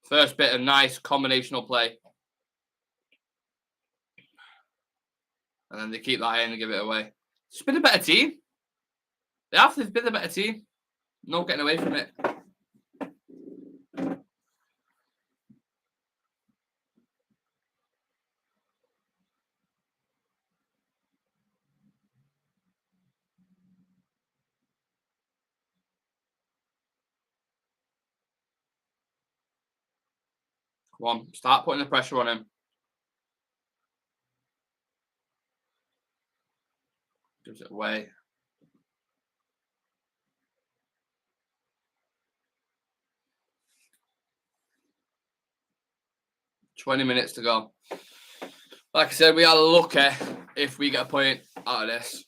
First bit of nice combinational play. And then they keep that in and give it away. It's been a better team. They've been a better team. No getting away from it. Come on, start putting the pressure on him. Gives it away. $20 minutes to go. Like I said, we are lucky if we get a point out of this.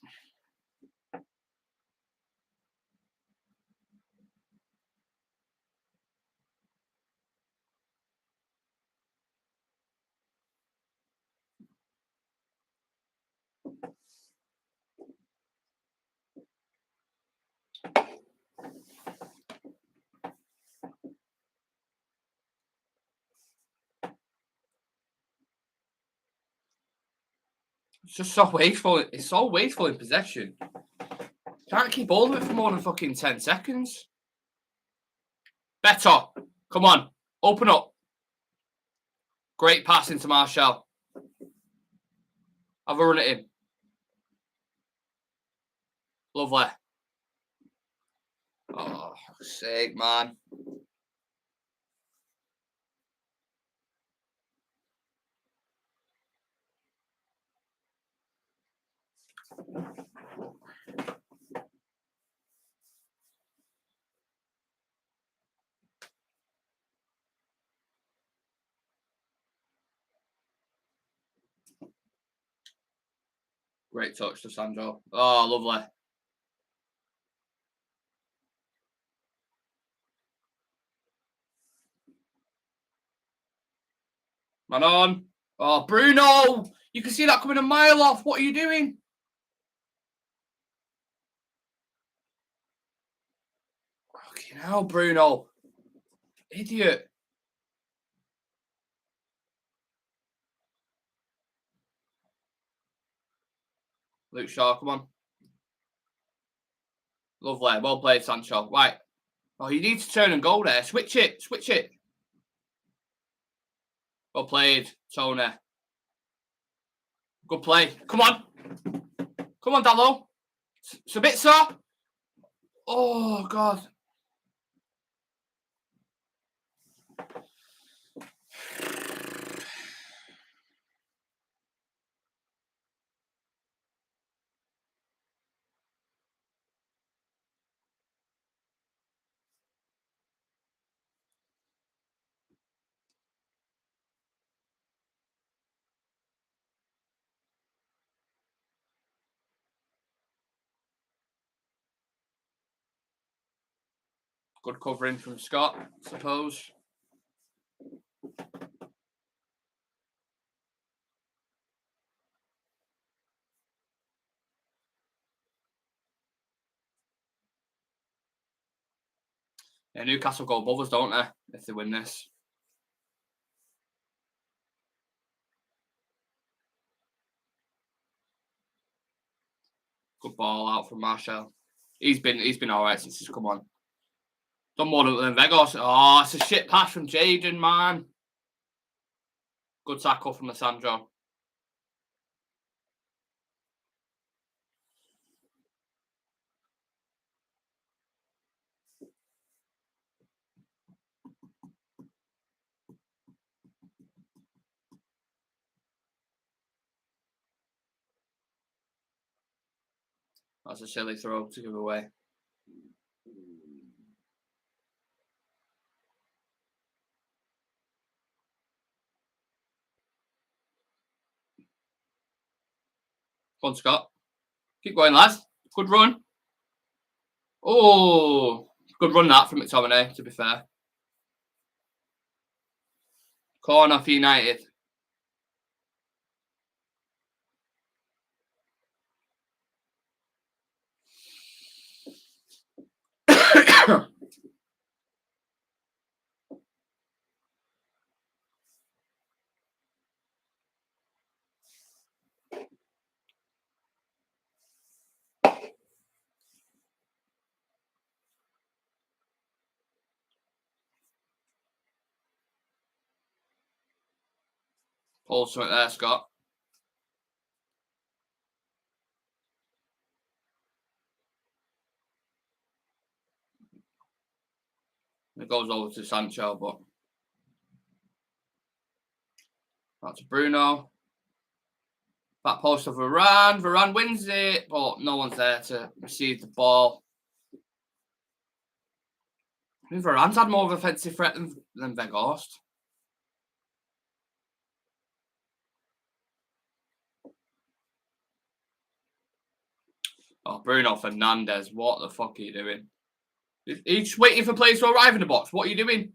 It's just so wasteful. It's so wasteful in possession. Can't keep hold of it for more than fucking 10 seconds. Better. Come on. Open up. Great pass into Marshall. Have a run at him. Lovely. Oh, sake, man. Great touch to Sandro. Oh, lovely. Man on. Oh, Bruno! You can see that coming a mile off. What are you doing? Fucking hell, Bruno. Idiot. Luke Shaw, come on. Lovely. Well played, Sancho. Right. Oh, you need to turn and go there. Switch it. Switch it. Well played, Tony. Good play. Come on. Come on, Dallo. Sabitzer. Oh, God. Good covering from Scott, I suppose. Yeah, Newcastle go above us, don't they, if they win this? Good ball out from Marshall. He's been all right since he's come on. Done more than Vegos. Oh, it's a shit pass from Jaden, man. Good tackle from Sandro. That's a silly throw to give away. Come on, Scott. Keep going, lads. Good run. Oh, good run that from McTominay, to be fair. Corner for United. Pull something there, Scott. It goes over to Sancho, but that's Bruno. Back post of Varane. Varane wins it, but no one's there to receive the ball. I mean, Varane's had more of an offensive threat than Weghorst. Oh, Bruno Fernandes, what the fuck are you doing? He's waiting for players to arrive in the box. What are you doing?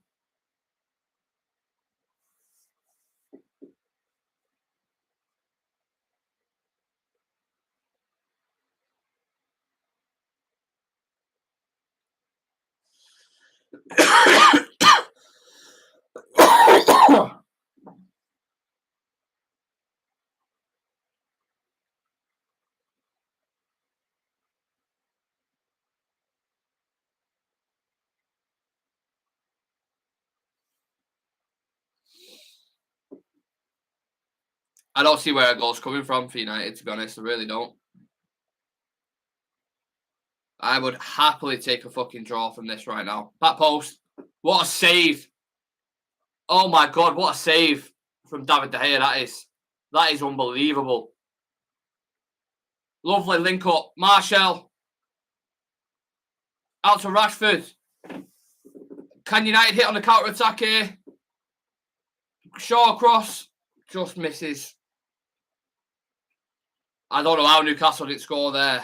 I don't see where a goal's coming from for United, to be honest. I really don't. I would happily take a fucking draw from this right now. Back post. What a save. Oh my God, what a save from David De Gea that is. That is unbelievable. Lovely link up. Martial. Out to Rashford. Can United hit on the counter-attack here? Shaw cross. Just misses. I don't know how Newcastle didn't score there.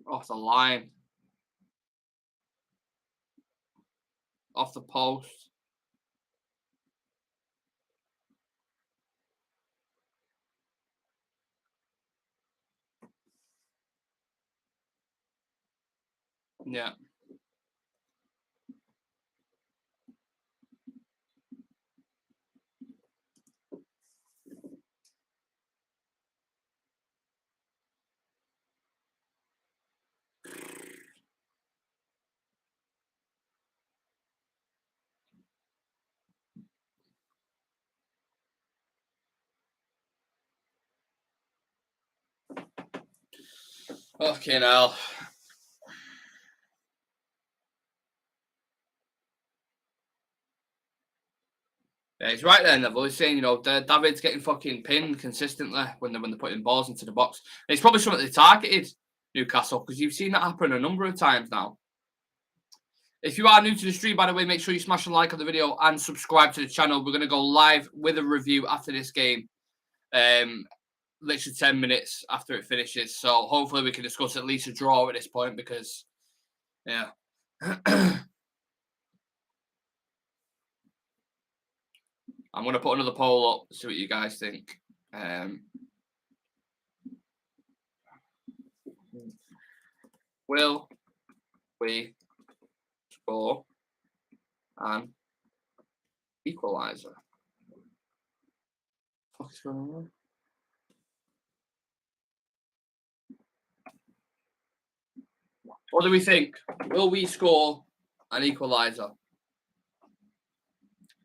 Off the line. Off the post. Yeah. Okay, now. Yeah, he's right there, Neville. He's saying, you know, David's getting fucking pinned consistently when they're putting balls into the box. And it's probably something they targeted Newcastle, because you've seen that happen a number of times now. If you are new to the stream, by the way, make sure you smash a like on the video and subscribe to the channel. We're going to go live with a review after this game. Literally 10 minutes after it finishes. So hopefully we can discuss at least a draw at this point, because, yeah. I'm going to put another poll up, see what you guys think. Will we score an equaliser? What's going on? What do we think? Will we score an equaliser?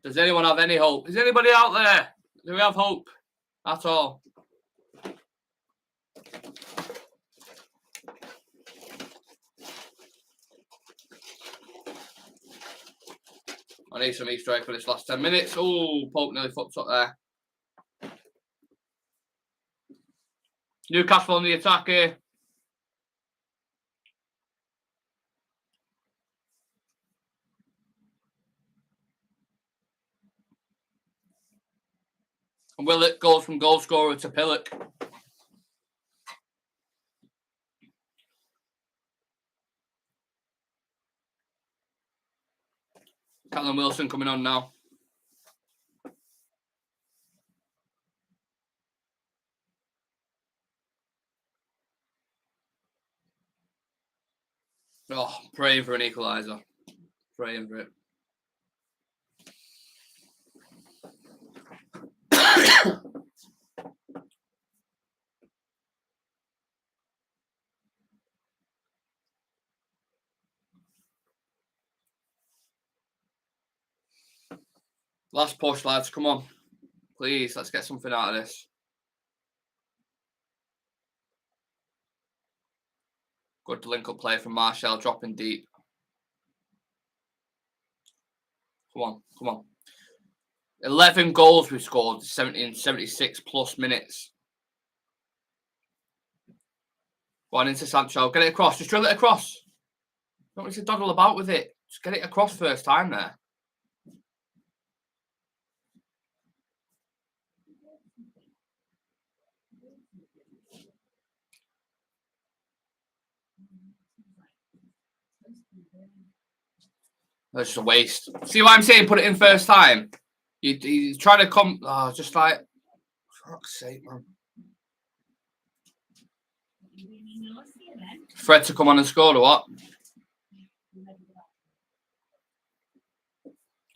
Does anyone have any hope? Is anybody out there? Do we have hope at all? I need some Easter egg for this last 10 minutes. Oh, Pope nearly fucked up there. Newcastle on the attack here. And will it go from goal scorer to Pillock? Callum Wilson coming on now. Oh, praying for an equaliser. Praying for it. Last push, lads. Come on. Please, let's get something out of this. Good link-up play from Martial, dropping deep. Come on, come on. 11 goals we scored in 76 plus minutes. Go on into Sancho. Get it across. Just drill it across. Don't need to dawdle about with it. Just get it across first time there. That's just a waste. See what I'm saying? Put it in first time. He's trying to come. Oh, just like, for fuck's sake, man. Fred to come on and score or what?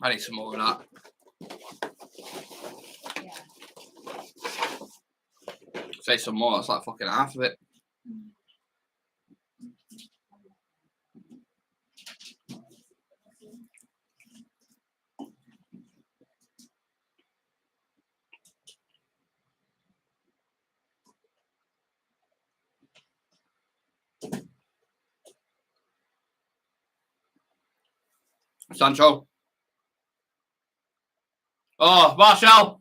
I need some more of that. say some more. That's like fucking half of it. Sancho. Oh, Martial.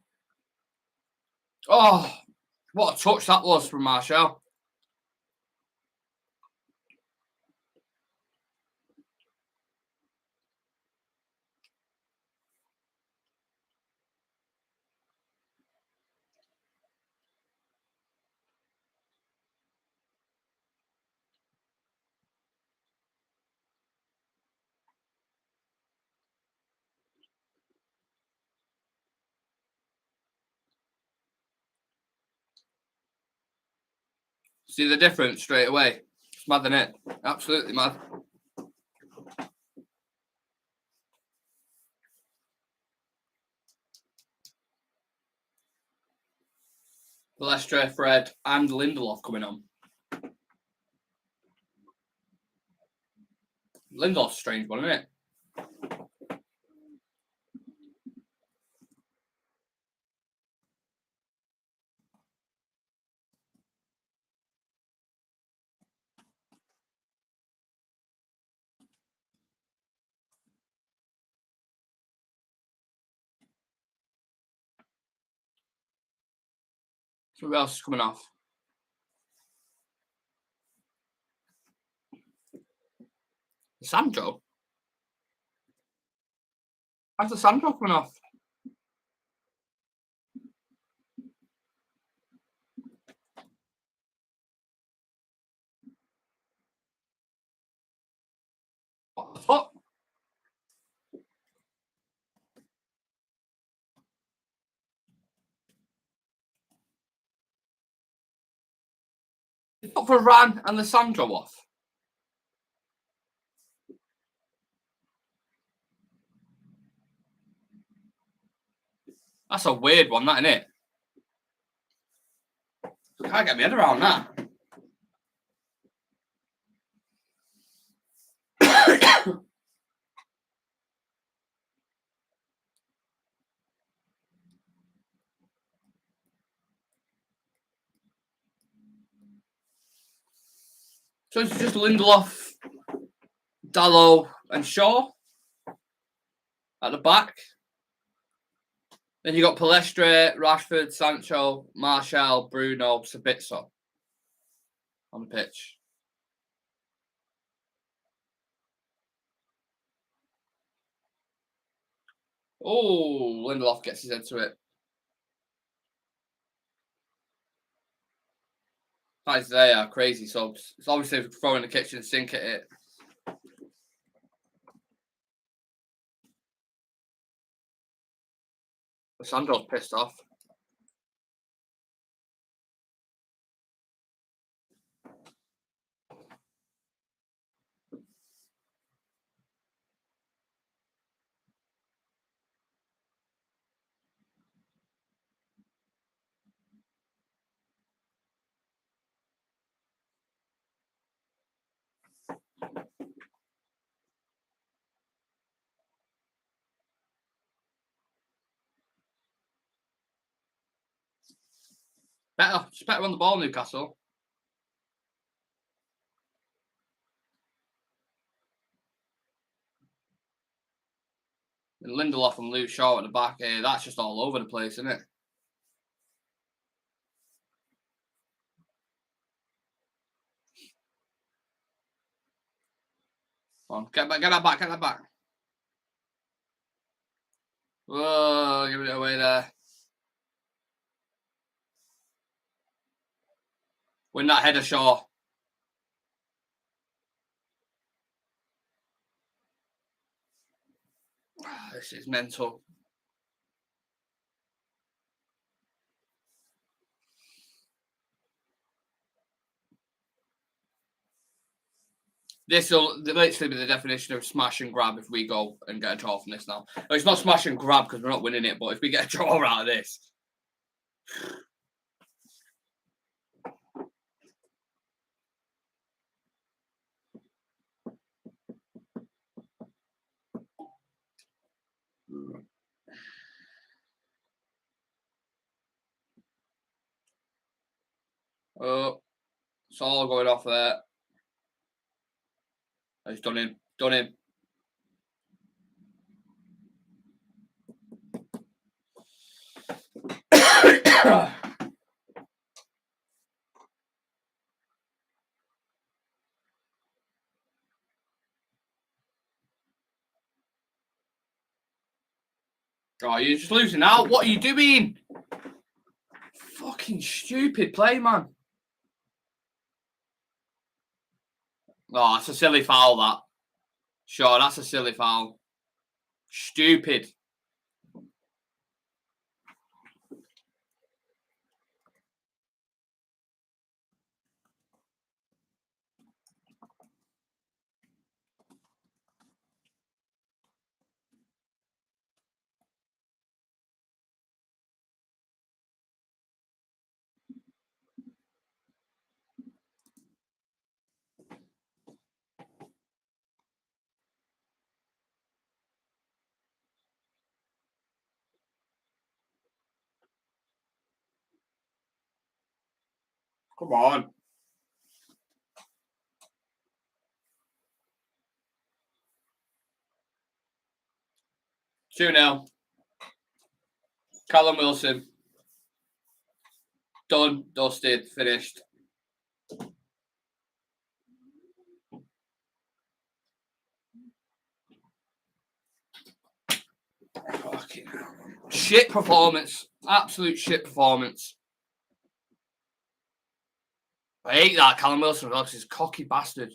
Oh, what a touch that was from Martial. See the difference straight away. It's mad, isn't it? Absolutely mad. Palestra, Fred, and Lindelof coming on. Lindelof's a strange one, isn't it? So who else is coming off? Sandro? How's the Sandro coming off? What the fuck? They put Varane and the Sandro off. That's a weird one, that, isn't it? I can't get my head around that. So it's just Lindelof, Dalot, and Shaw at the back. Then you got Palestra, Rashford, Sancho, Martial, Bruno, Sabitzer on the pitch. Oh, Lindelof gets his head to it. Guys, they are crazy subs. It's obviously throwing the kitchen sink at it. Sandro's pissed off. Just better on the ball, Newcastle. And Lindelof and Luke Shaw at the back. That's just all over the place, isn't it? Come on, get that back. Whoa, give it away there. Win that header, Shaw. This is mental. This will literally be the definition of smash and grab if we go and get a draw from this now. No, it's not smash and grab because we're not winning it, but if we get a draw out of this. Oh, it's all going off there. He's done him. Done him. Oh, you're just losing out. What are you doing? Fucking stupid play, man. Oh, that's a silly foul, that. Sure, that's a silly foul. Stupid. Come on. 2-0. Callum Wilson. Done. Dusted. Finished. Fucking hell. Shit performance. Absolute shit performance. I hate that Callum Wilson because he's a cocky bastard.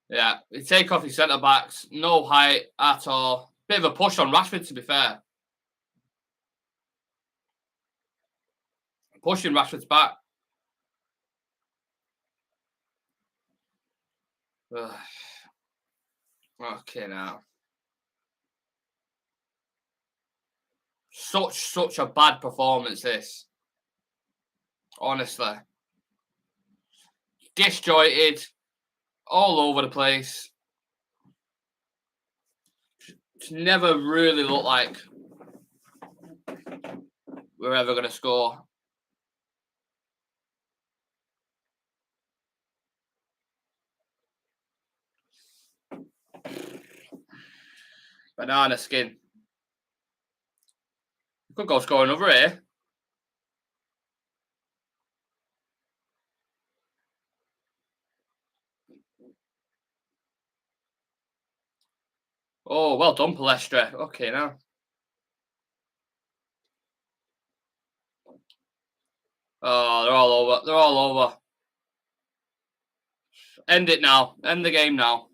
Yeah, they take off his centre backs. No height at all. Bit of a push on Rashford, to be fair. Pushing Rashford's back. Ugh. Okay, now. Such a bad performance, this. Honestly. Disjointed. All over the place. It's never really looked like we're ever going to score. Banana skin. Could go score another here. Oh, well done, Palestra. Okay, now. Oh, they're all over. They're all over. End it now. End the game now.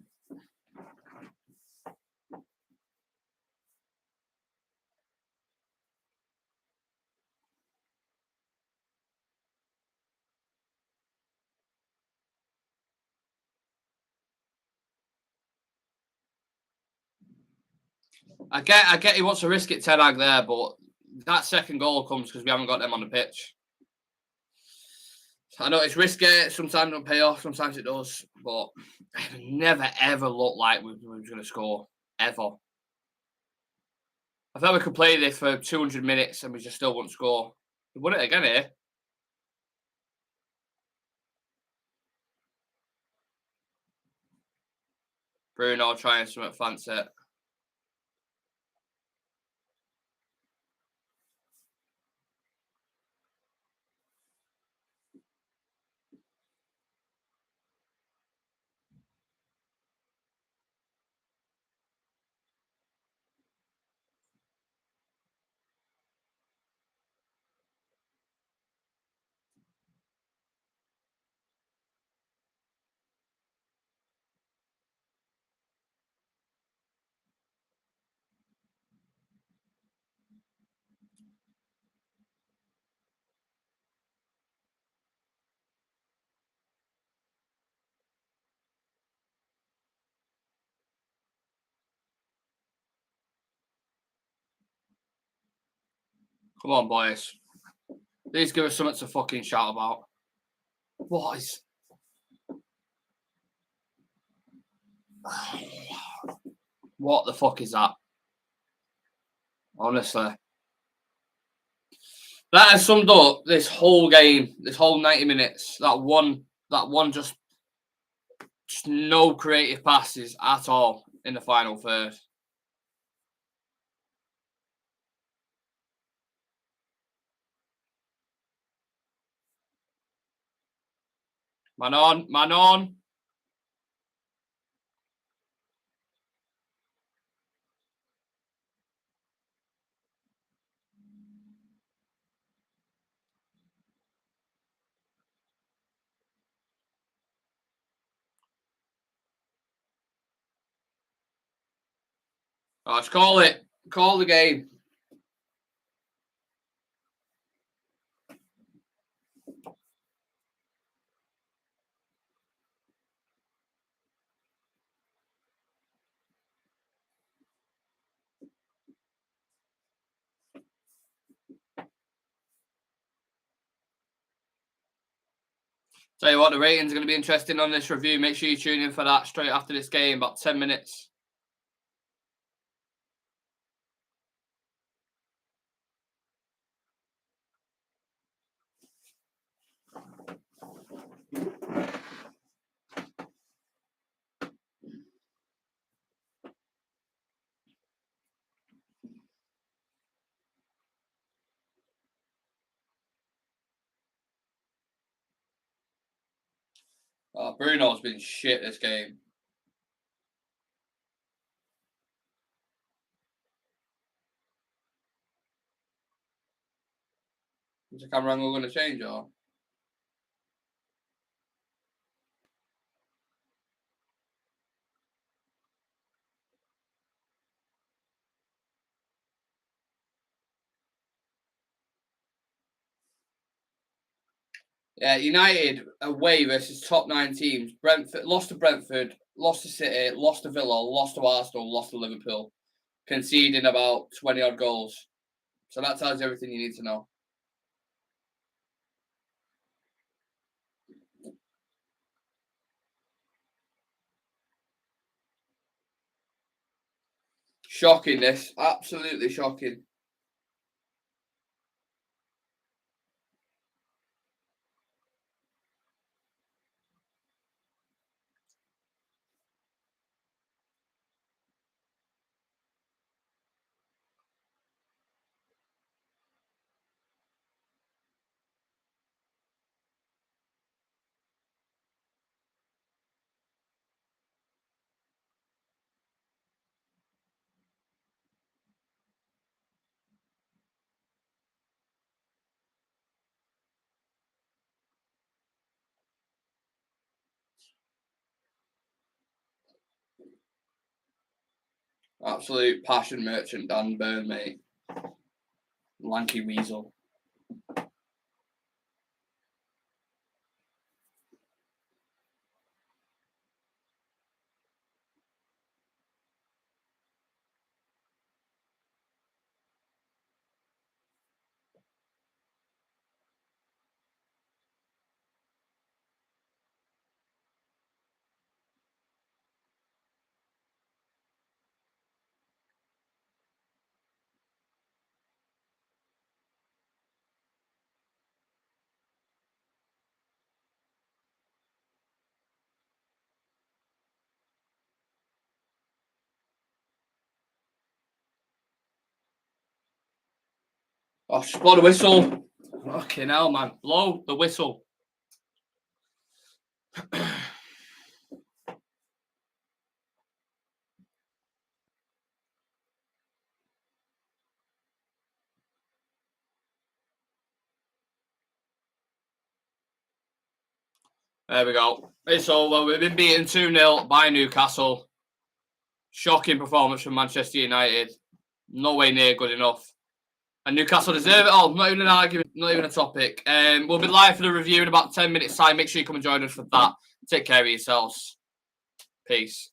I get he wants to risk it, Ten Hag there, but that second goal comes because we haven't got them on the pitch. I know it's risky. Sometimes it don't pay off. Sometimes it does. But it never, ever looked like we were going to score. Ever. I thought we could play this for 200 minutes and we just still wouldn't score. We won it again here. Bruno trying something fancy. Come on, boys. Please give us something to fucking shout about. What is... What the fuck is that? Honestly. That has summed up this whole game, this whole 90 minutes. That one just no creative passes at all in the final third. Man on. Let's call it. Call the game. Tell you what, the ratings are going to be interesting on this review. Make sure you tune in for that straight after this game, about 10 minutes. Bruno's been shit this game. Is the camera angle going to change or? Yeah, United away versus top 9 teams. Brentford lost to Brentford, lost to City, lost to Villa, lost to Arsenal, lost to Liverpool, conceding about 20 odd goals. So that tells you everything you need to know. Shocking, this. Absolutely shocking. Absolute passion merchant, Dan Burn, mate. Lanky weasel. Oh, blow the whistle. Fucking hell, man. Blow the whistle. There we go. It's over. We've been beaten 2-0 by Newcastle. Shocking performance from Manchester United. No way near good enough. And Newcastle deserve it all. Not even an argument, not even a topic. We'll be live for the review in about 10 minutes' time. Make sure you come and join us for that. Take care of yourselves. Peace.